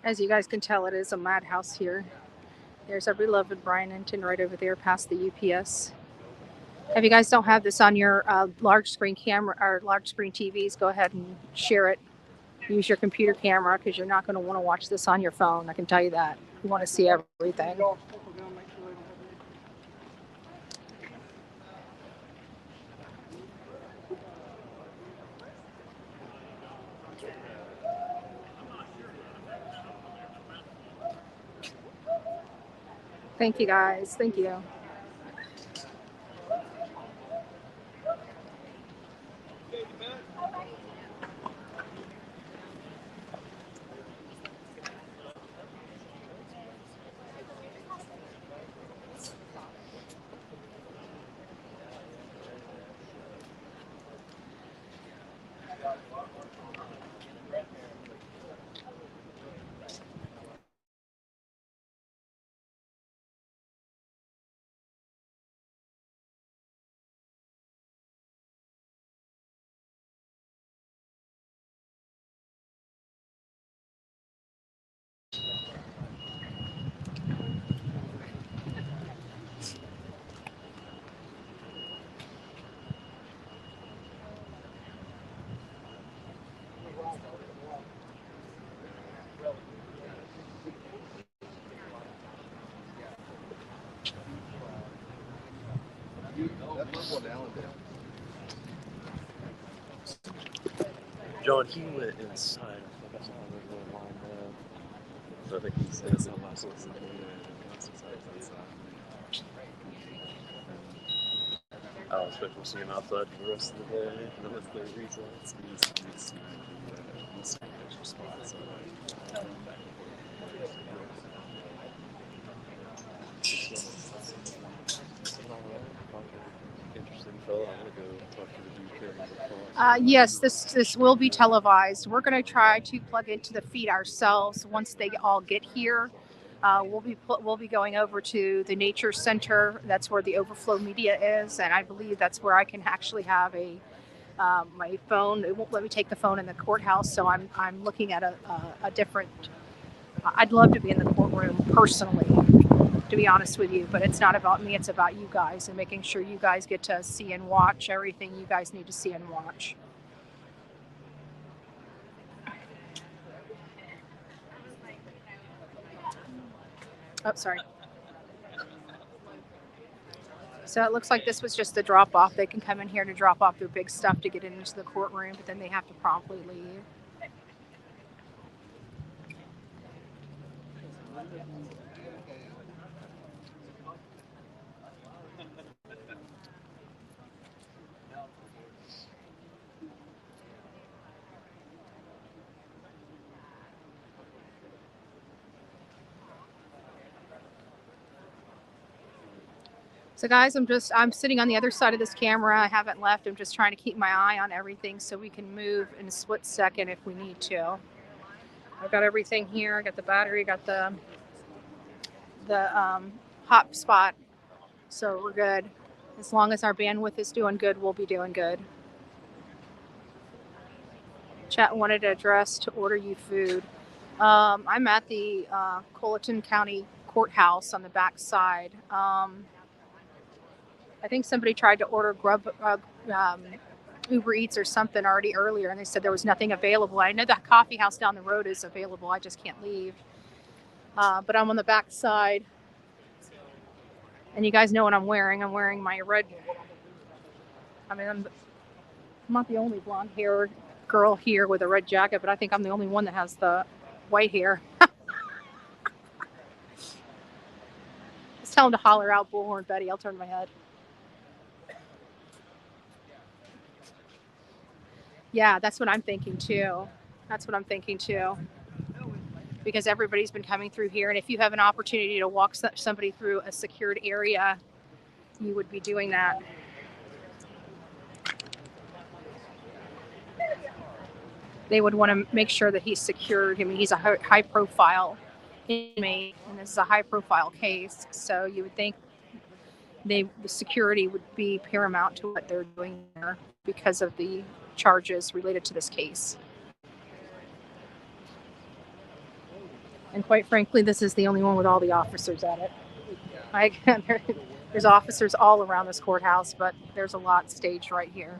B: as you guys can tell, it is a madhouse here. There's our beloved Brian Enton right over there past the UPS. If you guys don't have this on your large screen camera or large screen TVs, go ahead and share it. Use your computer camera because you're not going to want to watch this on your phone. I can tell you that. You want to see everything. Thank you guys. Thank you.
D: John, he went inside. I think I saw him really line there. So I think he's in some muscles in there. I was expecting to see him outside for the rest of the day. And if they results, he's extra spots. Interesting fellow. I'm gonna go talk to the dude carrying the cross.
B: Yes, this will be televised. We're going to try to plug into the feed ourselves once they all get here. We'll be going over to the Nature Center. That's where the overflow media is, and I believe that's where I can actually have my phone. It won't let me take the phone in the courthouse, so I'm looking at a different. I'd love to be in the courtroom personally, to be honest with you, but it's not about me. It's about you guys and making sure you guys get to see and watch everything you guys need to see and watch. Oh, sorry. So it looks like this was just the drop off. They can come in here to drop off their big stuff to get into the courtroom, but then they have to promptly leave. So guys, I'm sitting on the other side of this camera. I haven't left. I'm just trying to keep my eye on everything so we can move in a split second if we need to. I've got everything here. I got the battery, got the hot spot. So we're good. As long as our bandwidth is doing good, we'll be doing good. Chat wanted to address to order you food. I'm at the Colleton County Courthouse on the back side. I think somebody tried to order Uber Eats or something already earlier, and they said there was nothing available. I know the coffee house down the road is available. I just can't leave. But I'm on the back side, and you guys know what I'm wearing. I'm wearing my red. I mean, I'm not the only blonde-haired girl here with a red jacket, but I think I'm the only one that has the white hair. Just tell them to holler out Bullhorn Betty. I'll turn my head. Yeah, that's what I'm thinking too. Because everybody's been coming through here, and if you have an opportunity to walk somebody through a secured area, you would be doing that. They would want to make sure that he's secured. I mean, he's a high-profile inmate, and this is a high-profile case, so you would think the security would be paramount to what they're doing there because of the charges related to this case. And quite frankly, this is the only one with all the officers at it. There's officers all around this courthouse, but there's a lot staged right here.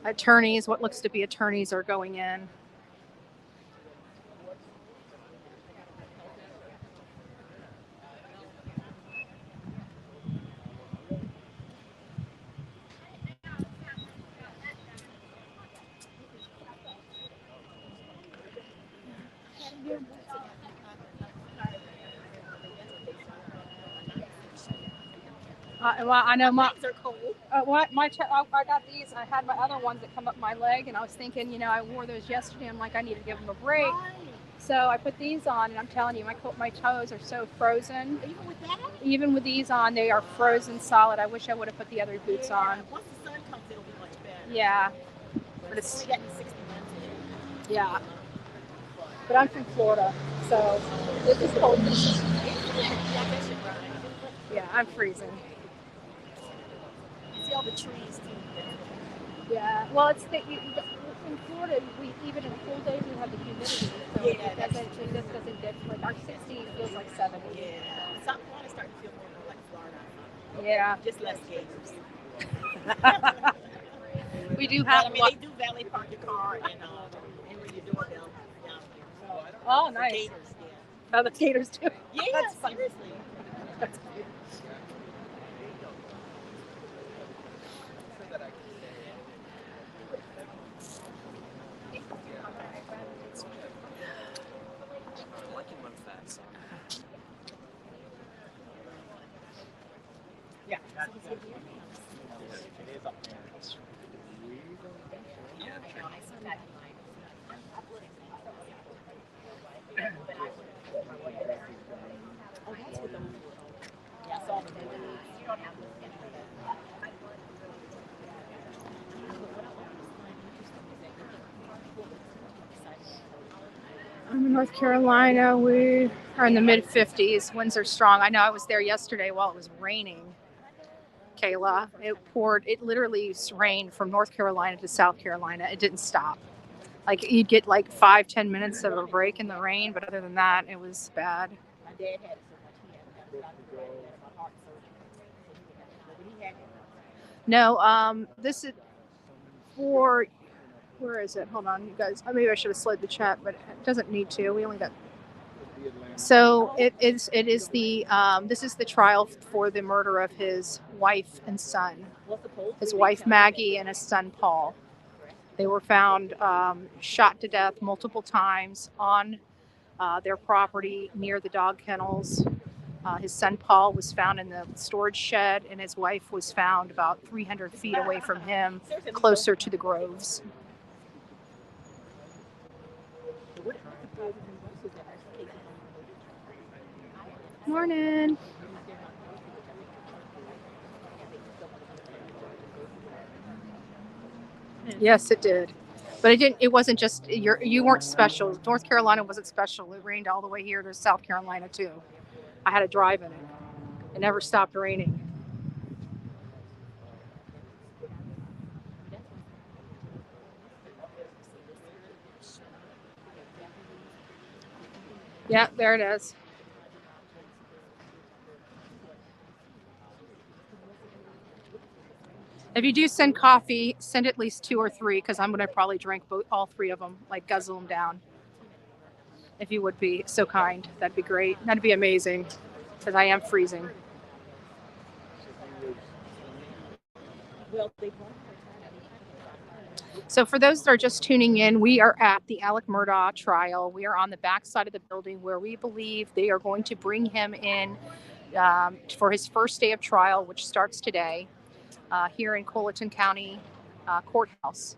B: Attorneys, what looks to be attorneys, are going in. Well, I know my
F: They're cold.
B: I got these. I had my other ones that come up my leg, and I was thinking, I wore those yesterday. I'm like, I need to give them a break.
F: Right.
B: So I put these on, and I'm telling you, my toes are so frozen.
F: Even with that?
B: Even with these on, they are frozen solid. I wish I would have put the other boots on.
F: Once the sun comes, it'll be much better.
B: Yeah.
F: But it's only getting 60 minutes.
B: Yeah. But I'm from Florida, so this is cold. Yeah, I'm freezing.
F: You see all the trees too.
B: Yeah. Well, it's in Florida. Even in cool days we have the humidity, so it just doesn't get like our 60 feels like 70.
F: Yeah. South Florida's starting to feel more like Florida.
B: Yeah.
F: Just less gators.
B: We do have.
F: But, they do valet park your car and ring your doorbell down there.
B: Oh, nice.
F: Gators, yeah.
B: Oh, the gators too.
F: Yeah,
B: That's funny.
F: seriously.
B: That's cute.
F: Yeah. Oh, that's what those were. Yeah, I saw them. You don't have to scan for that.
B: I'm in North Carolina. We are in the mid 50s. Winds are strong. I know I was there yesterday while it was raining. Kayla, it poured. It literally rained from North Carolina to South Carolina. It didn't stop. Like you'd get like 5-10 minutes of a break in the rain, but other than that, it was bad.
F: My dad had it so much he had my heart surgery.
B: No, this is for. Where is it? Hold on, you guys. Maybe I should have slowed the chat, but it doesn't need to. We only got. So it is. It is the. This is the trial for the murder of his wife and son. His wife Maggie and his son Paul. They were found shot to death multiple times on their property near the dog kennels. His son Paul was found in the storage shed, and his wife was found about 300 feet away from him, closer to the groves. Morning. Yes, it did. But it didn't. It wasn't just you weren't special. North Carolina wasn't special. It rained all the way here to South Carolina too. I had to drive in it. It never stopped raining. Yeah, there it is. If you do send coffee, send at least 2 or 3, because I'm going to probably drink all 3 of them, like guzzle them down. If you would be so kind, that'd be great. That'd be amazing, because I am freezing. So for those that are just tuning in, we are at the Alec Murdaugh trial. We are on the back side of the building where we believe they are going to bring him in for his first day of trial, which starts today. Here in Colleton County Courthouse.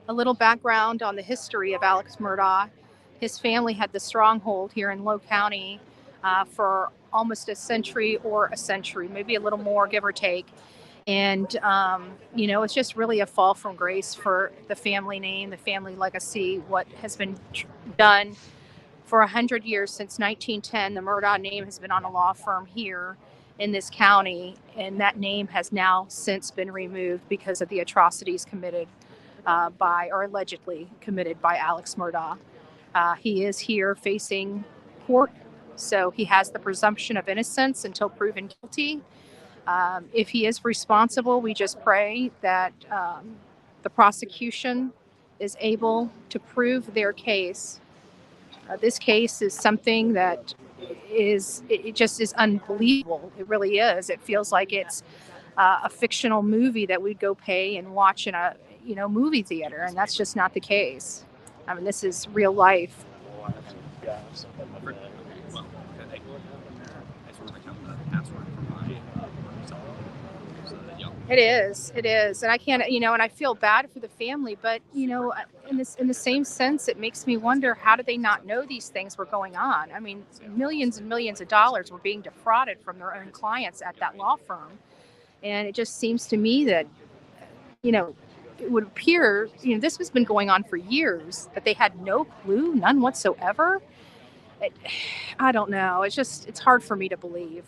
B: A little background on the history of Alex Murdaugh. His family had the stronghold here in Low County for almost a century, maybe a little more, give or take. And, it's just really a fall from grace for the family name, the family legacy, what has been done for 100 years since 1910. The Murdaugh name has been on a law firm here in this county, and that name has now since been removed because of the atrocities committed allegedly committed by Alex Murdaugh. He is here facing court, so he has the presumption of innocence until proven guilty. If he is responsible, we just pray that the prosecution is able to prove their case. This case is something that it just is unbelievable. It really is. It feels like it's a fictional movie that we'd go pay and watch in a movie theater, and that's just not the case. I mean, this is real life. It is, and I can't, and I feel bad for the family, but in the same sense, it makes me wonder, how did they not know these things were going on? I mean, millions and millions of dollars were being defrauded from their own clients at that law firm, and it just seems to me that, it would appear, this has been going on for years, that they had no clue, none whatsoever. I don't know. It's hard for me to believe.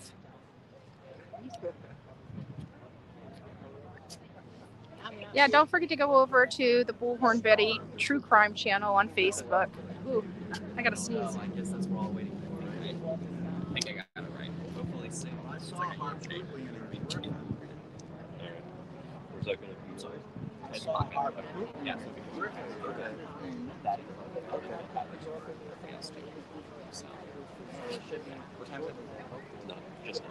B: Yeah, don't forget to go over to the Bullhorn Betty True Crime channel on Facebook. Ooh, I gotta sneeze.
D: I guess that's what we're all waiting for. I think I got it right. Hopefully soon. It's like a huge shape. Where's that going to be? It's pocket. Yeah. Okay. So, what time is it? No, just now.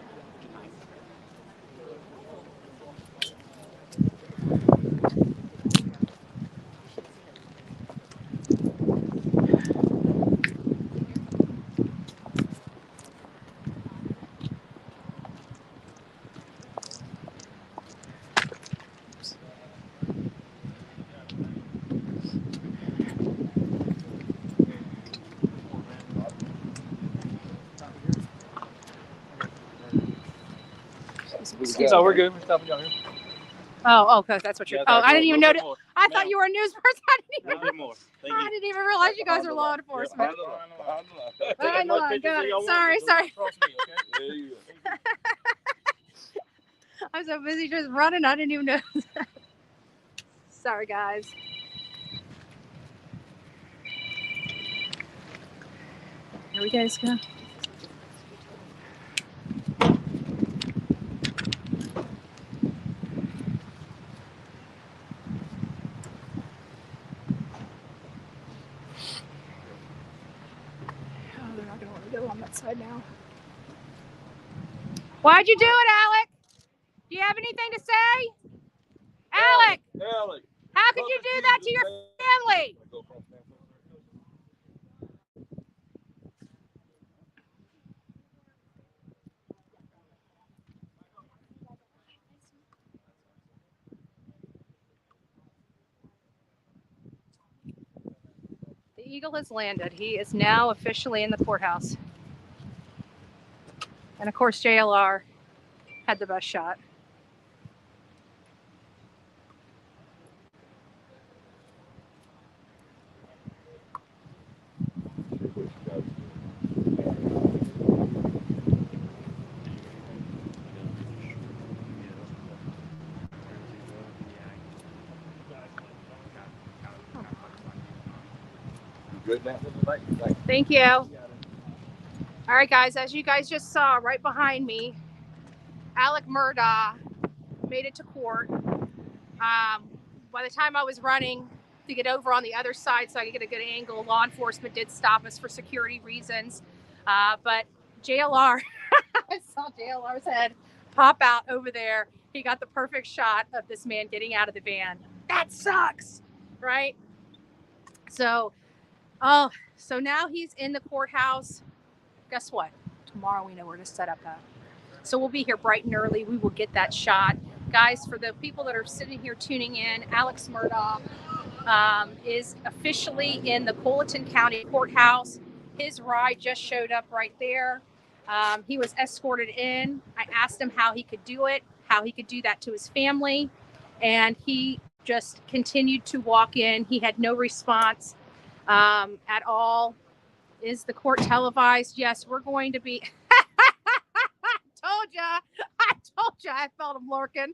B: Excuse
G: No,
B: me.
G: we're good. We're stopping down here.
B: Oh, okay, that's what you're.
G: Yeah,
B: Oh,
G: that's
B: I didn't even
G: a
B: know.
G: little bit more.
B: I thought you were a news person.
E: A bit more. Thank
B: I
E: you.
B: didn't even realize you guys are law enforcement.
G: Take
B: know. Good. Sorry.
G: There you go.
B: I'm so busy just running. I didn't even know. Sorry, guys. Here we guys go. Oh, they're not going to want to go on that side now. Why'd you do it, Alec? Do you have anything to say? Alec,
G: Alec,
B: how could you do that to your family? The Eagle has landed. He is now officially in the courthouse. And of course, JLR had the best shot. Thank you. All right, guys, as you guys just saw right behind me, Alec Murdaugh made it to court. By the time I was running to get over on the other side so I could get a good angle, law enforcement did stop us for security reasons. But JLR, I saw JLR's head pop out over there. He got the perfect shot of this man getting out of the van. That sucks, right? So now he's in the courthouse. Guess what? Tomorrow we know where to set up at. So we'll be here bright and early. We will get that shot. Guys, for the people that are sitting here tuning in, Alex Murdaugh is officially in the Colleton County Courthouse. His ride just showed up right there. He was escorted in. I asked him how he could do it, how he could do that to his family, and he just continued to walk in. He had no response at all. Is the court televised? Yes, we're going to be. I told ya, I felt him lurking.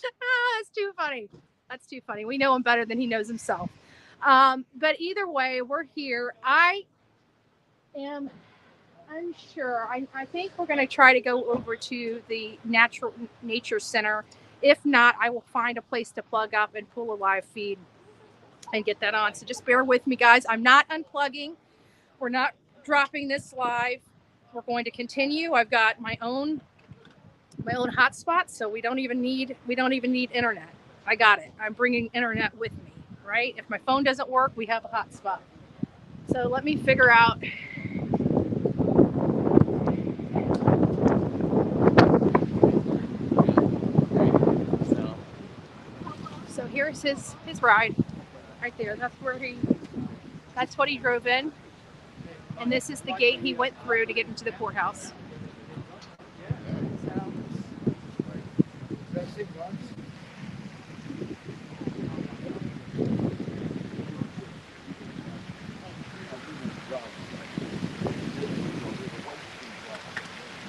B: That's too funny. That's too funny. We know him better than he knows himself. But either way, we're here. I am unsure. I think we're going to try to go over to the Nature Center. If not, I will find a place to plug up and pull a live feed and get that on. So just bear with me, guys. I'm not unplugging. We're not dropping this live. We're going to continue. I've got my own hotspot, so we don't even need internet. I got it. I'm bringing internet with me, right? If my phone doesn't work, we have a hotspot. So let me figure out. So here's his ride right there. That's what he drove in. And this is the gate he went through to get into the courthouse.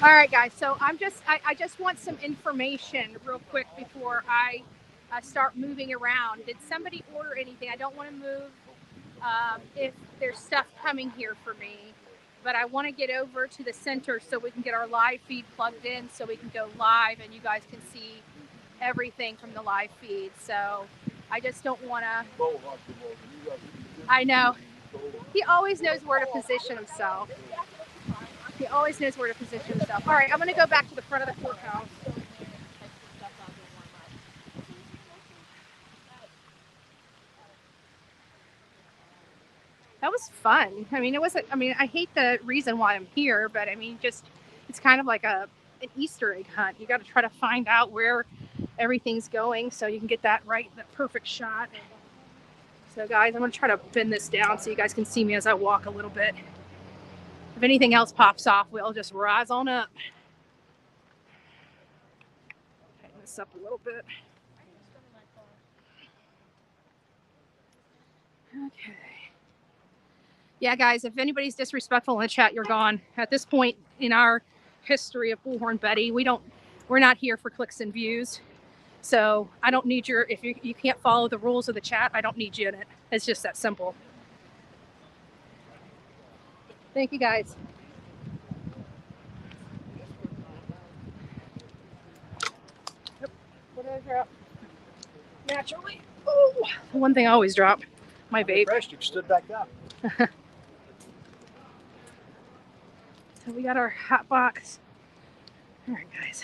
B: All right, guys. So I just want some information real quick before I start moving around. Did somebody order anything? I don't want to move if there's stuff coming here for me, but I want to get over to the center so we can get our live feed plugged in so we can go live and you guys can see everything from the live feed. So I just don't want to. I know. He always knows where to position himself. He always knows where to position himself. All right, I'm going to go back to the front of the courthouse. That was fun. I mean, I hate the reason why I'm here, but I mean, just, it's kind of like an Easter egg hunt. You got to try to find out where everything's going so you can get that right, that perfect shot. So guys, I'm going to try to bend this down so you guys can see me as I walk a little bit. If anything else pops off, we'll just rise on up. this up a little bit. Okay. Yeah, guys, if anybody's disrespectful in the chat, you're gone. At this point in our history of Bullhorn Betty, we're not here for clicks and views. So I don't need if you can't follow the rules of the chat, I don't need you in it. It's just that simple. Thank you, guys. Yep. What did I drop? Naturally. Oh, one thing I always drop, my vape.
A: You stood back up.
B: So we got our hot box. All right, guys.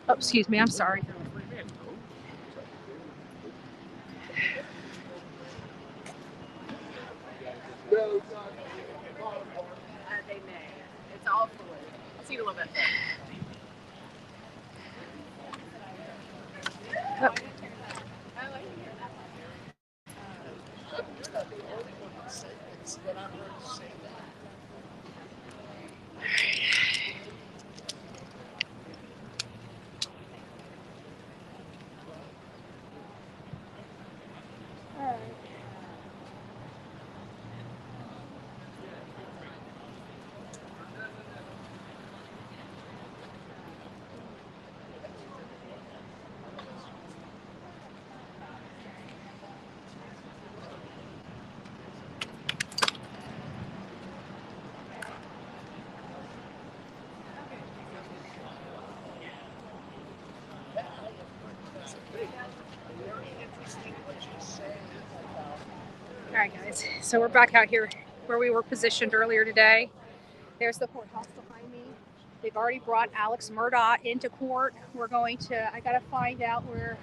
B: Oh, excuse me. I'm sorry.
F: They may. It's all fluid. I'll see you in a little bit.
B: Oh. All right, guys. So we're back out here where we were positioned earlier today. There's the courthouse behind me. They've already brought Alex Murdaugh into court. I got to find out where.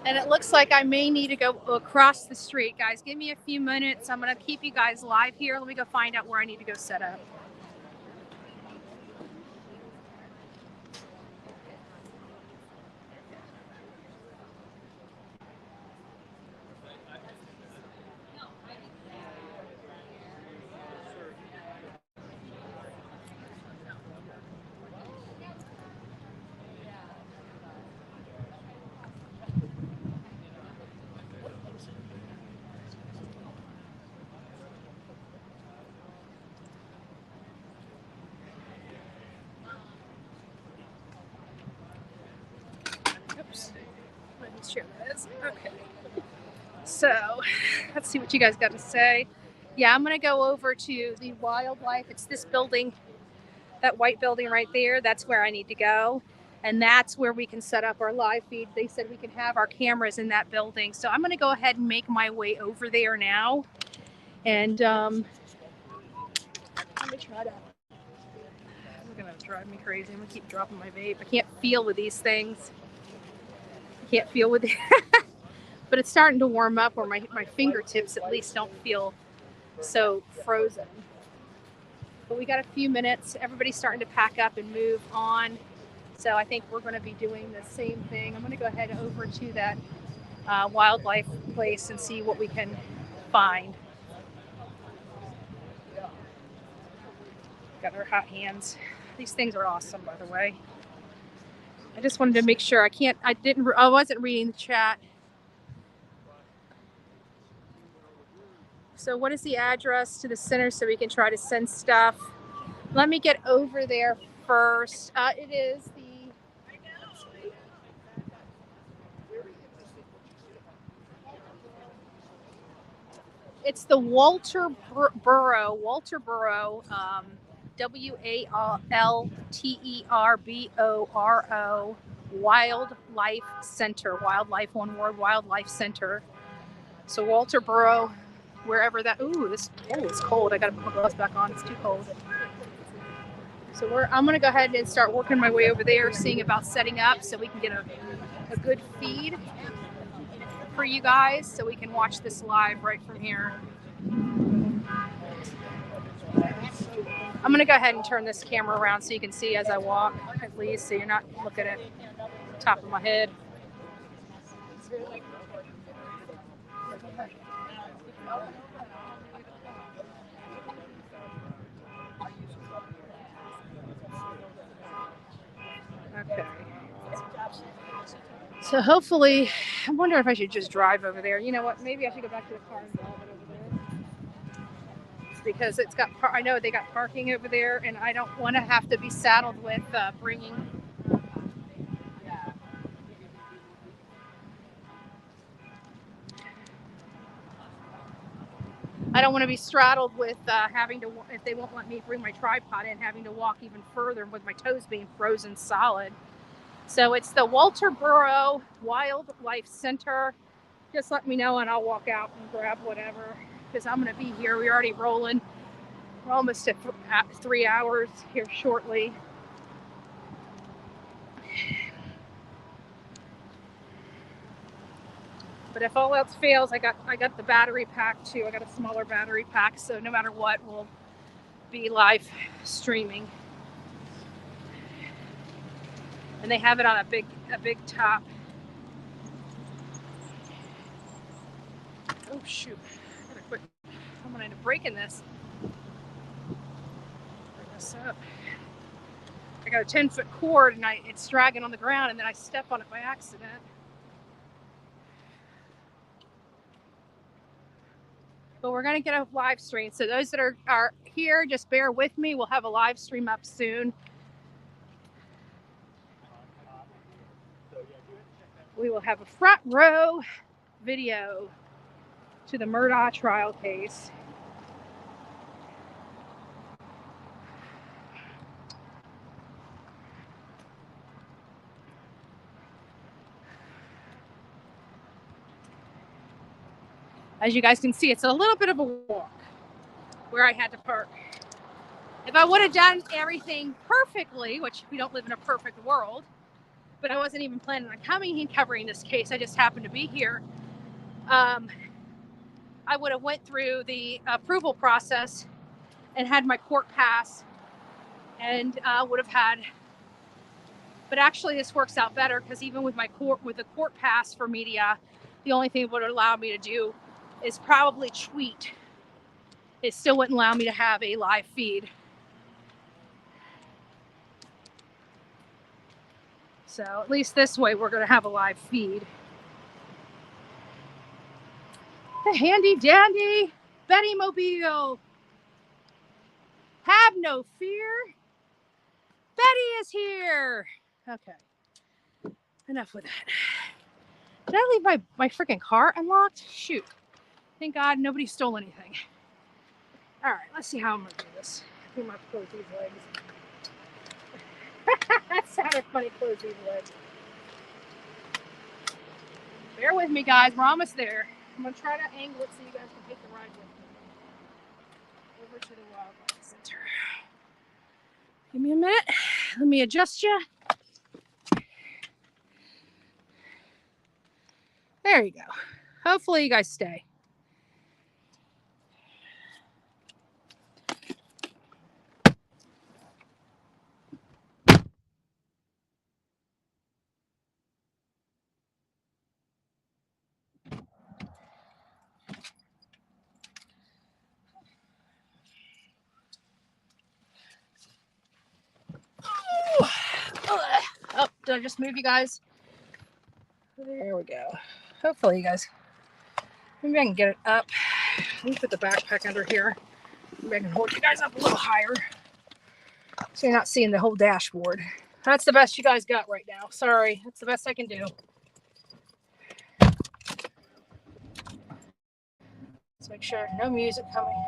B: And it looks like I may need to go across the street. Guys, give me a few minutes. I'm going to keep you guys live here. Let me go find out where I need to go set up. Share this. Okay. So let's see what you guys got to say. Yeah, I'm going to go over to the wildlife. It's this building, that white building right there. That's where I need to go. And that's where we can set up our live feed. They said we can have our cameras in that building. So I'm going to go ahead and make my way over there now. And let me try to. They're going to drive me crazy. I'm going to keep dropping my vape. I can't feel with these things. Can't feel with it, but it's starting to warm up where my fingertips at least don't feel so frozen. But we got a few minutes. Everybody's starting to pack up and move on. So I think we're going to be doing the same thing. I'm going to go ahead over to that wildlife place and see what we can find. Got our hot hands. These things are awesome, by the way. I just wanted to make sure I wasn't reading the chat. So what is the address to the center so we can try to send stuff? Let me get over there first. It is the Walter Burrow, WALTERBORO Wildlife Center. Wildlife, one word, Wildlife Center. So Walter Burrow, wherever that. It's cold. I got to put my gloves back on. It's too cold. So I'm going to go ahead and start working my way over there, seeing about setting up so we can get a good feed. for you guys so we can watch this live right from here. I'm going to go ahead and turn this camera around so you can see as I walk, at least, so you're not looking at the top of my head. Okay. So hopefully, I wonder if I should just drive over there. You know what? Maybe I should go back to the car and drive it over there. Because it's got, I know they got parking over there, and I don't want to have to be saddled with bringing. I don't want to be straddled with having to, if they won't let me bring my tripod in, having to walk even further with my toes being frozen solid. So it's the Walterboro Wildlife Center. Just let me know and I'll walk out and grab whatever, because I'm going to be here. We're already rolling. We're almost at 3 hours here shortly. But if all else fails, I got the battery pack too. I got a smaller battery pack, so no matter what, we'll be live streaming. And they have it on a big top. Oh shoot! I gotta quit. I'm gonna end up breaking this. Bring this up. I got a 10-foot cord and it's dragging on the ground, and then I step on it by accident. But we're gonna get a live stream. So those that are here, just bear with me. We'll have a live stream up soon. We will have a front row video to the Murdaugh trial case. As you guys can see, it's a little bit of a walk where I had to park. If I would have done everything perfectly, which we don't live in a perfect world, but I wasn't even planning on coming and covering this case, I just happened to be here, I would have went through the approval process and had my court pass and would have had, but actually this works out better because even with the court pass for media, the only thing it would allow me to do is probably tweet. It still wouldn't allow me to have a live feed. So at least this way we're going to have a live feed. The handy dandy Betty Mobile. Have no fear. Betty is here. Okay. Enough with that. Did I leave my freaking car unlocked? Shoot. Thank God nobody stole anything. All right, let's see how I'm going to do this. I think I'm going to close these legs. That sounded funny, close these legs. Bear with me, guys. We're almost there. I'm going to try to angle it so you guys can take the ride with me. Over to the Wildlife Center. Give me a minute. Let me adjust you. There you go. Hopefully you guys stay. Oh, did I just move you guys? There we go. Hopefully you guys, maybe I can get it up. Let me put the backpack under here. Maybe I can hold you guys up a little higher so you're not seeing the whole dashboard. That's the best you guys got right now. Sorry, that's the best I can do. Let's make sure no music coming.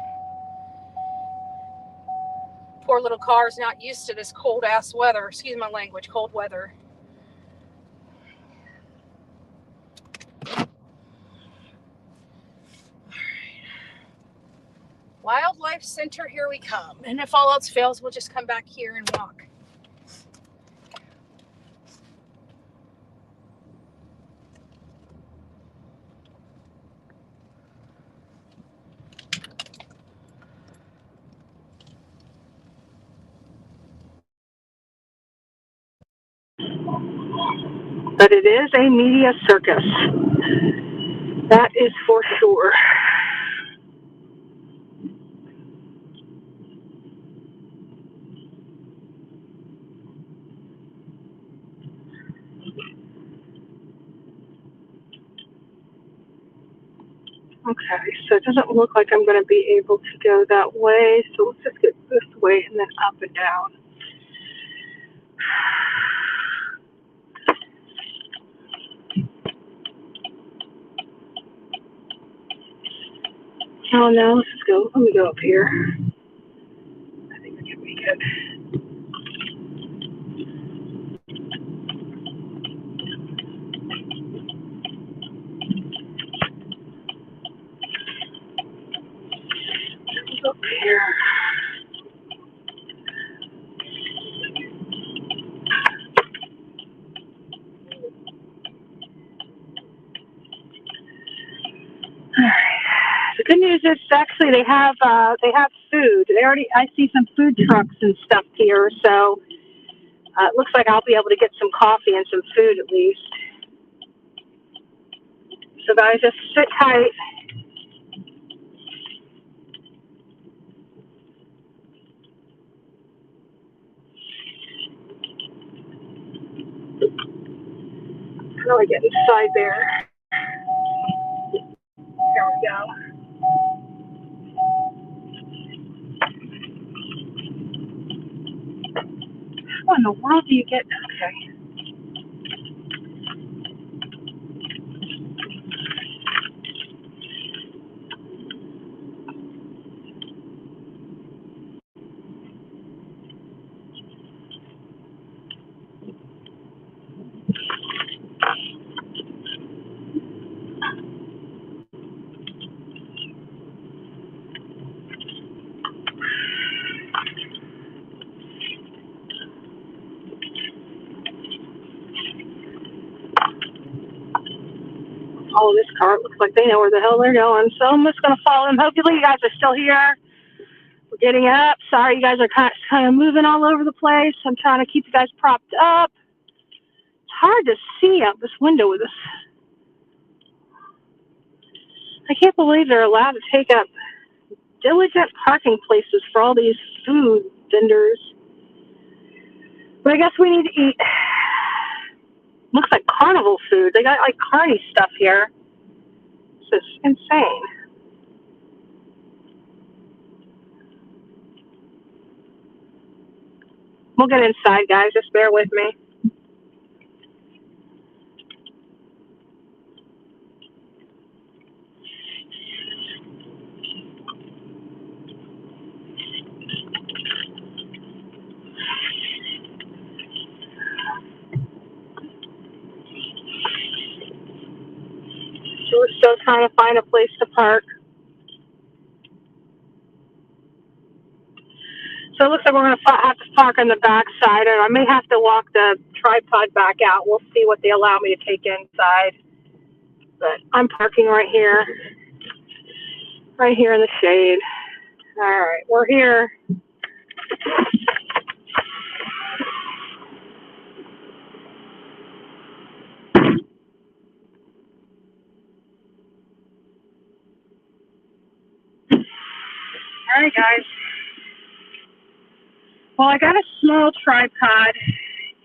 B: Poor little car is not used to this cold ass weather. Excuse my language, cold weather. Wildlife Center, here we come. And if all else fails, we'll just come back here and walk.
H: But it is a media circus. That is for sure. Okay, so it doesn't look like I'm going to be able to go that way. So let's just get this way and then up and down. Oh no, let's just go. Let me go up here. I think we can make it. Up here. The good news is actually they have food. I see some food trucks and stuff here, so it looks like I'll be able to get some coffee and some food at least. So guys, just sit tight. How do I get inside there? There we go. How in the world do you get? Okay. Oh, this car looks like they know where the hell they're going, so I'm just going to follow them. Hopefully you guys are still here. We're getting up. Sorry, you guys are kind of moving all over the place. I'm trying to keep you guys propped up. It's hard to see out this window with this. I can't believe they're allowed to take up diligent parking places for all these food vendors. But I guess we need to eat. Looks like carnival food. They got like carny stuff here. This is insane. We'll get inside, guys. Just bear with me. So we're still trying to find a place to park. So it looks like we're going to have to park on the back side, and I may have to walk the tripod back out. We'll see what they allow me to take inside. But I'm parking right here in the shade. All right, we're here. All right, guys. Well, I got a small tripod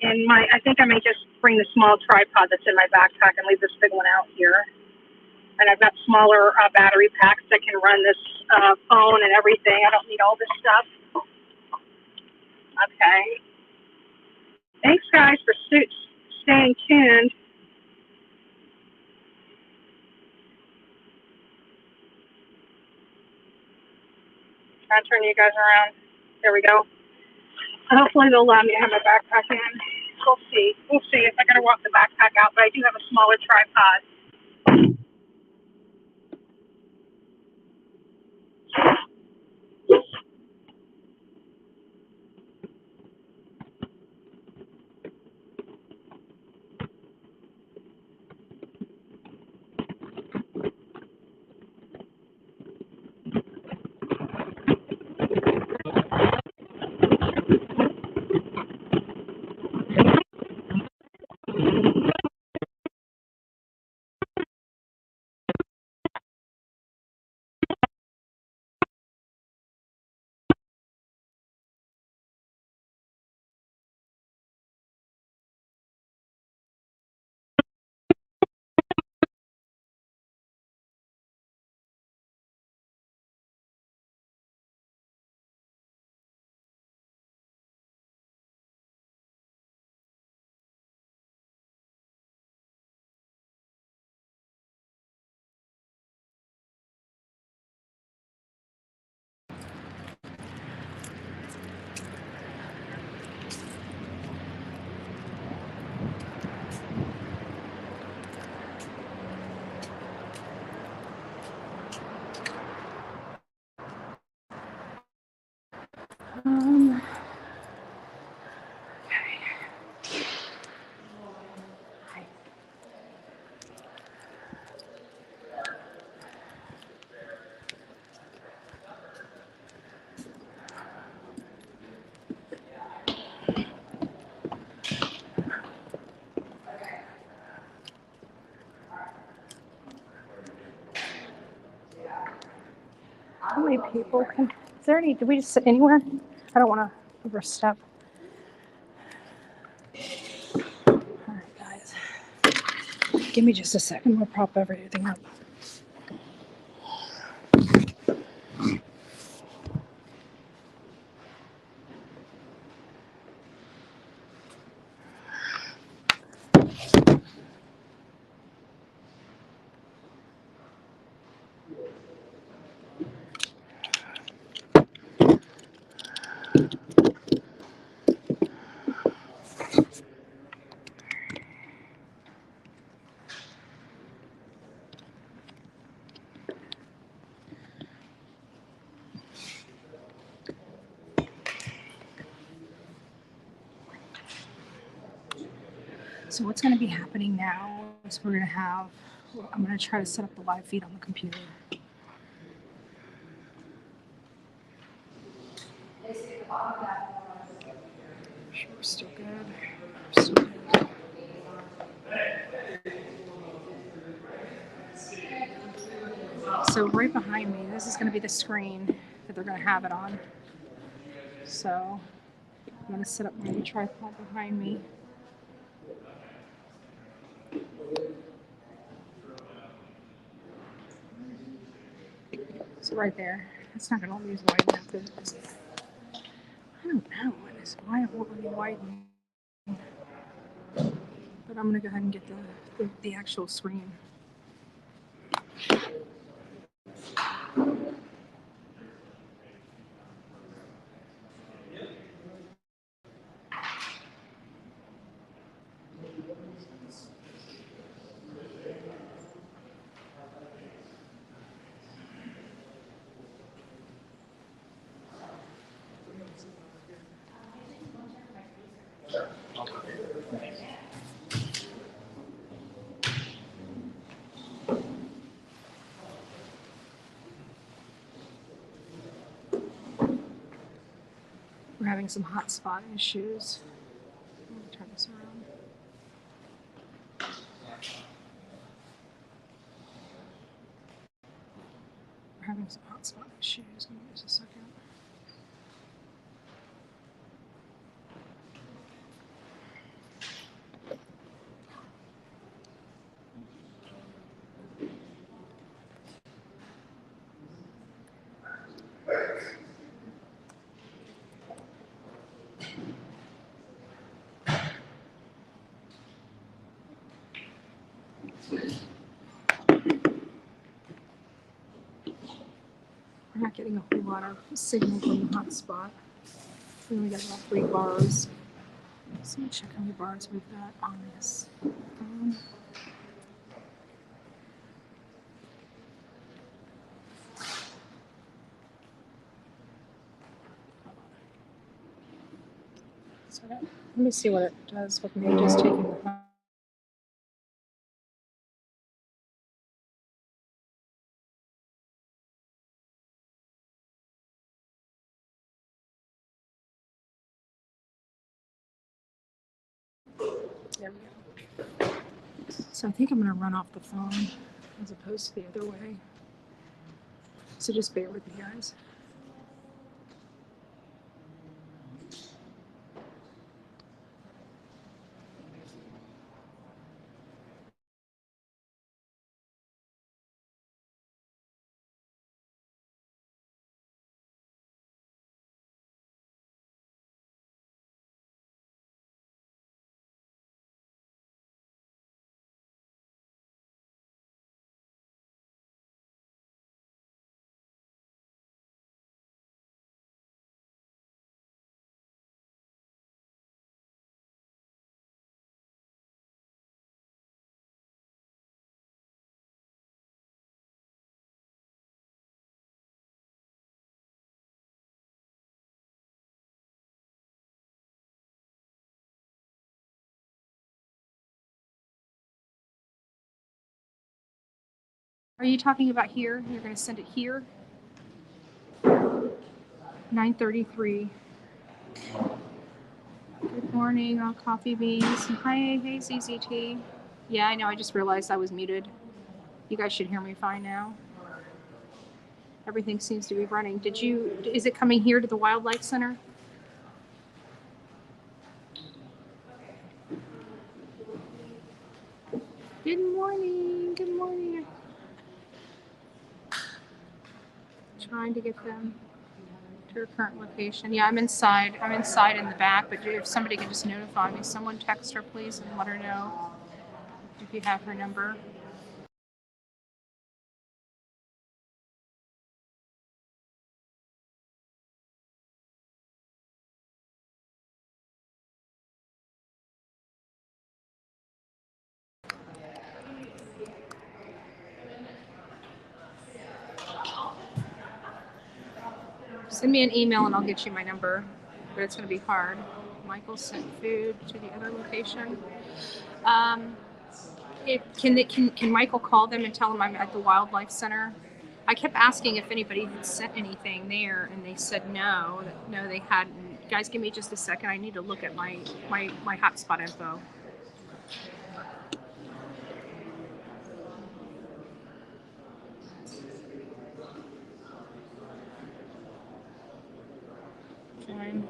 H: in my, I think I may just bring the small tripod that's in my backpack and leave this big one out here. And I've got smaller battery packs that can run this phone and everything. I don't need all this stuff. Okay. Thanks, guys, for staying tuned. Try to turn you guys around. There we go. Hopefully they'll allow me to have my backpack in. We'll see. We'll see if I gotta walk the backpack out, but I do have a smaller tripod.
B: Um, how many people can? Is there any? Did we just sit anywhere? I don't want to overstep. All right, guys. Give me just a second. We'll prop everything up. So what's going to be happening now is we're going to have, I'm going to try to set up the live feed on the computer. Sure, we're still good. We're still good. So right behind me, this is going to be the screen that they're going to have it on. So I'm going to set up my tripod behind me. So right there, it's not going to always widen up, is it? I don't know why it won't really widen. But I'm going to go ahead and get the actual screen. We're having some hotspot issues. Let me turn this around. We're having some hotspot issues. Give me just a second. We're not getting a whole lot of signal from the hotspot. We only got about 3 bars. So let me check how many bars we've got on this. So let me see what it does with me just taking the There we go. So I think I'm going to run off the phone as opposed to the other way. So just bear with me, guys. Are you talking about here? You're going to send it here? 9:33. Good morning, all coffee beans. Hi, hey, ZZT. Yeah, I know. I just realized I was muted. You guys should hear me fine now. Everything seems to be running. Is it coming here to the Wildlife Center? Good morning. Good morning. Trying to get them to her current location. Yeah, I'm inside. I'm inside in the back, but if somebody can just notify me, someone text her, please, and let her know if you have her number. Send me an email and I'll get you my number, but it's going to be hard. Michael sent food to the other location. Can Michael call them and tell them I'm at the Wildlife Center? I kept asking if anybody had sent anything there, and they said no. No, they hadn't. Guys, give me just a second. I need to look at my hotspot info. Fine.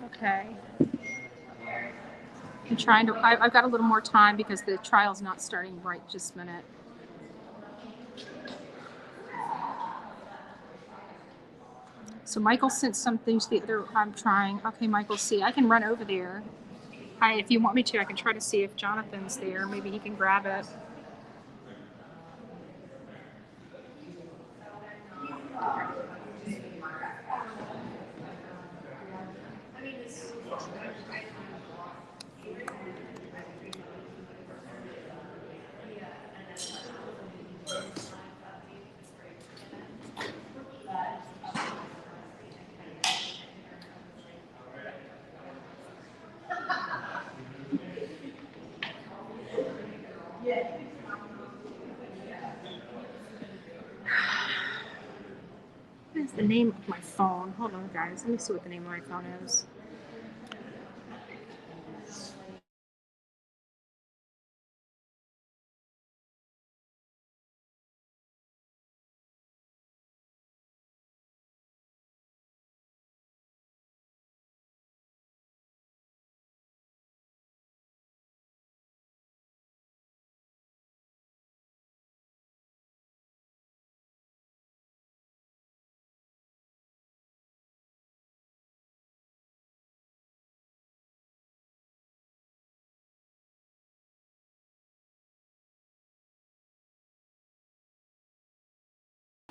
B: Okay. I'm trying to. I've got a little more time because the trial's not starting right just a minute. So Michael sent something to the other. I'm trying. Okay, Michael, see, I can run over there. If you want me to, I can try to see if Jonathan's there. Maybe he can grab it. What is the name of my phone? Hold on, guys. Let me see what the name of my phone is.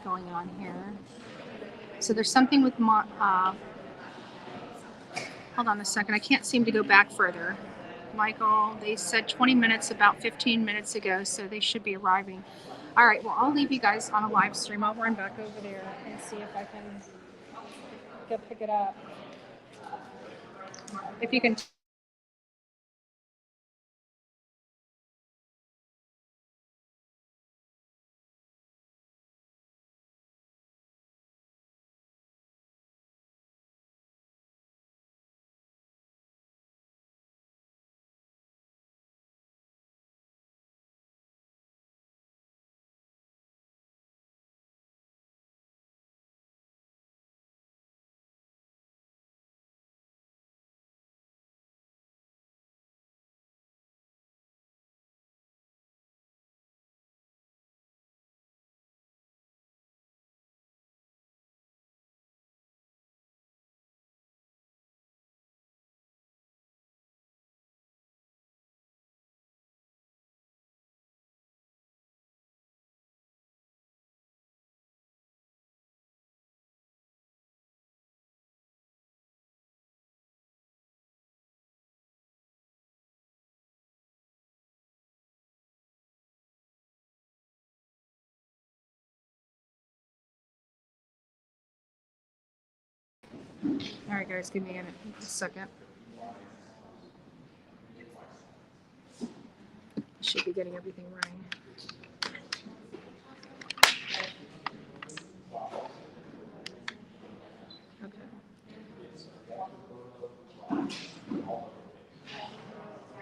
B: Going on here. So there's something with hold on a second. I can't seem to go back further. Michael, they said 20 minutes about 15 minutes ago, so they should be arriving. All right, well, I'll leave you guys on a live stream. I'll run back over there and see if I can go pick it up. If you can All right, guys, give me a second. Should be getting everything running. Okay.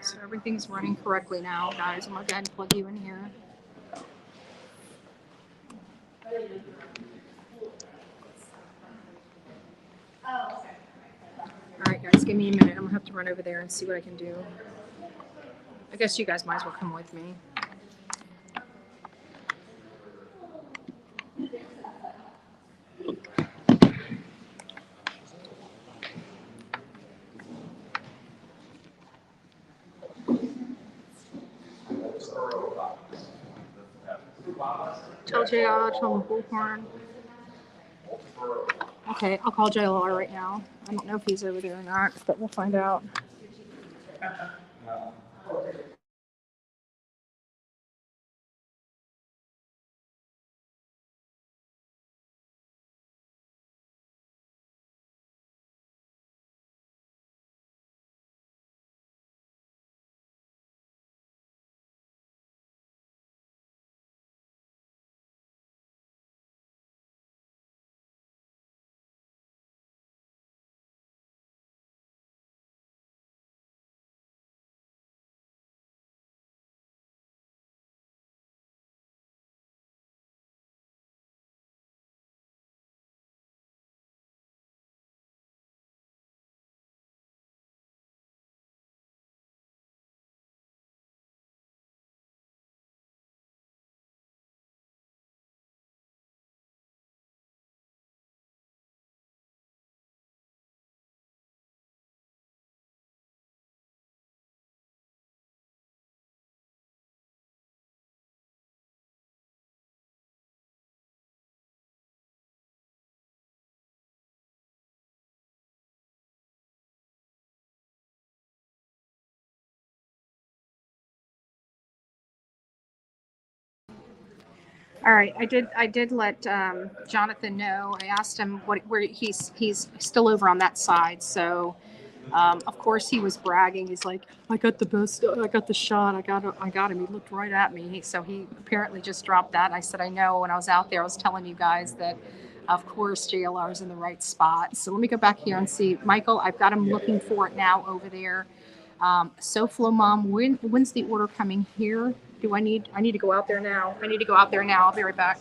B: So everything's running correctly now, guys. I'm gonna go ahead and plug you in here. All right, guys, give me a minute. I'm gonna have to run over there and see what I can do. I guess you guys might as well come with me. Tell JR, tell him Bullhorn. Okay, I'll call JLR right now. I don't know if he's over there or not, but we'll find out. All right, I did let Jonathan know. I asked him where he's still over on that side. So, of course, he was bragging. He's like, I got the best. I got the shot. I got him. He looked right at me. So he apparently just dropped that. And I said, I know. When I was out there, I was telling you guys that, of course, JLR is in the right spot. So let me go back here and see. Michael, I've got him looking for it now over there. SoFlo Mom, when's the order coming here? I need to go out there now. I need to go out there now. I'll be right back.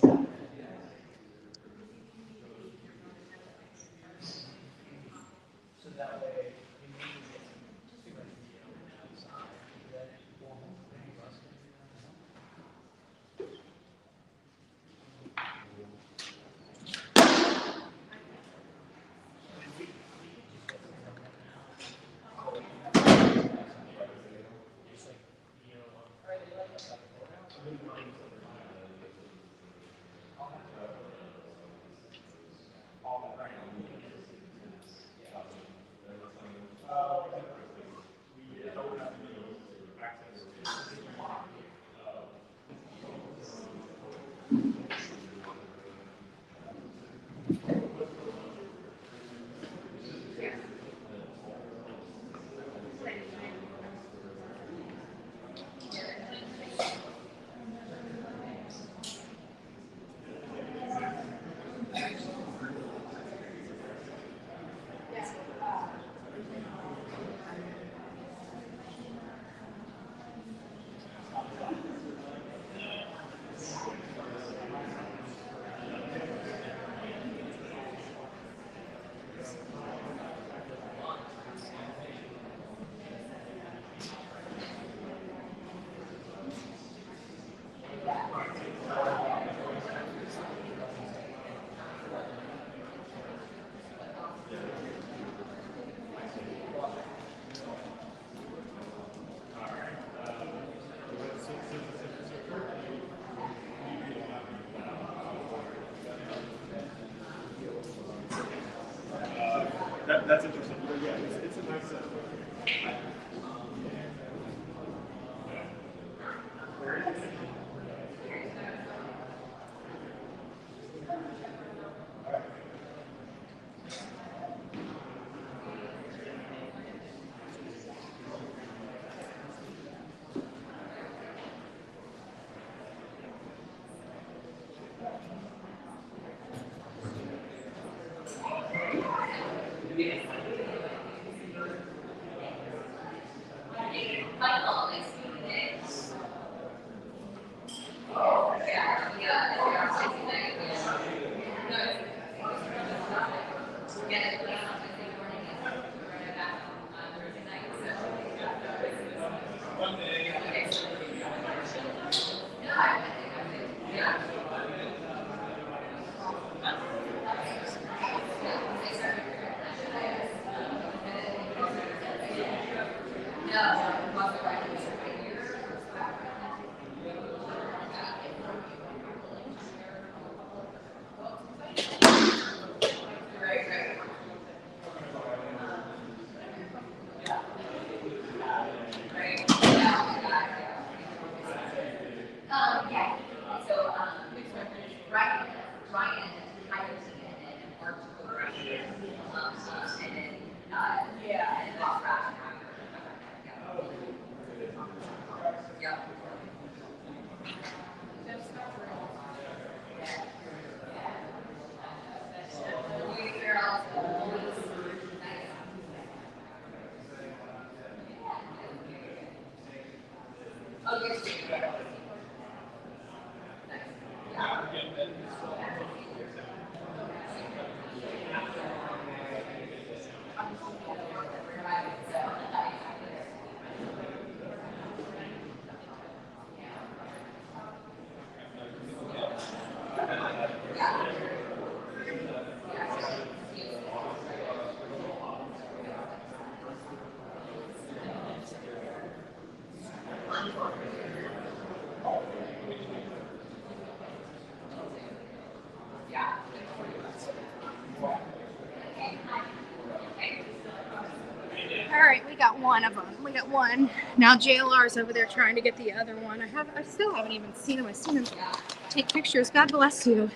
B: All right, we got one of them. We got one. Now JLR's over there trying to get the other one. I still haven't even seen him. I've seen him take pictures. God bless you.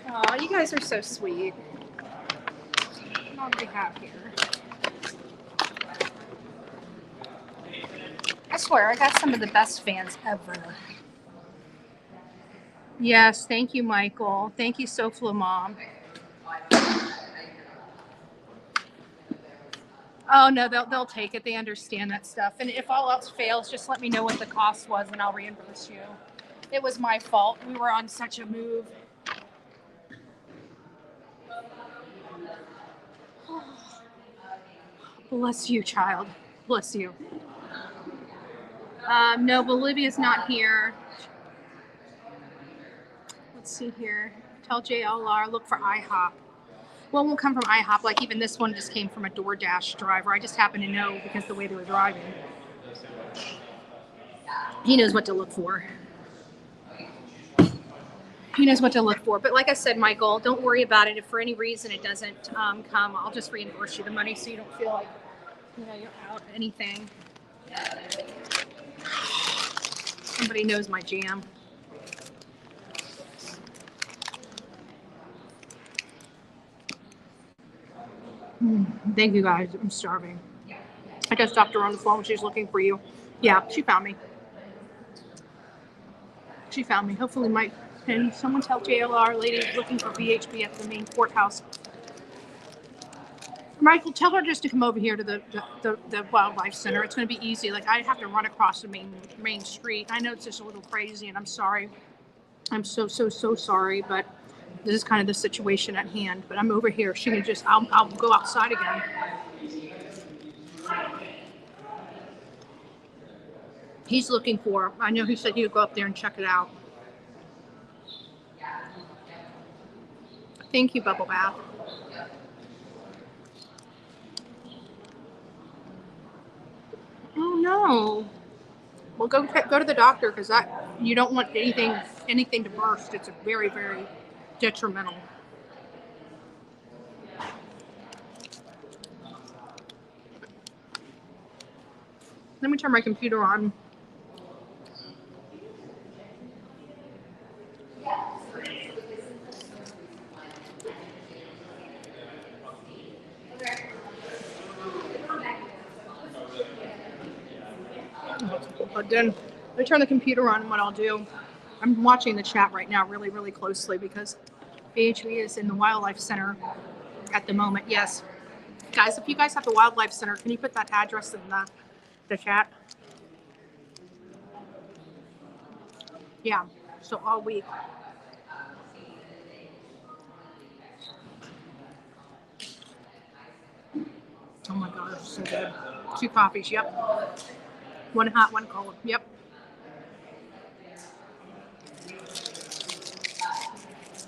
B: Oh, you guys are so sweet. What do we have here? I swear, I got some of the best fans ever. Yes, thank you, Michael. Thank you, Sofla Mom. Oh no, they'll take it. They understand that stuff. And if all else fails, just let me know what the cost was, and I'll reimburse you. It was my fault. We were on such a move. Bless you, child. Bless you. No, Bolivia's not here. Let's see here. Tell JLR, look for IHOP. Well, it won't come from IHOP. Like even this one just came from a DoorDash driver. I just happen to know because the way they were driving. He knows what to look for. He knows what to look for. But like I said, Michael, don't worry about it. If for any reason it doesn't come, I'll just reimburse you the money so you don't feel like you're out anything. Somebody knows my jam. Thank you guys. I'm starving. I just stopped her on the phone. She's looking for you. Yeah, she found me. She found me. Hopefully, Mike. Can someone tell JLR lady looking for VHB at the main courthouse? Michael, tell her just to come over here to the wildlife center. It's going to be easy. Like I have to run across the main street. I know it's just a little crazy, and I'm sorry. I'm so sorry, but this is kind of the situation at hand. But I'm over here. She can just. I'll go outside again. He's looking for. I know he said he would go up there and check it out. Thank you, Bubble Bath. Oh no. Well, go to the doctor because you don't want anything to burst. It's very, very detrimental. Let me turn my computer on. But then let me turn the computer on and what I'll do. I'm watching the chat right now really, really closely because VHB is in the Wildlife Center at the moment. Yes. Guys, if you guys have the Wildlife Center, can you put that address in the chat? Yeah, so all week. Oh my gosh, so good. 2 coffees, yep. 1 hot, 1 cold, yep.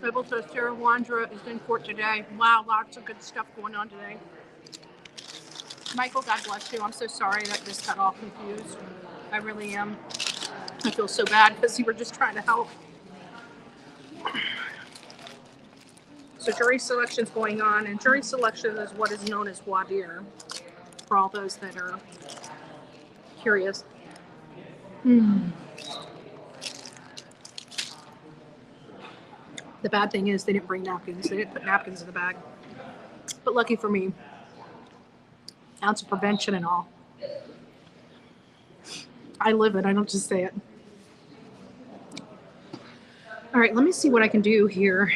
B: Swivel to Sarah Wandra is in court today. Wow, lots of good stuff going on today. Michael, God bless you. I'm so sorry that this got all confused. I really am. I feel so bad because you were just trying to help. So jury selection is going on, and jury selection is what is known as voir dire, for all those that are curious. The bad thing is they didn't bring napkins. They didn't put napkins in the bag. But lucky for me, ounce of prevention and all. I live it. I don't just say it. All right, let me see what I can do here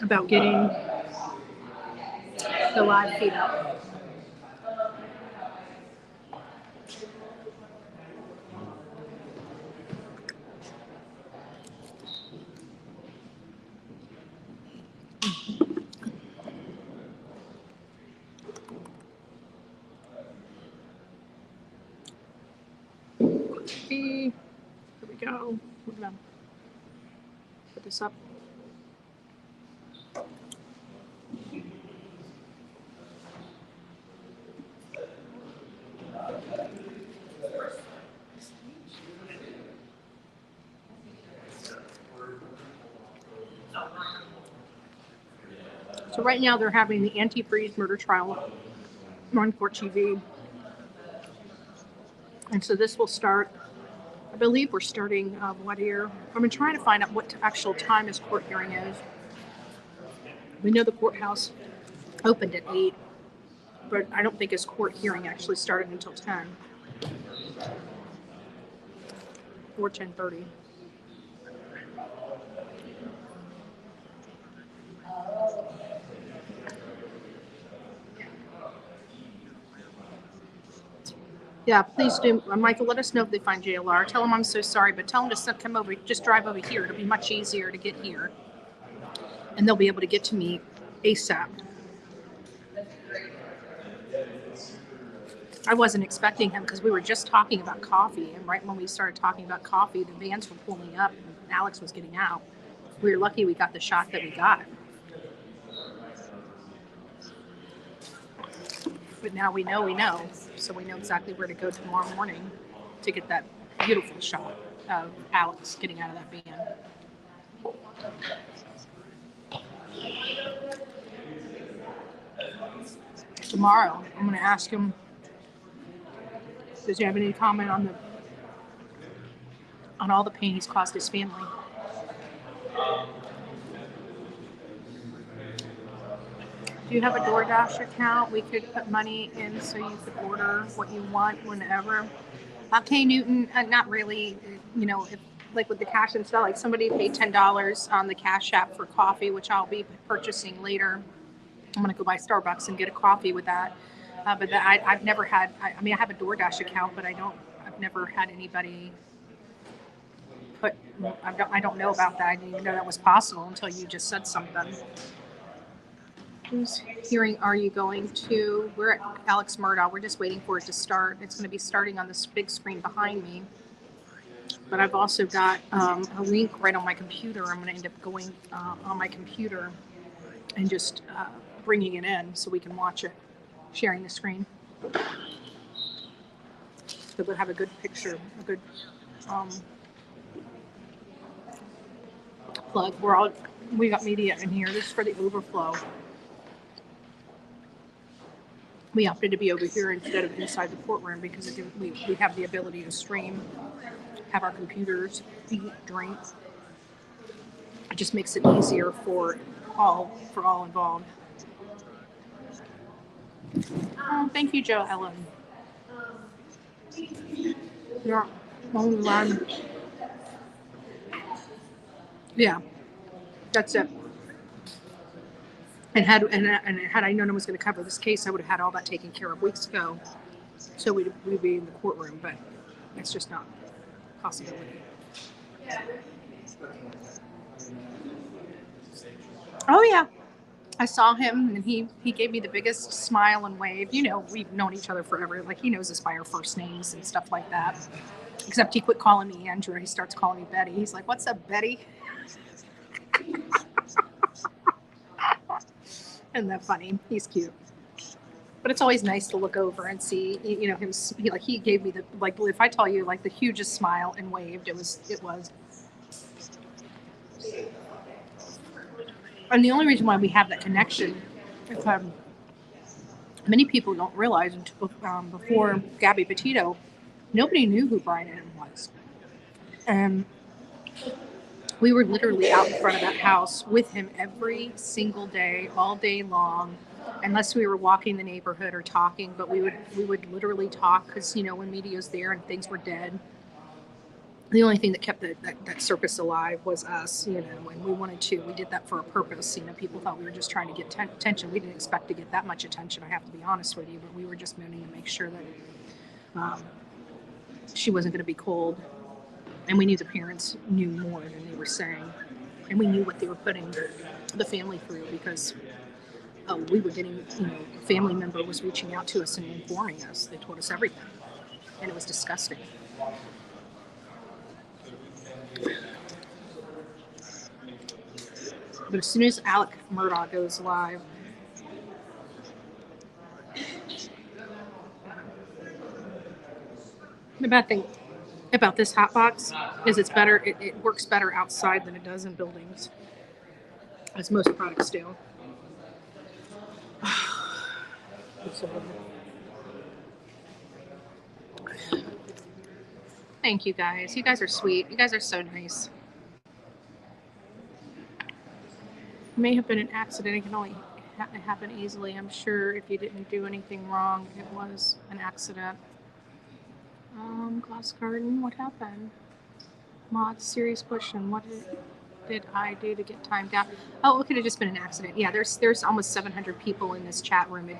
B: about getting the live feed up. Here we go. We're gonna put this up. So right now they're having the antifreeze murder trial on court TV. And so this will start, I believe we're starting voir dire. I've been trying to find out what actual time his court hearing is. We know the courthouse opened at 8, but I don't think his court hearing actually started until 10 or 10:30. Yeah, please do. Michael, let us know if they find JLR. Tell them I'm so sorry, but tell them to come over, just drive over here. It'll be much easier to get here. And they'll be able to get to me ASAP. I wasn't expecting him because we were just talking about coffee. And right when we started talking about coffee, the vans were pulling up and Alex was getting out. We were lucky we got the shot that we got. But now we know. So we know exactly where to go tomorrow morning to get that beautiful shot of Alex getting out of that van. Tomorrow, I'm going to ask him, does he have any comment on all the pain he's caused his family? Do you have a DoorDash account? We could put money in so you could order what you want whenever. Okay, Newton, not really. You know, if, like with the cash and stuff, like somebody paid $10 on the Cash App for coffee, which I'll be purchasing later. I'm going to go buy Starbucks and get a coffee with that. But I've never had, I mean, I have a DoorDash account, but I've never had anybody put, I don't know about that. I didn't even know that was possible until you just said something. Whose hearing are you going to? We're at Alex Murdaugh. We're just waiting for it to start. It's going to be starting on this big screen behind me. But I've also got a link right on my computer. I'm going to end up going on my computer and just bringing it in so we can watch it, sharing the screen. So we'll have a good picture, a good plug. We got media in here. This is for the overflow. We opted to be over here instead of inside the courtroom because we have the ability to stream, have our computers, eat, drink. It just makes it easier for all involved. Oh, thank you, Joe Ellen. Yeah. Yeah, that's it. And had I known I was going to cover this case, I would have had all that taken care of weeks ago. So we'd be in the courtroom, but it's just not a possibility. Oh yeah, I saw him and he gave me the biggest smile and wave. You know, we've known each other forever. Like he knows us by our first names and stuff like that. Except he quit calling me Andrew. He starts calling me Betty. He's like, "What's up, Betty?" Isn't that funny? He's cute. But it's always nice to look over and see, you know, him. He gave me the, like, if I tell you, like, the hugest smile and waved. It was. And the only reason why we have that connection, if many people don't realize, before Gabby Petito, nobody knew who Brian Adam was. And we were literally out in front of that house with him every single day, all day long, unless we were walking the neighborhood or talking. But we would literally talk because, you know, when media's there and things were dead, the only thing that kept that circus alive was us, you know, and we did that for a purpose. You know, people thought we were just trying to get attention. We didn't expect to get that much attention, I have to be honest with you, but we were just wanting to make sure that she wasn't going to be cold. And we knew the parents knew more than they were saying. And we knew what they were putting the family through because we were getting, you know, a family member was reaching out to us and informing us. They told us everything. And it was disgusting. But as soon as Alec Murdaugh goes live, the bad thing about this hot box is it's better. It works better outside than it does in buildings, as most products do. Thank you guys. You guys are sweet. You guys are so nice. It may have been an accident. It can only happen easily. I'm sure if you didn't do anything wrong, it was an accident. Glass garden, what happened? Mod, serious question. What did I do to get timed out? Oh, it could have just been an accident. Yeah, there's almost 700 people in this chat room.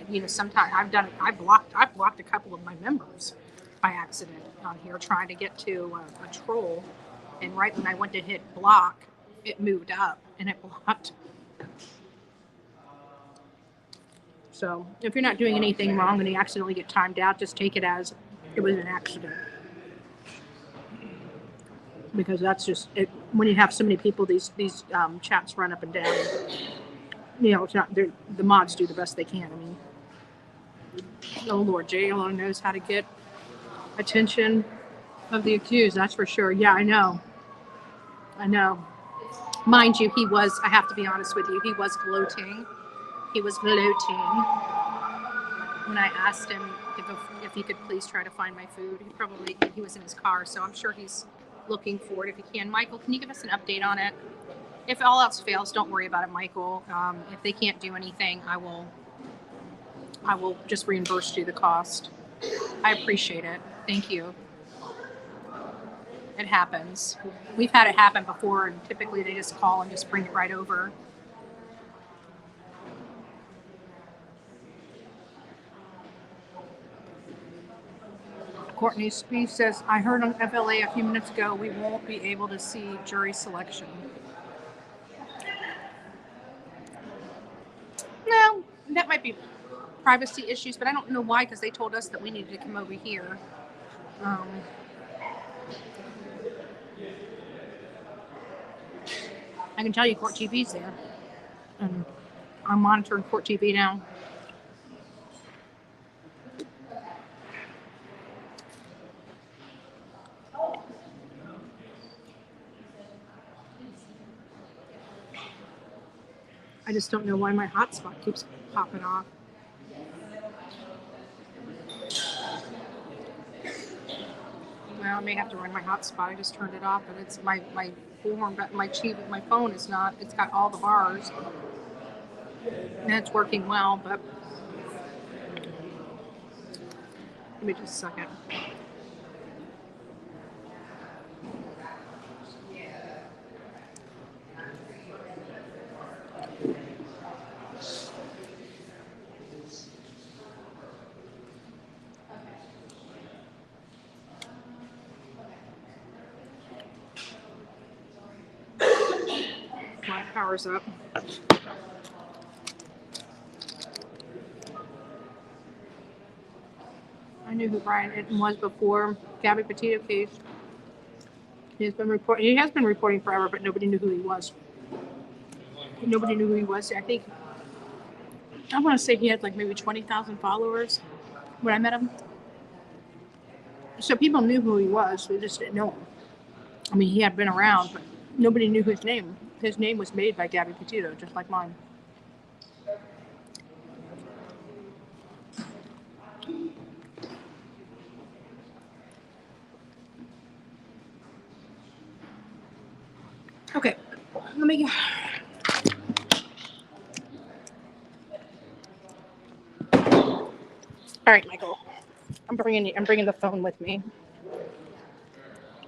B: You know, sometimes I've blocked a couple of my members by accident on here trying to get to a troll, and right when I went to hit block, it moved up and it blocked. So if you're not doing anything wrong and you accidentally get timed out, just take it as it was an accident. Because that's just it. When you have so many people, these chats run up and down. You know, it's not the mods do the best they can. I mean, oh Lord, Jay alone knows how to get attention of the accused. That's for sure. Yeah, I know. Mind you, he was. I have to be honest with you. He was gloating. When I asked him if he could please try to find my food. He was in his car, so I'm sure he's looking for it if he can. Michael, can you give us an update on it? If all else fails, don't worry about it, Michael. If they can't do anything, I will just reimburse you the cost. I appreciate it. Thank you. It happens. We've had it happen before, and typically they just call and just bring it right over. Courtney Spieth says, I heard on FLA a few minutes ago we won't be able to see jury selection. No, that might be privacy issues, but I don't know why, because they told us that we needed to come over here. I can tell you Court TV's there. And I'm monitoring Court TV now. I just don't know why my hotspot keeps popping off. Well, I may have to run my hotspot. I just turned it off, but it's my form, but my phone is not. It's got all the bars, and it's working well. But give me just a second. My power's up. I knew who Brian Itten was before Gabby Petito case. He has been reporting forever, but nobody knew who he was. I think I want to say he had like maybe 20,000 followers when I met him. So people knew who he was. They just didn't know him. I mean, he had been around, but nobody knew his name. His name was made by Gabby Petito, just like mine. Okay, let me. All right, Michael. I'm bringing the phone with me.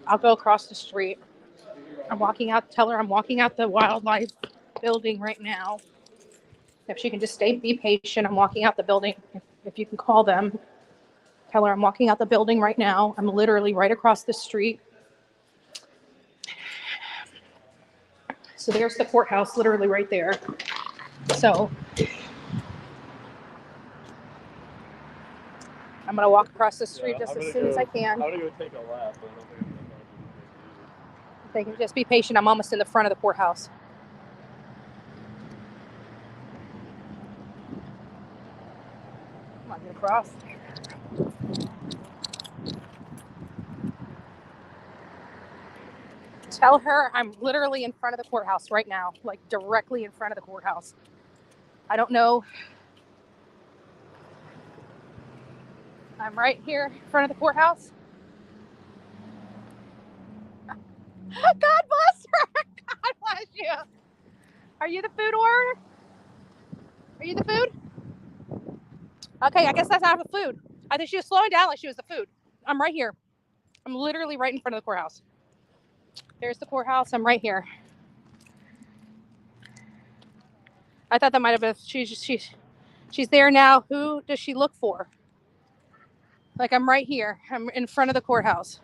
B: I'll go across the street. I'm walking out. Tell her I'm walking out the wildlife building right now. If she can just be patient. I'm walking out the building. If you can call them, tell her I'm walking out the building right now. I'm literally right across the street. So there's the courthouse, literally right there. So I'm gonna walk across the street just as soon as I can.
D: I'm gonna go take a lap, but I don't think I'm gonna find
B: If they can just be patient, I'm almost in the front of the courthouse. Come on, get across. Tell her I'm literally in front of the courthouse right now, like directly in front of the courthouse. I don't know. I'm right here in front of the courthouse. God bless her. God bless you. Are you the food order? Are you the food? Okay, I guess that's not the food. I think she was slowing down like she was the food. I'm right here. I'm literally right in front of the courthouse. There's the courthouse. I'm right here. I thought that might have been she's there now. Who does she look for? Like I'm right here. I'm in front of the courthouse.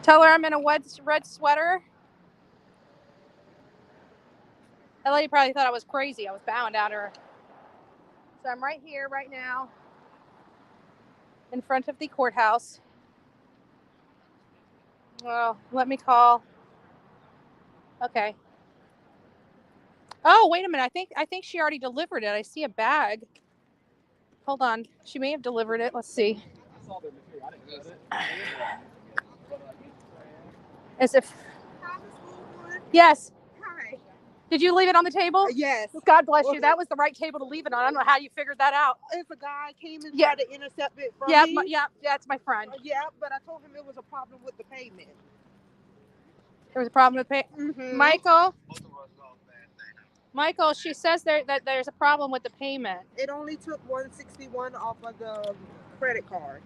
B: Tell her I'm in a red sweater. That lady probably thought I was crazy. I was bowing down to her. So I'm right here, right now, in front of the courthouse. Well, let me call. Okay. Oh, wait a minute. I think she already delivered it. I see a bag. Hold on. She may have delivered it. Let's see. As if. Yes.
I: Hi.
B: Did you leave it on the table?
I: Yes.
B: God bless you. That was the right table to leave it on. I don't know how you figured that out.
I: If a guy came and tried to intercept it from
B: Yeah,
I: me.
B: yeah, that's my friend.
I: Yeah, but I told him it was a problem with the payment.
B: There was a problem with payment.
I: Mm-hmm.
B: Michael, she says that there's a problem with the payment.
I: It only took $161 off of the credit card.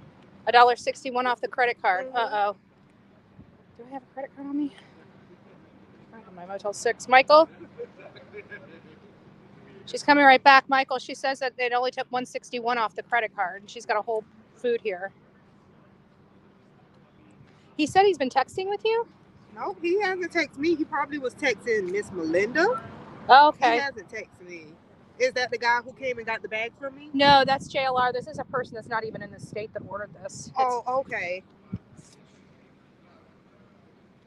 B: $1.61 off the credit card.
I: Mm-hmm.
B: Uh-oh. Do I have a credit card on me? My Motel 6. Michael? She's coming right back, Michael. She says that it only took $161 off the credit card, and she's got a whole food here. He said he's been texting with you?
I: No, he hasn't texted me. He probably was texting Miss Melinda.
B: Oh, okay.
I: He hasn't texted me. Is that the guy who came and got the bag from me?
B: No, that's JLR. This is a person that's not even in the state that ordered this.
I: Oh, okay.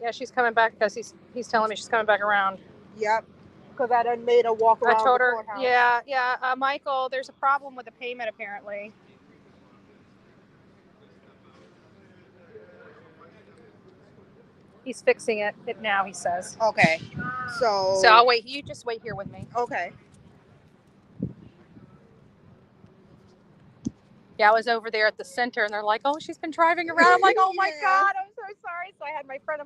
B: Yeah, she's coming back because he's telling me she's coming back around.
I: Yep. Because I done made her walk around.
B: I told her,
I: the courthouse.
B: yeah. Michael, there's a problem with the payment apparently. He's fixing it now, he says.
I: Okay. So
B: I'll wait. You just wait here with me.
I: Okay.
B: Yeah, I was over there at the center, and they're like, "Oh, she's been driving around." I'm like, "Oh my God, I'm so sorry." So I had my friend.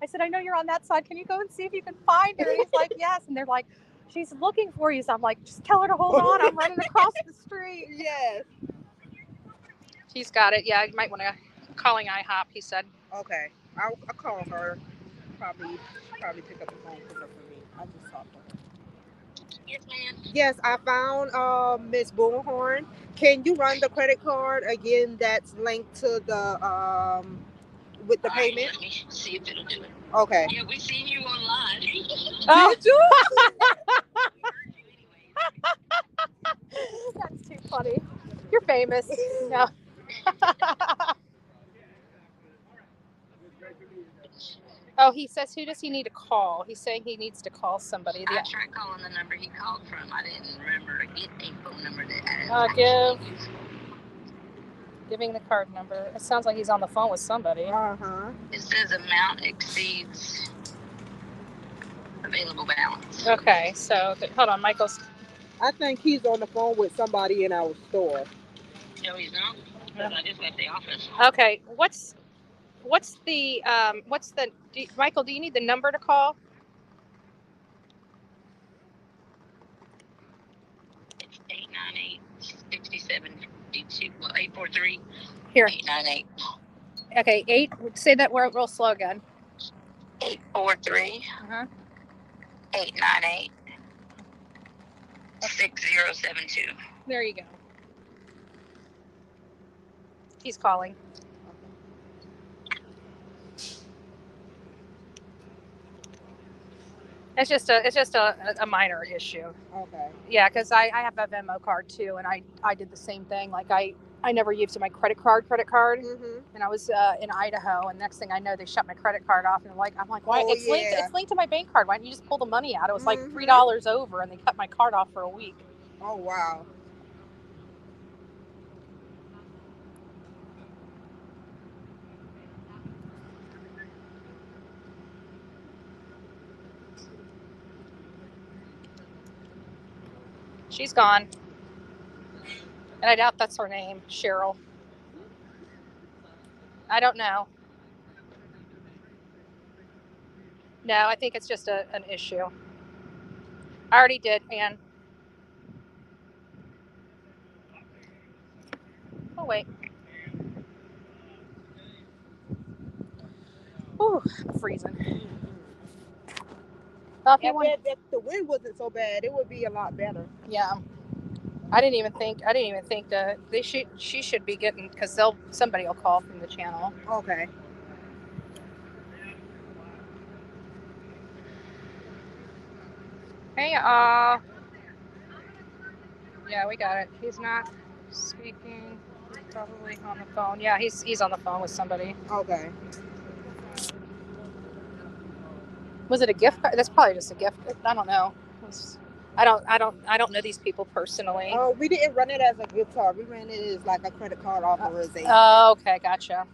B: I said, "I know you're on that side. Can you go and see if you can find her?" And he's like, "Yes." And they're like, "She's looking for you." So I'm like, "Just tell her to hold on. I'm running across the street."
I: Yes.
B: He's got it. Yeah, you might want to calling IHOP. He said.
I: Okay. I'll call her. Probably pick up the phone for me. I just talked to her.
F: Yes, ma'am.
I: Yes, I found Miss Bullhorn. Can you run the credit card again? That's linked to the with the payment.
F: Let me see if it'll do it.
I: Okay.
F: Yeah, we seen you online.
B: Oh.
I: Did you?
B: That's too funny. You're famous. No. Oh, he says, who does he need to call? He's saying he needs to call somebody.
F: I tried calling the number he called from. I didn't remember to get a phone number that
B: Giving the card number. It sounds like he's on the phone with somebody.
F: It says amount exceeds available balance.
B: Okay, so hold on, Michael's.
I: I think he's on the phone with somebody in our store.
F: No, he's not. Because I just left the office.
B: Okay, Michael, do you need the number to call?
F: It's 898-6752. Well, 843.
B: Here.
F: 898.
B: Okay, say that real slow again.
F: 843. 898. 6072.
B: There you go. He's calling. It's just a minor issue.
I: Okay.
B: Yeah, because I have a Venmo card too, and I did the same thing. Like I never used my credit card, and I was in Idaho, and next thing I know, they shut my credit card off, and I'm like, why? It's linked to my bank card. Why don't you just pull the money out? It was like $3 over, and they cut my card off for a week.
I: Oh wow.
B: She's gone. And I doubt that's her name, Cheryl. I don't know. No, I think it's just an issue. I already did, Ann. Oh, wait. Ooh, I'm freezing. Well,
I: if the wind wasn't so bad, it would be a lot better.
B: Yeah. I didn't even think that she should be getting, because somebody will call from the channel.
I: Okay.
B: Hey, yeah, we got it. He's not speaking. He's probably on the phone. Yeah, he's on the phone with somebody.
I: Okay.
B: Was it a gift card? That's probably just a gift. I don't know. I don't know these people personally.
I: Oh, we didn't run it as a gift card. We ran it as like a credit card authorization.
B: Oh, okay, gotcha.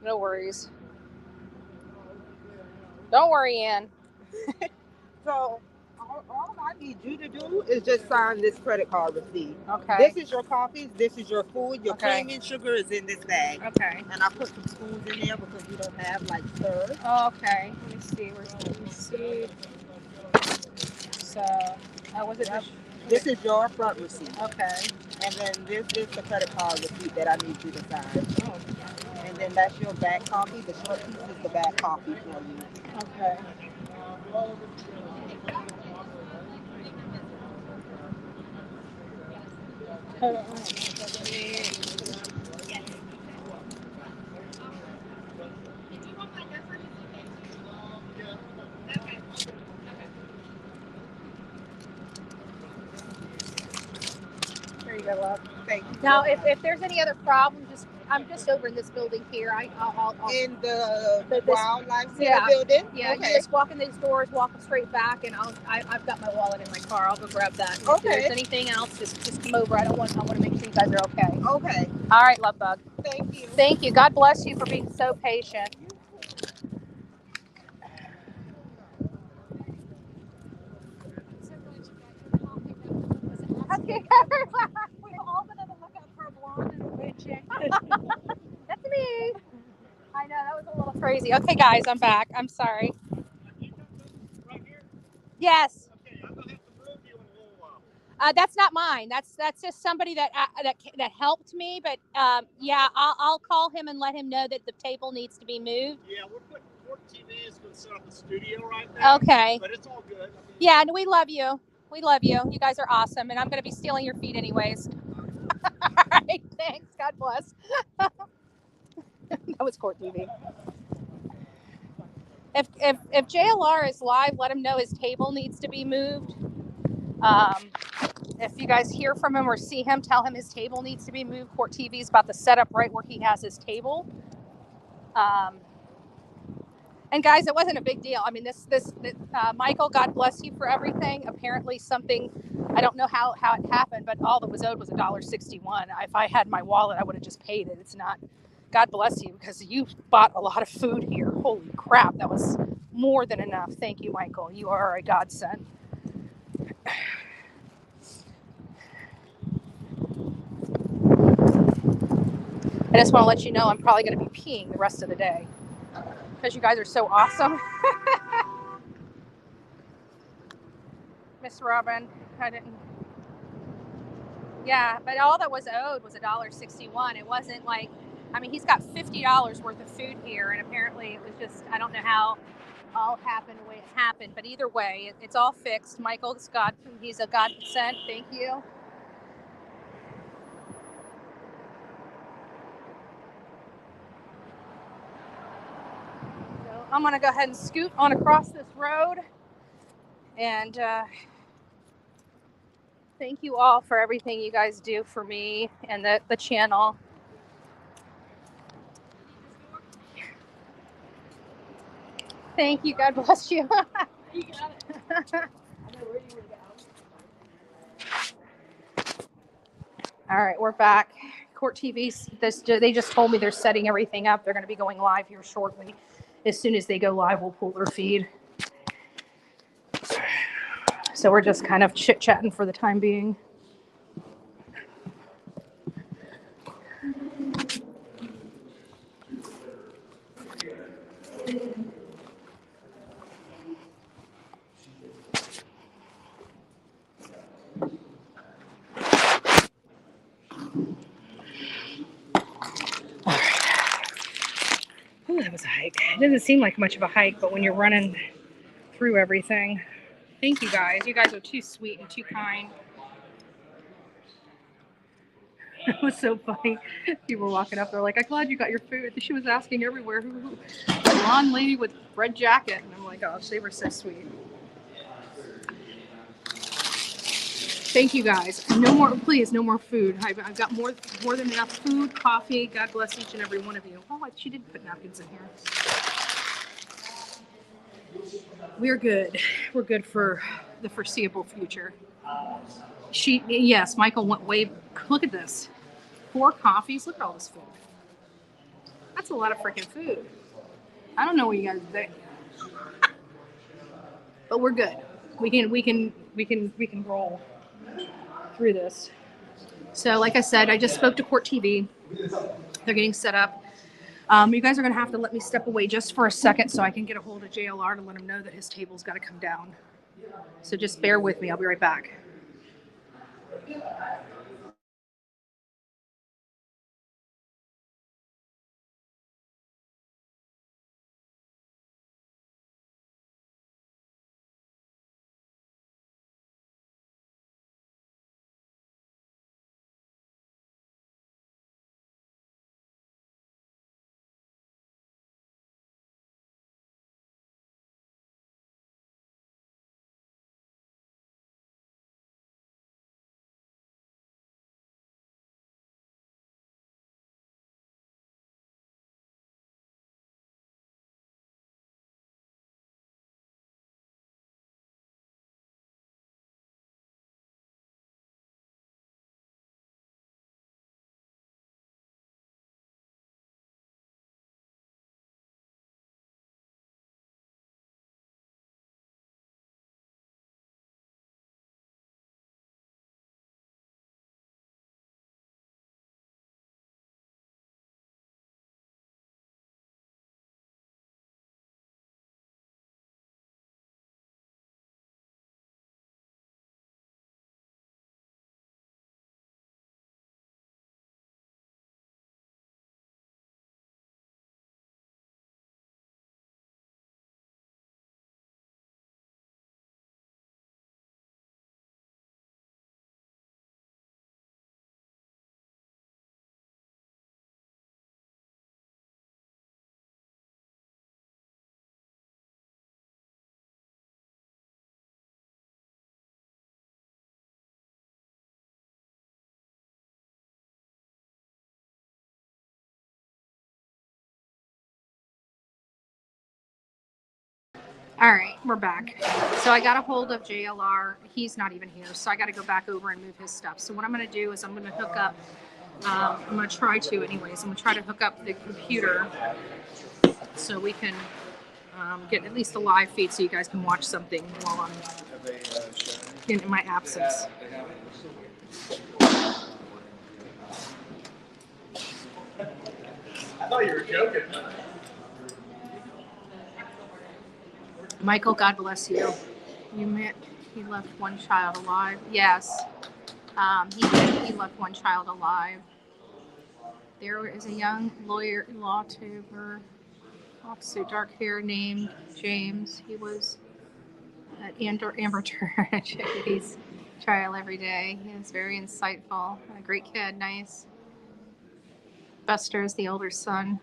B: No worries. Don't worry, Ann.
I: So all I need you to do is just sign this credit card receipt.
B: Okay.
I: This is your coffees. This is your food. Your cream and sugar is in this bag.
B: Okay.
I: And I put some spoons in there because we don't have like stirred.
B: Oh, okay. Let me see. Where's the receipt? So, was it?
I: Yep. This is your front receipt.
B: Okay.
I: And then this is the credit card receipt that I need you to sign. Oh. And then that's your back copy. The short piece is the back copy for you.
B: Okay. Hold on. There you go, love.
I: Thank you.
B: Now, if there's any other problem, I'm just over in this building here. I'll
I: in the wildlife center building.
B: Yeah,
I: okay.
B: You just walk in these doors, walk straight back, and I've got my wallet in my car. I'll go grab that. And if there's anything else, just come over. I want to make sure you guys are okay.
I: Okay.
B: All right, love bug.
I: Thank you.
B: Thank you. God bless you for being so patient. Okay, we've all been on the lookout for a blonde and a witch. That's me. I know, that was a little crazy. Okay, guys, I'm back. I'm sorry.
E: Right here?
B: Yes.
E: Okay, I'm going to have to move you in a little while.
B: That's not mine. That's just somebody that helped me. But yeah, I'll call him and let him know that the table needs to be moved.
E: Yeah, we're putting 4 TVs going to set up the studio right now.
B: Okay.
E: But it's all good.
B: Yeah, and we love you. We love you. You guys are awesome, and I'm going to be stealing your feet anyways. All right, thanks. God bless. That was Court TV. If JLR is live, let him know his table needs to be moved. If you guys hear from him or see him, tell him his table needs to be moved. Court TV is about to set up right where he has his table. And guys, it wasn't a big deal. I mean, Michael, God bless you for everything. Apparently something, I don't know how it happened, but all that was owed was $1.61. If I had my wallet, I would have just paid it. It's not, God bless you, because you bought a lot of food here. Holy crap, that was more than enough. Thank you, Michael. You are a godsend. I just want to let you know I'm probably going to be peeing the rest of the day because you guys are so awesome. Miss Robin, I didn't. Yeah, but all that was owed was $1.61. It wasn't like, I mean, he's got $50 worth of food here, and apparently it was just, I don't know how all happened the way it happened, but either way, it's all fixed. Michael's God, he's a God sent. Thank you. So I'm gonna go ahead and scoot on across this road, and thank you all for everything you guys do for me and the channel. Thank you. God bless you.
C: You got it.
B: All right, we're back. Court TV, they just told me they're setting everything up. They're going to be going live here shortly. As soon as they go live, we'll pull their feed. So we're just kind of chit-chatting for the time being. Ooh, that was a hike. It doesn't seem like much of a hike, but when you're running through everything. Thank you guys. You guys are too sweet and too kind. It was so funny. People were walking up. They're like, "I'm glad you got your food." She was asking everywhere, "Who?" A blonde lady with red jacket, and I'm like, "Oh, they were so sweet." Thank you guys. No more, please. No more food. I've got more than enough food, coffee. God bless each and every one of you. Oh, she did put napkins in here. We're good. We're good for the foreseeable future. Yes, Michael went way. Look at this. 4 coffees. Look at all this food. That's a lot of freaking food. I don't know what you guys do, but we're good. We can roll through this. So, like I said, I just spoke to Court TV. They're getting set up. You guys are going to have to let me step away just for a second so I can get a hold of JLR to let him know that his table's got to come down. So just bear with me. I'll be right back. All right, we're back. So I got a hold of JLR. He's not even here, so I got to go back over and move his stuff. So what I'm going to do is I'm going to hook up. I'm going to try to, anyways. I'm going to try to hook up the computer so we can get at least a live feed, so you guys can watch something while I'm in my absence.
G: I thought you were joking.
B: Michael, God bless you. You meant he left one child alive. Yes, he left one child alive. There is a young lawyer, lawtuber, officer, dark hair, named James. He was at Amber Tragedies trial every day. He is very insightful. A great kid, nice. Buster is the older son.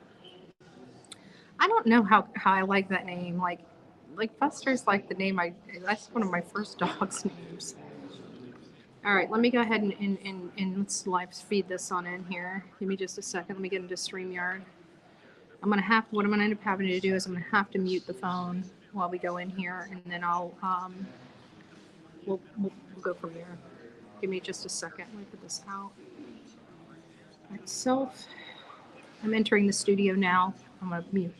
B: I don't know how I like that name. Like Buster's like the name that's one of my first dog's names. All right, let me go ahead and let's live feed this on in here. Give me just a second. Let me get into StreamYard. What I'm gonna end up having to do is I'm gonna have to mute the phone while we go in here, and then I'll we'll go from there. Give me just a second. Let me put this out. Myself. I'm entering the studio now. I'm gonna mute.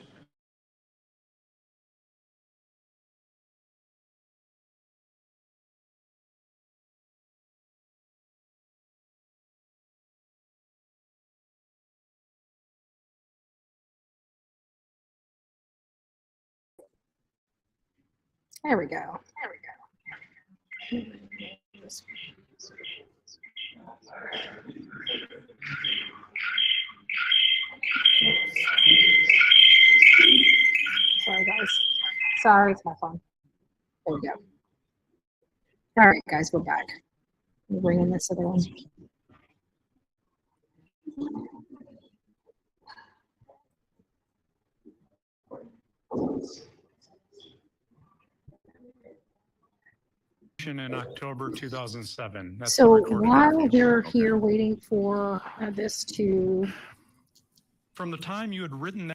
B: There we go. Sorry, guys. Sorry, it's my phone. There we go. All right, guys, we're back. We'll bring in this other one.
J: In October 2007. That's
B: so while you're here waiting for this to...
J: From the time you had written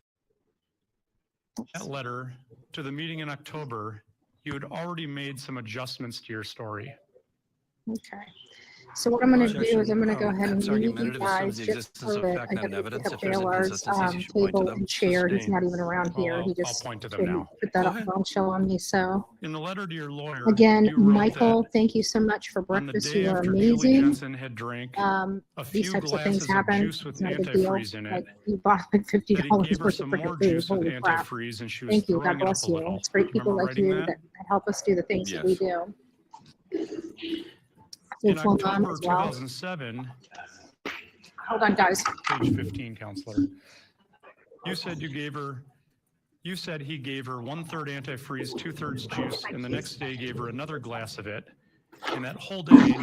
J: that letter to the meeting in October, you had already made some adjustments to your story.
B: Okay. So what I'm going to do is I'm going to go ahead and mute you guys just so that I can pick up JLR's table and chair. He's not even around here. He just
J: point to them now.
B: Put that up bombshell on me. So
J: in the letter to your lawyer,
B: again, Michael, thank you so much for breakfast. You are amazing.
J: Had drank
B: these types of things happen. It's not a big deal. Like you bought like $50 worth of freaking food. Holy crap! Thank you. God bless you. It's great people like you that help us do the things that we do.
J: In October 2007,
B: hold on, guys.
J: Page 15, counselor. You said he gave her 1/3 antifreeze, 2/3 juice, and the next day gave her another glass of it. And that whole day,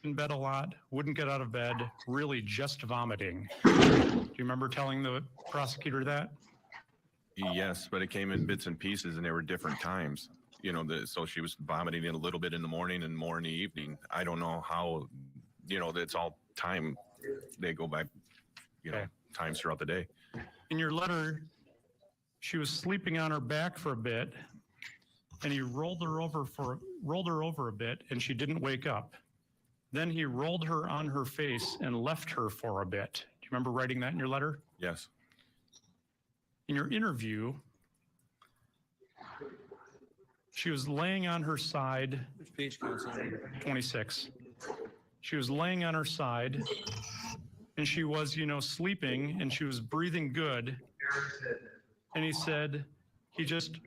J: in bed a lot, wouldn't get out of bed, really just vomiting. Do you remember telling the prosecutor that?
K: Yes, but it came in bits and pieces, and there were different times. You know, so she was vomiting in a little bit in the morning and more in the evening. I don't know how, you know, it's all time. They go back, you know, times throughout the day.
J: In your letter, she was sleeping on her back for a bit, and he rolled her over a bit, and she didn't wake up. Then he rolled her on her face and left her for a bit. Do you remember writing that in your letter?
K: Yes.
J: In your interview, she was laying on her side.
G: Which page, counselor?
J: 26. She was laying on her side, and she was, you know, sleeping, and she was breathing good. And he said he just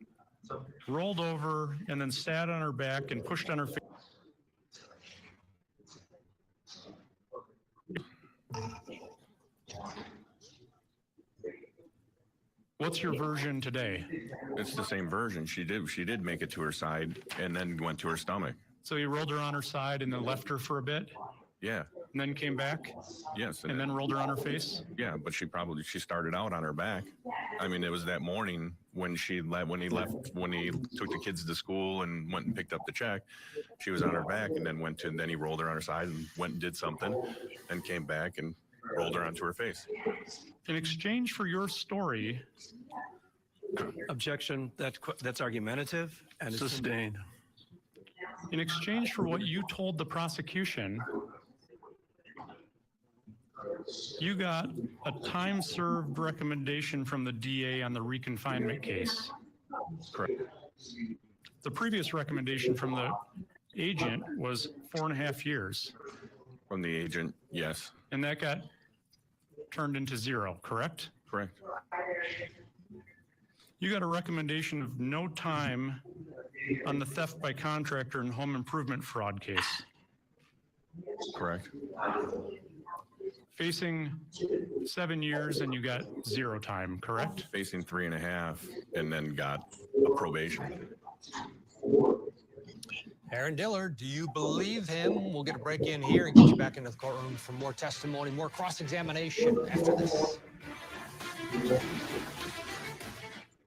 J: rolled over and then sat on her back and pushed on her face. What's your version today?
K: It's the same version. She did make it to her side and then went to her stomach.
J: So he rolled her on her side and then left her for a bit?
K: Yeah.
J: And then came back?
K: Yes.
J: And then rolled her on her face?
K: Yeah, but she started out on her back. I mean, it was that morning when he took the kids to school and went and picked up the check. She was on her back and then he rolled her on her side and went and did something and came back and rolled her onto her face.
J: In exchange for your story,
G: Objection. That's argumentative and it's
J: sustained. In exchange for what you told the prosecution, you got a time-served recommendation from the DA on the reconfinement case.
K: Correct.
J: The previous recommendation from the agent was 4.5 years.
K: From the agent, yes.
J: And that got turned into 0, correct?
K: Correct.
J: You got a recommendation of no time on the theft by contractor and home improvement fraud case.
K: Correct.
J: Facing 7 years and you got 0 time, correct?
K: Facing 3.5 and then got a probation.
L: Aaron Dillard, do you believe him? We'll get a break in here and get you back into the courtroom for more testimony, more cross-examination after this.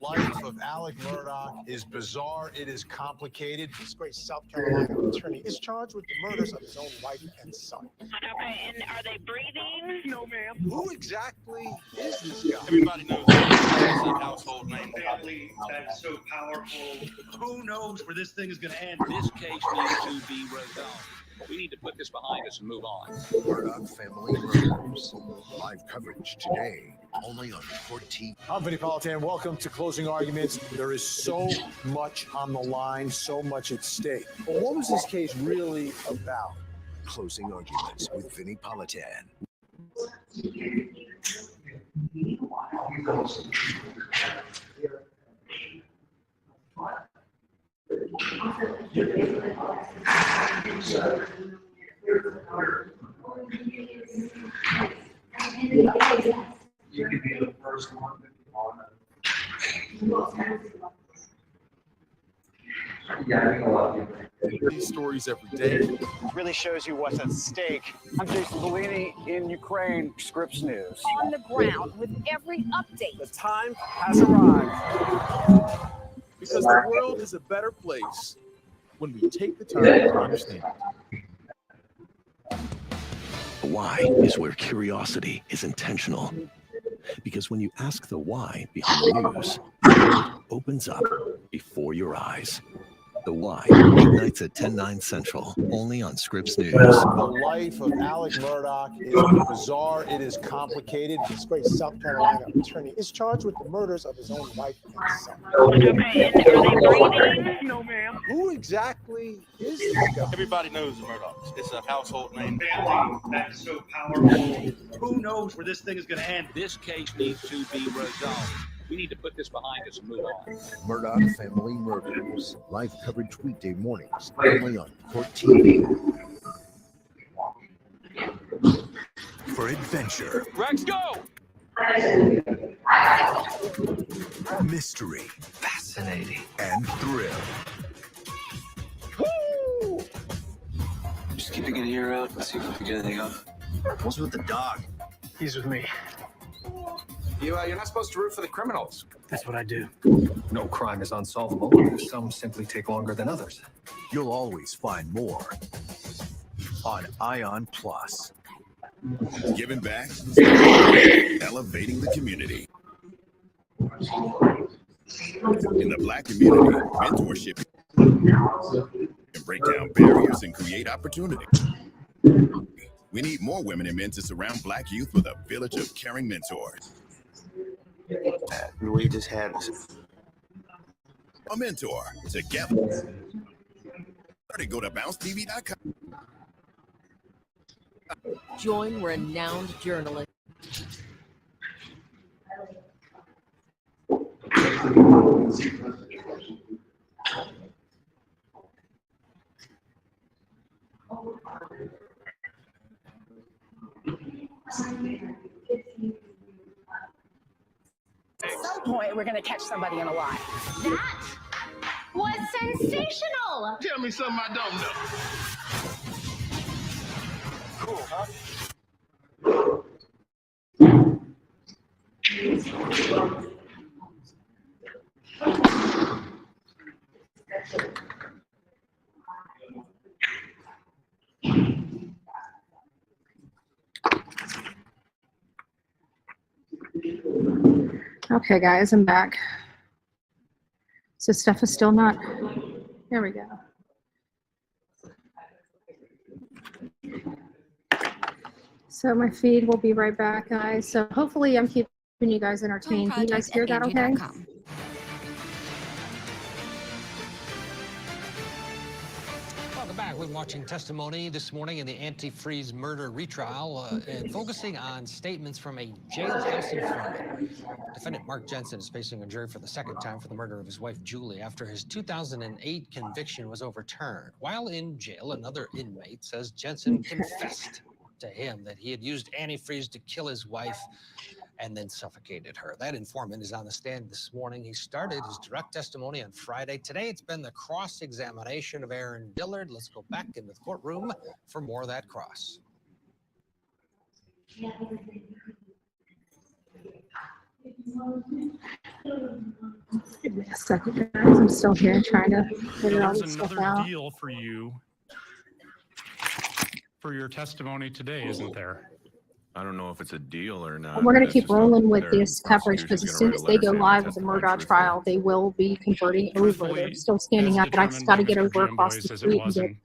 M: Life of Alec Murdaugh is bizarre. It is complicated. This great South Carolina attorney is charged with the murders of his own wife and son.
F: Okay, and are they breathing?
M: No, ma'am. Who exactly is this guy?
N: Everybody knows that a household name.
E: Family that's so powerful.
N: Who knows where this thing is going to end? This case needs to be resolved. We need to put this behind us and move on.
O: Murdaugh family murders. Live coverage today, only on Court TV.
M: I'm Vinny Politan. Welcome to Closing Arguments. There is so much on the line, so much at stake. But what was this case really about?
O: Closing Arguments with Vinny Politan.
A: You could be the first one.
M: These stories every day.
P: Really shows you what's at stake. I'm Jason Bellini in Ukraine, Scripps News.
F: On the ground with every update.
P: The time has arrived.
M: Because the world is a better place when we take the time to understand.
Q: Why is where curiosity is intentional. Because when you ask the why behind the news, the world opens up before your eyes. The Why, weeknights at 10/9 Central, only on Scripps News.
M: The life of Alec Murdaugh is bizarre. It is complicated. This great South Carolina attorney is charged with the murders of his own wife and son.
F: Okay, and are they breathing? No, ma'am.
M: Who exactly is this guy?
N: Everybody knows the Murdaughs. It's a household name.
E: Family that's so powerful.
N: Who knows where this thing is going to end? This case needs to be resolved. We need to put this behind us and move on.
O: Murdaugh family murders. Live coverage weekday mornings, only on Court TV. For adventure.
N: Rex, go!
O: Mystery. Fascinating. And thrill.
R: Woo! Just keeping an ear out. Let's see if we can get anything up.
O: What's with the dog?
P: He's with me.
R: You're not supposed to root for the criminals.
P: That's what I do.
R: No crime is unsolvable. Some simply take longer than others.
O: You'll always find more on Ion Plus.
S: Giving back, elevating the community. In the Black community, mentorship can break down barriers and create opportunity. We need more women and men to surround Black youth with a village of caring mentors.
R: We just had
S: a mentor together. Go to bouncetv.com.
T: Join renowned journalists.
F: At some point, we're going to catch somebody in a lie. That was sensational.
S: Tell me something I don't know.
P: Cool, huh?
B: Okay, guys, I'm back. So stuff is still not. There we go. So my feed will be right back, guys. So hopefully I'm keeping you guys entertained. Can you guys hear that okay?
L: Welcome back. We're watching testimony this morning in the antifreeze murder retrial and focusing on statements from a jailhouse informant. Defendant Mark Jensen is facing a jury for the second time for the murder of his wife, Julie, after his 2008 conviction was overturned. While in jail, another inmate says Jensen confessed to him that he had used antifreeze to kill his wife and then suffocated her. That informant is on the stand this morning. He started his direct testimony on Friday. Today, it's been the cross-examination of Aaron Dillard. Let's go back in the courtroom for more of that cross.
B: Give me a second, guys. I'm still here trying to figure all this stuff out.
J: There's another deal for you for your testimony today, isn't there?
K: I don't know if it's a deal or not.
B: We're going to keep rolling with this coverage because as soon as they go live with the Murdaugh trial, they will be converting over. They're still standing up, but I just got to get over across the street and get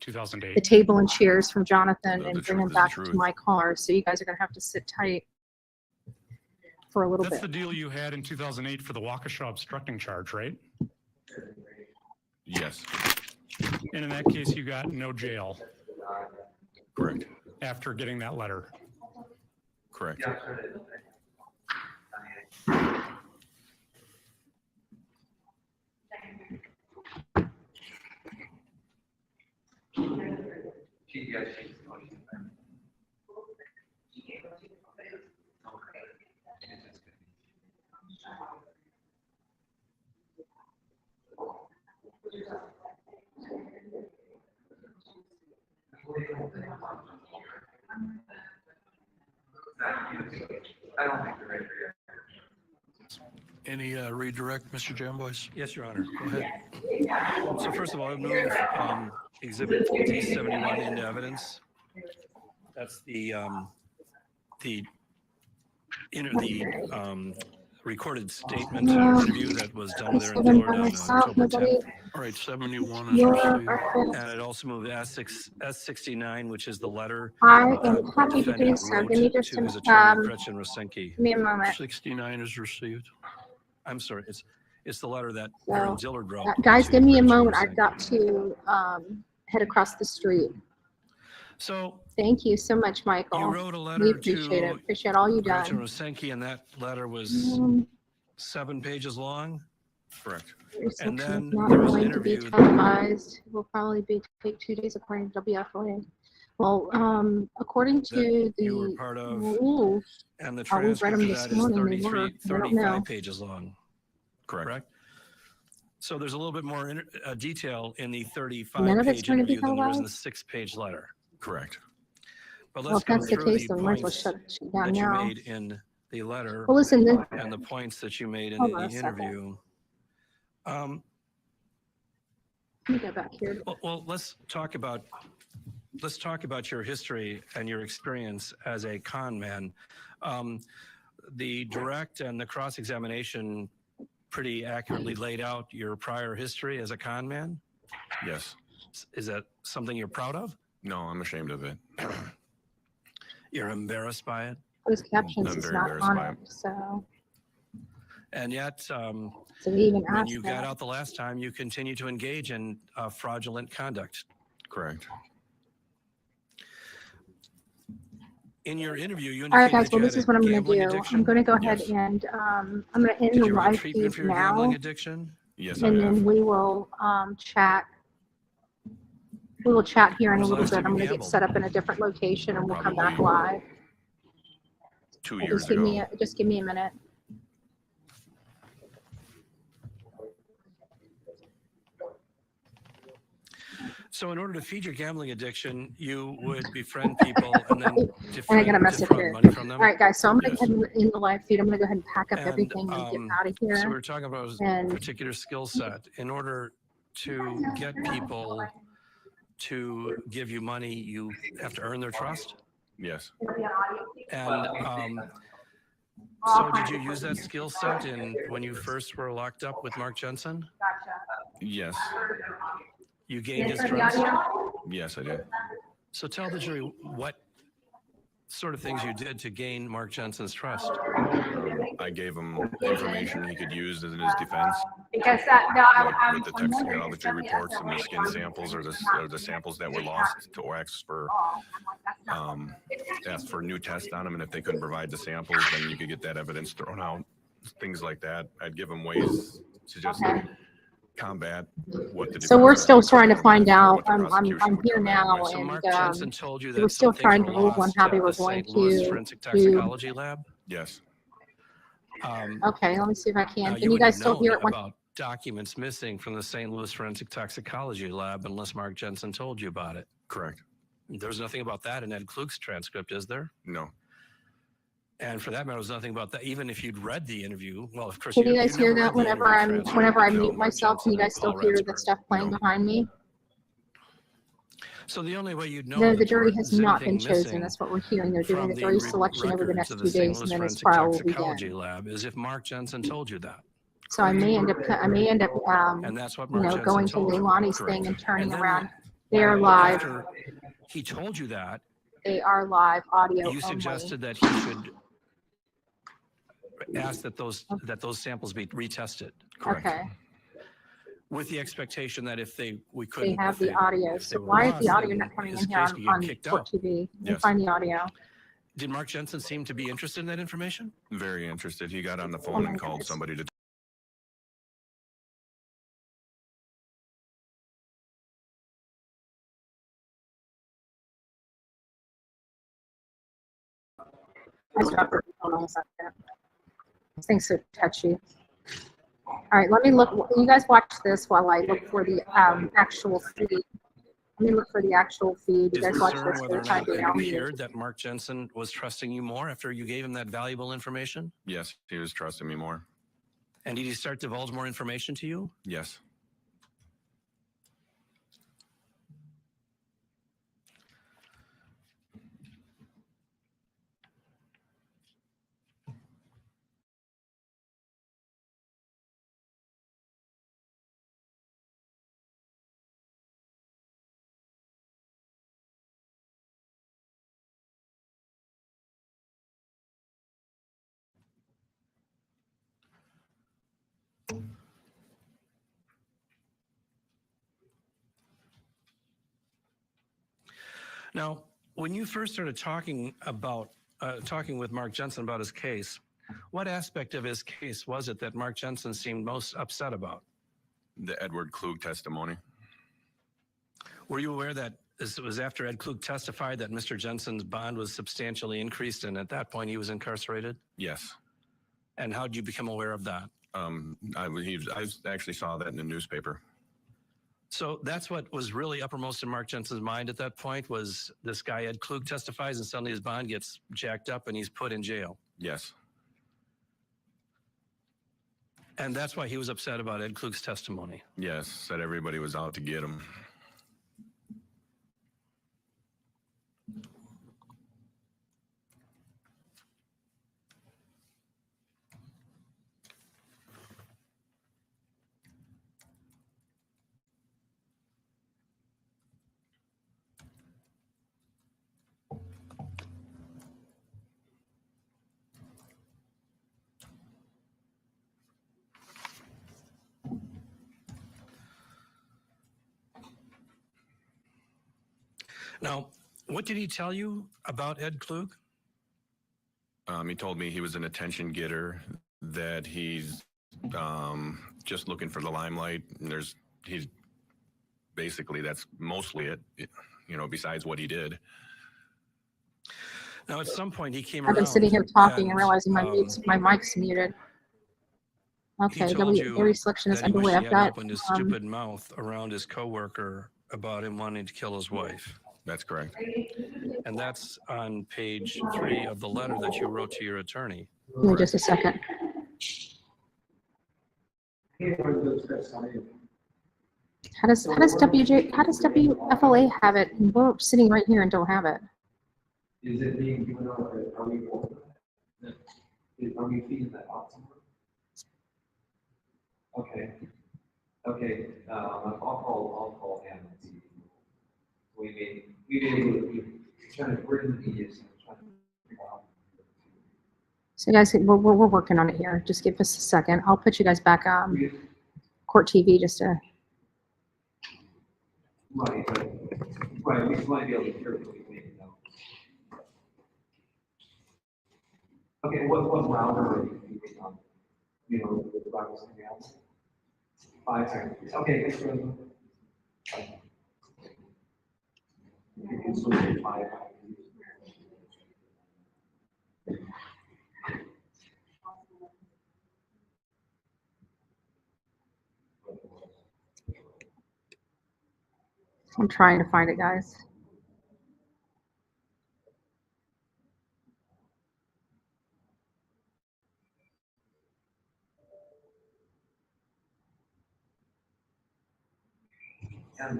B: the table and chairs from Jonathan and bring them back to my car. So you guys are going to have to sit tight for a little bit.
J: That's the deal you had in 2008 for the Waukesha obstructing charge, right?
K: Yes.
J: And in that case, you got no jail.
K: Correct.
J: After getting that letter.
K: Correct.
G: Any redirect, Mr. Jamboys? Yes, Your Honor. Go ahead. So first of all, I move Exhibit D71 into evidence. That's the recorded statement interview that was done with Aaron Dillard on October 10th. All right, 71 is received. And I'd also move S69, which is the letter
B: I am happy to do so. Give me just
G: Gretchen Rosenke.
B: Give me a moment.
G: 69 is received. I'm sorry, it's the letter that
B: So,
G: Aaron Dillard wrote.
B: guys, give me a moment. I've got to head across the street.
G: So
B: thank you so much, Michael.
G: you wrote a letter
B: We appreciate it. Appreciate all you
G: Gretchen
B: done.
G: Rosenke, and that letter was 7 pages long.
K: Correct.
G: And then
B: not
G: there was an
B: going to be
G: interview.
B: televised. It will probably take 2 days according to WFOA. Well, according to the
G: you were part of,
B: rules,
G: and the
B: I read
G: transcript
B: them
G: of
B: this
G: that is
B: morning. They
G: 33,
B: were. I don't know.
G: 35 pages long. Correct. So there's a little bit more detail in the 35-page interview than there is in the 6-page letter.
K: Correct.
G: But
B: Well,
G: let's
B: if
G: go
B: that's the
G: through
B: case,
G: the
B: then we might as well
G: points
B: shut down
G: that you
B: now.
G: made in the letter
B: Well, listen, then.
G: and the points that you made in
B: Hold
G: the
B: on a second.
G: interview.
B: Let me go back here.
G: Well, let's talk about your history and your experience as a con man. The direct and the cross-examination pretty accurately laid out your prior history as a con man.
K: Yes.
G: Is that something you're proud of?
K: No, I'm ashamed of it.
G: You're embarrassed by it?
B: Those captions
K: I'm
B: is
K: very
B: not
K: embarrassed
B: on
K: by
B: it, so.
G: And yet,
B: So we even
G: when
B: asked
G: you
B: that.
G: got out the last time, you continue to engage in fraudulent conduct.
K: Correct.
G: In your interview, you
B: All right,
G: indicated
B: guys. Well,
G: that
B: this
G: you
B: is
G: had
B: what
G: a
B: I'm going to
G: gambling
B: do.
G: addiction.
B: I'm going to go ahead and I'm going to end
G: Did
B: the
G: you
B: live
G: have treatment
B: feed
G: for your
B: now,
G: gambling addiction?
K: Yes, I
B: and
K: have.
B: then we will chat. We will chat here in a
G: When was the
B: little
G: last
B: bit.
G: time
B: I'm
G: you
B: going to get
G: gambled?
B: set up in a different location, and we'll come back
K: Probably
B: live.
K: 2
B: Just
K: years
B: give me
K: ago.
B: just give me a minute.
G: So in order to feed your gambling addiction, you would befriend people and then
B: And I got a message
G: defraud
B: here.
G: money from them?
B: All right, guys. So I'm going
G: Yes.
B: to go ahead and in the live feed. I'm going to go ahead and pack up
G: And,
B: everything and get out of here.
G: So we're talking about a
B: And-
G: particular skill set. In order to get people to give you money, you have to earn their trust.
K: Yes.
G: And So did you use that skill set when you first were locked up with Mark Jensen?
K: Yes.
G: You gained his trust?
K: Yes, I did.
G: So tell the jury what sort of things you did to gain Mark Jensen's trust.
K: I gave him information he could use in his defense.
H: Because
K: With the toxicology reports and the skin samples or the samples that were lost to OX for asked for new tests on them, and if they couldn't provide the samples, then you could get that evidence thrown out. Things like that. I'd give them ways to just combat what the.
B: So we're still trying to find out. I'm here now,
G: So
B: and
G: Mark Jensen told you that
B: we're still
G: some things
B: trying
G: were
B: to move on
G: lost
B: how
G: at
B: they were
G: the
B: going
G: St. Louis
B: to.
G: Forensic Toxicology Lab?
K: Yes.
B: Okay, let me see if I can.
G: Now,
B: Can you
G: wouldn't
B: guys
G: have
B: still
G: known
B: hear it?
G: about documents missing from the St. Louis Forensic Toxicology Lab unless Mark Jensen told you about it.
K: Correct.
G: There's nothing about that in Ed Klug's transcript, is there?
K: No.
G: And for that matter, there's nothing about that. Even if you'd read the interview, well, of course,
B: Can you
G: you
B: guys hear
G: never
B: that
G: read the
B: whenever
G: interview transcript.
B: whenever I
G: No,
B: mute
G: Mark
B: myself? Can you
G: Jensen
B: guys still
G: and
B: hear
G: Paul
B: the
G: Ratzberg.
B: stuff playing behind me?
G: So the only way you'd know
B: No,
G: that
B: the jury
G: there
B: has
G: was
B: not been
G: anything
B: chosen.
G: missing
B: That's what we're hearing. They're doing
G: from
B: the
G: the
B: jury selection over the
G: records
B: next
G: of
B: 2
G: the St.
B: days,
G: Louis
B: and then his
G: Forensic
B: trial will
G: Toxicology
B: begin.
G: Lab is if Mark Jensen told you that.
B: So I may end up
G: And that's what
B: you
G: Mark
B: know,
G: Jensen
B: going to
G: told you.
B: Leilani's
G: Correct.
B: thing and turning
G: then
B: around. They are live.
G: After he told you that,
B: They are live audio
G: you
B: only.
G: suggested that he should ask that those samples be retested. Correct.
B: Okay.
G: With the expectation that if we
B: They
G: couldn't,
B: have
G: if
B: the audio.
G: if
B: So
G: they were
B: why is
G: lost,
B: the audio
G: then
B: not coming
G: his
B: in here
G: case could get
B: on
G: kicked
B: Court
G: out.
B: TV? Let me
K: Yes.
B: find the audio.
G: Did Mark Jensen seem to be interested in that information?
K: Very interested. He got on the phone and called somebody to.
B: Hold on a second. This thing's so touchy. All right, let me look. You guys watch this while I look for the actual feed. Let me look for the actual feed. You
G: Is
B: guys watch
G: concern
B: this for
G: whether
B: the
G: or
B: time
G: not
B: being.
G: it
B: I'll mute.
G: appeared that Mark Jensen was trusting you more after you gave him that valuable information?
K: Yes, he was trusting me more.
G: And did he start to divulge more information to you?
K: Yes.
G: Now, when you first started talking with Mark Jensen about his case, what aspect of his case was it that Mark Jensen seemed most upset about?
K: The Edward Klug testimony.
G: Were you aware that it was after Ed Klug testified that Mr. Jensen's bond was substantially increased, and at that point he was incarcerated?
K: Yes.
G: And how did you become aware of that?
K: I actually saw that in the newspaper.
G: So that's what was really uppermost in Mark Jensen's mind at that point, was this guy Ed Klug testifies and suddenly his bond gets jacked up and he's put in jail.
K: Yes.
G: And that's why he was upset about Ed Klug's testimony.
K: Yes, said everybody was out to get him.
G: Now, what did he tell you about Ed Klug?
K: He told me he was an attention getter, that he's just looking for the limelight. And he's basically, that's mostly it, you know, besides what he did.
G: Now, at some point he came
B: I've
G: around.
B: been sitting here talking and realizing my mic's muted. Okay, every selection is
G: that he wished
B: underway.
G: he
B: I've
G: hadn't
B: got
G: opened his stupid mouth around his coworker about him wanting to kill his wife.
K: That's correct.
G: And that's on page 3 of the letter that you wrote to your attorney.
B: Give me just a second. How does WFLA have it? And we're sitting right here and don't have it.
U: Is it being given out?
R: Are we feeding that out somewhere? Okay. Okay, I'll call him and see. We may be able to, trying to bring the media, so we're trying to figure out.
B: So guys, we're working on it here. Just give us a second. I'll put you guys back court TV just to.
R: Right, right, we just want to be able to hear what we think, you know. Okay, what router are you using on? You know, the router something else? 5 seconds. Okay, thanks for you can switch to 5.
B: I'm trying to find it, guys.
R: So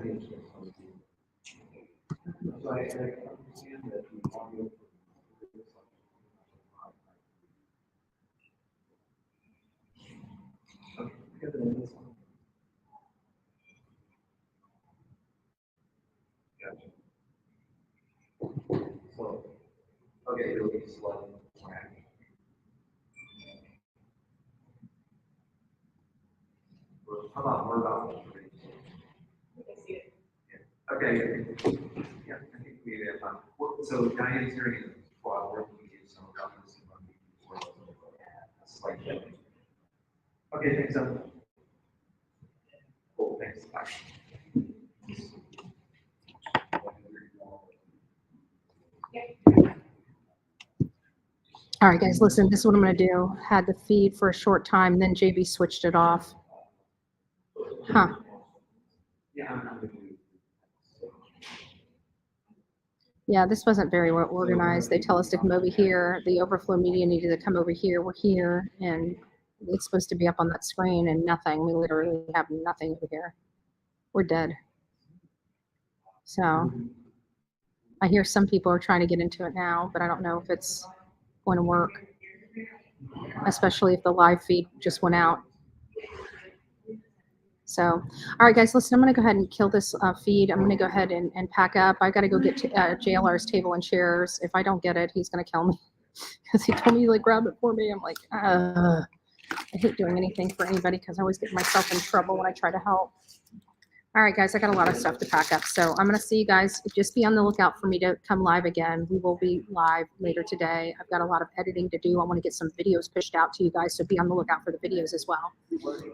R: I understand that the audio. Okay, because of this one. Gotcha. So, okay, it'll be slow. How about Murdaugh? Okay. Yeah, I think we have fun. So Diane's hearing is while working with some governments and slight shift. Okay, thanks. Cool, thanks. Bye.
B: All right, guys, listen, this is what I'm going to do. Had the feed for a short time, then JB switched it off. Huh. Yeah, this wasn't very well organized. They tell us to come over here. The overflow media needed to come over here. We're here, and it's supposed to be up on that screen, and nothing. We literally have nothing over here. We're dead. So I hear some people are trying to get into it now, but I don't know if it's going to work, especially if the live feed just went out. So, all right, guys, listen, I'm going to go ahead and kill this feed. I'm going to go ahead and pack up. I got to go get JLR's table and chairs. If I don't get it, he's going to kill me because he told me to grab it for me. I'm like, I hate doing anything for anybody because I always get myself in trouble when I try to help. All right, guys, I got a lot of stuff to pack up. So I'm going to see you guys. Just be on the lookout for me to come live again. We will be live later today. I've got a lot of editing to do. I want to get some videos pushed out to you guys, so be on the lookout for the videos as well.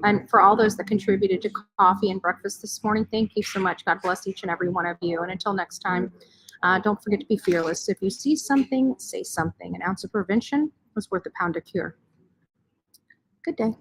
B: And for all those that contributed to coffee and breakfast this morning, thank you so much. God bless each and every one of you. And until next time, don't forget to be fearless. If you see something, say something. An ounce of prevention is worth a pound of cure. Good day.